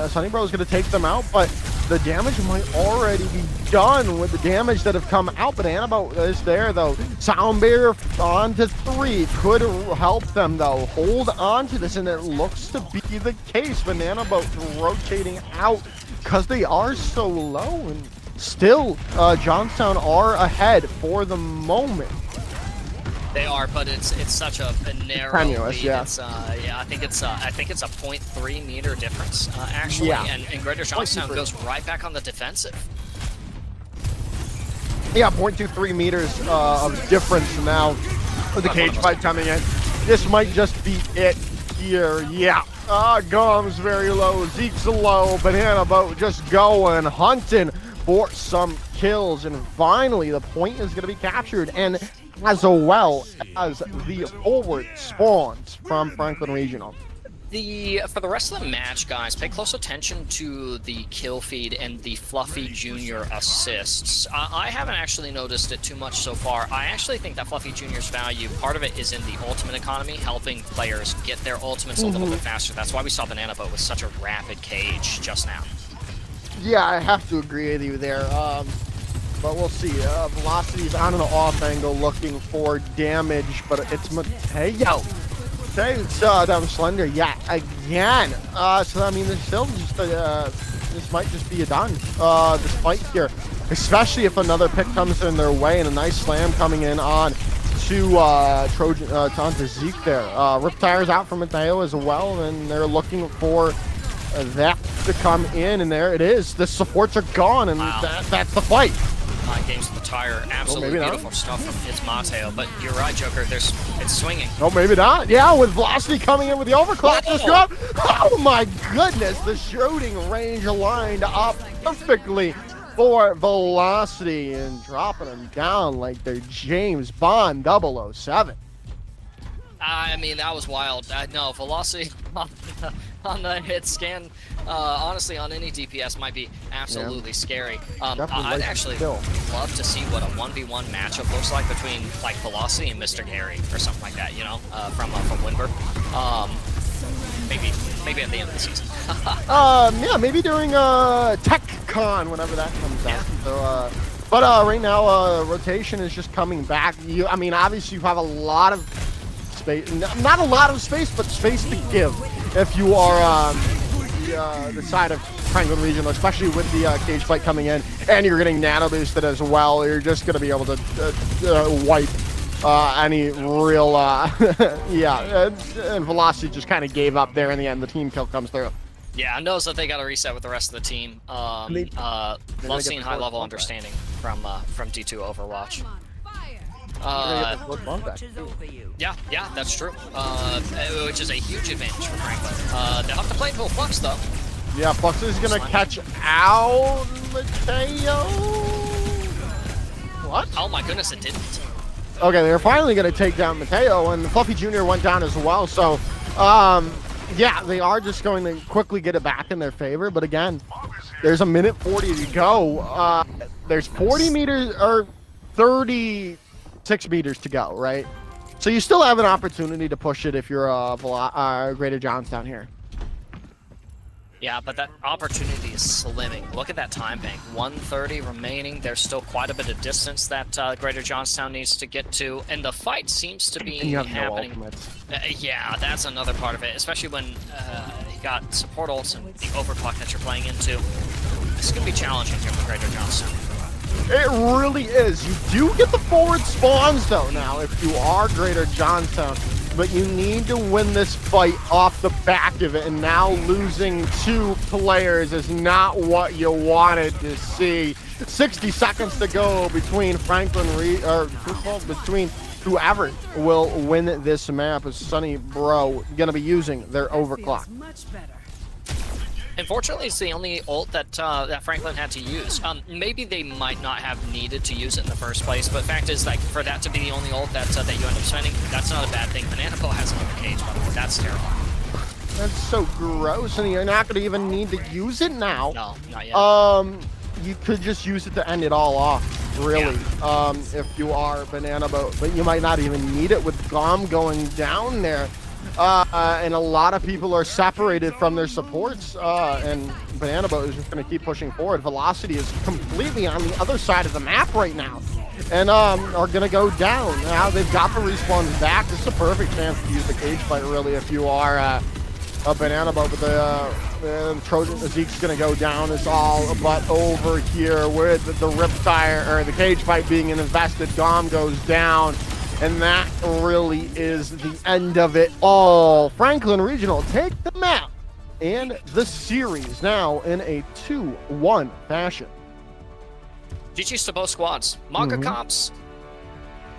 Sunny Bro is going to take them out, but the damage might already be done with the damage that have come out. Banana Boat is there, though. Sound Barrier on to 3 could help them, though. Hold on to this, and it looks to be the case. Banana Boat rotating out because they are so low, and still, Johnstown are ahead for the moment. They are, but it's such a narrow lead. Yeah. I think it's a 0.3 meter difference actually, and Greater Johnstown goes right back on the defensive. Yeah, 0.23 meters of difference now with the cage fight coming in. This might just be it here. Yeah. Gum's very low. Zeke's low. Banana Boat just going, hunting for some kills, and finally the point is going to be captured, and as well as the forward spawns from Franklin Regional. For the rest of the match, guys, pay close attention to the kill feed and the Fluffy Jr. assists. I haven't actually noticed it too much so far. I actually think that Fluffy Jr.'s value, part of it is in the ultimate economy, helping players get their ultimates a little bit faster. That's why we saw Banana Boat with such a rapid cage just now. Yeah, I have to agree with you there. But we'll see. Velocity's on an off angle looking for damage, but it's Mateo. Mateo's down slender yet again. So I mean, there's still just this might just be a done. This fight here, especially if another pick comes in their way and a nice slam coming in on to Trojan onto Zeke there. Riptire's out for Mateo as well, and they're looking for that to come in, and there it is. The supports are gone, and Wow. that's the fight. Mind games with the tire, absolutely maybe not. beautiful stuff from It's Mateo. But you're right, Joker. It's swinging. Oh, maybe not. Yeah, with Velocity coming in with the overclock. Oh my goodness, the shooting range lined up perfectly for Velocity and dropping them down like they're James Bond 007. I mean, that was wild. No, Velocity on the hit scan, honestly, on any DPS might be absolutely scary. Definitely I'd like actually kill. love to see what a 1v1 matchup looks like between like Velocity and Mr. Gary or something like that, you know, from Winver. Maybe at the end of the season. Yeah, maybe during TEC Con, whenever that comes out. So, but right now, rotation is just coming back. I mean, obviously you have a lot of space, not a lot of space, but space to give if you are the side of Franklin Regional, especially with the cage fight coming in, and you're getting nano boosted as well. You're just going to be able to wipe any real, yeah, and Velocity just kind of gave up there in the end. The team kill comes through. Yeah, knows that they got to reset with the rest of the team. Love seeing high level understanding from D2 Overwatch. Yeah, that's true. Which is a huge advantage for Franklin. They'll have to play full Flux though. Yeah, Flux is gonna catch out Mateo. What? Oh my goodness, it didn't. Okay, they're finally gonna take down Mateo, and Fluffy Jr. went down as well. So, yeah, they are just going to quickly get it back in their favor. But again, there's a minute 40 to go. There's 40 meters or 36 meters to go, right? So you still have an opportunity to push it if you're Greater Johnstown here. Yeah, but that opportunity is slimming. Look at that time bank. 130 remaining. There's still quite a bit of distance that Greater Johnstown needs to get to, and the fight seems to be And you have happening. no ultimates. Yeah, that's another part of it, especially when you got support ults and the overclock that you're playing into. This is going to be challenging here for Greater Johnstown. It really is. You do get the forward spawns, though, now, if you are Greater Johnstown. But you need to win this fight off the back of it, and now losing 2 players is not what you wanted to see. 60 seconds to go between between whoever will win this map. Is Sunny Bro going to be using their overclock? Unfortunately, it's the only ult that that Franklin had to use. Maybe they might not have needed to use it in the first place, but fact is, like, for that to be the only ult that that you end up spending, that's not a bad thing. Banana Boat has another cage, by the way. That's terrifying. That's so gross, and you're not going to even need to use it now. No, not yet. You could just use it to end it all off, really, if you are Banana Boat, but you might not even need it with Gom going down there. And a lot of people are separated from their supports, and Banana Boat is just going to keep pushing forward. Velocity is completely on the other side of the map right now, and are going to go down. Now they've got the respawns back. This is a perfect chance to use the cage fight, really, if you are a Banana Boat. But the Trojan, the Zeke's going to go down. It's all but over here with the Riptire, or the cage fight being invested. Dom goes down. And that really is the end of it all. Franklin Regional take the map and the series now in a 2-1 fashion. GG's to both squads. Manga Cops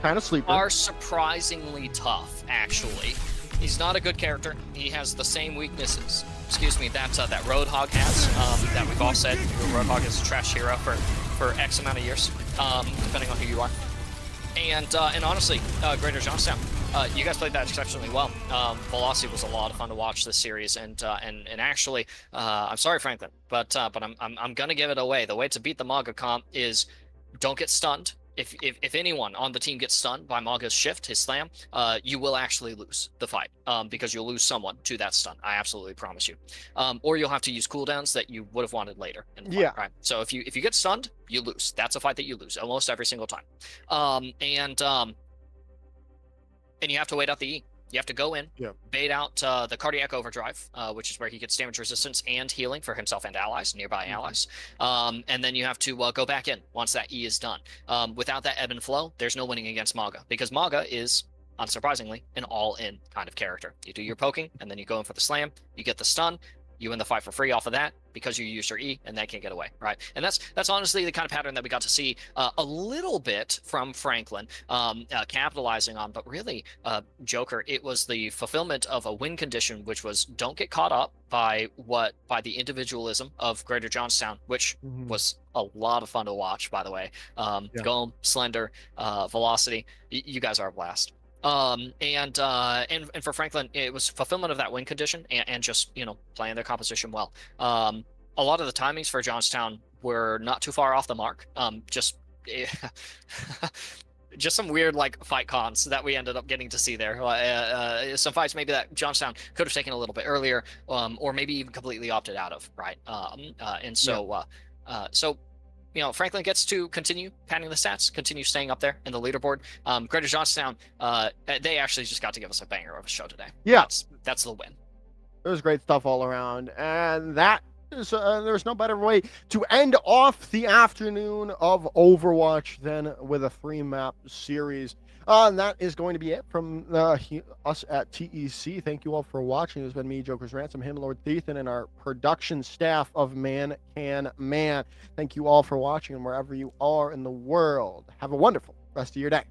Kind of sleeper. are surprisingly tough, actually. He's not a good character. He has the same weaknesses, excuse me, that Roadhog has, that we've all said. Roadhog is a trash hero for X amount of years, depending on who you are. And honestly, Greater Johnstown, you guys played that exceptionally well. Velocity was a lot of fun to watch this series, and actually, I'm sorry, Franklin, but I'm gonna give it away. The way to beat the Maga comp is don't get stunned. If anyone on the team gets stunned by Maga's shift, his slam, you will actually lose the fight, because you'll lose someone to that stun. I absolutely promise you. Or you'll have to use cooldowns that you would have wanted later in the fight, Yeah. right? So if you get stunned, you lose. That's a fight that you lose almost every single time. And you have to wait out the E. You have to go in, bait out the Cardiac Overdrive, which is where he gets damage resistance and healing for himself and allies, nearby allies. And then you have to go back in once that E is done. Without that ebb and flow, there's no winning against Maga, because Maga is, unsurprisingly, an all-in kind of character. You do your poking, and then you go in for the slam, you get the stun, you win the fight for free off of that because you used your E, and they can't get away, right? And that's honestly the kind of pattern that we got to see a little bit from Franklin capitalizing on. But really, Joker, it was the fulfillment of a win condition, which was don't get caught up by the individualism of Greater Johnstown, which was a lot of fun to watch, by the way. Golem, Slender, Velocity, you guys are a blast. And for Franklin, it was fulfillment of that win condition and just, playing their composition well. A lot of the timings for Johnstown were not too far off the mark. Just some weird fight cons that we ended up getting to see there. Some fights maybe that Johnstown could have taken a little bit earlier, or maybe even completely opted out of, right? Franklin gets to continue padding the stats, continue staying up there in the leaderboard. Greater Johnstown, they actually just got to give us a banger of a show today. Yeah. That's the win. It was great stuff all around. And that is, there's no better way to end off the afternoon of Overwatch than with a 3-map series. And that is going to be it from us at TEC. Thank you all for watching. It's been me, Joker's Ransom, him, Lord Thethan, and our production staff of Man Can Man. Thank you all for watching, and wherever you are in the world, have a wonderful rest of your day.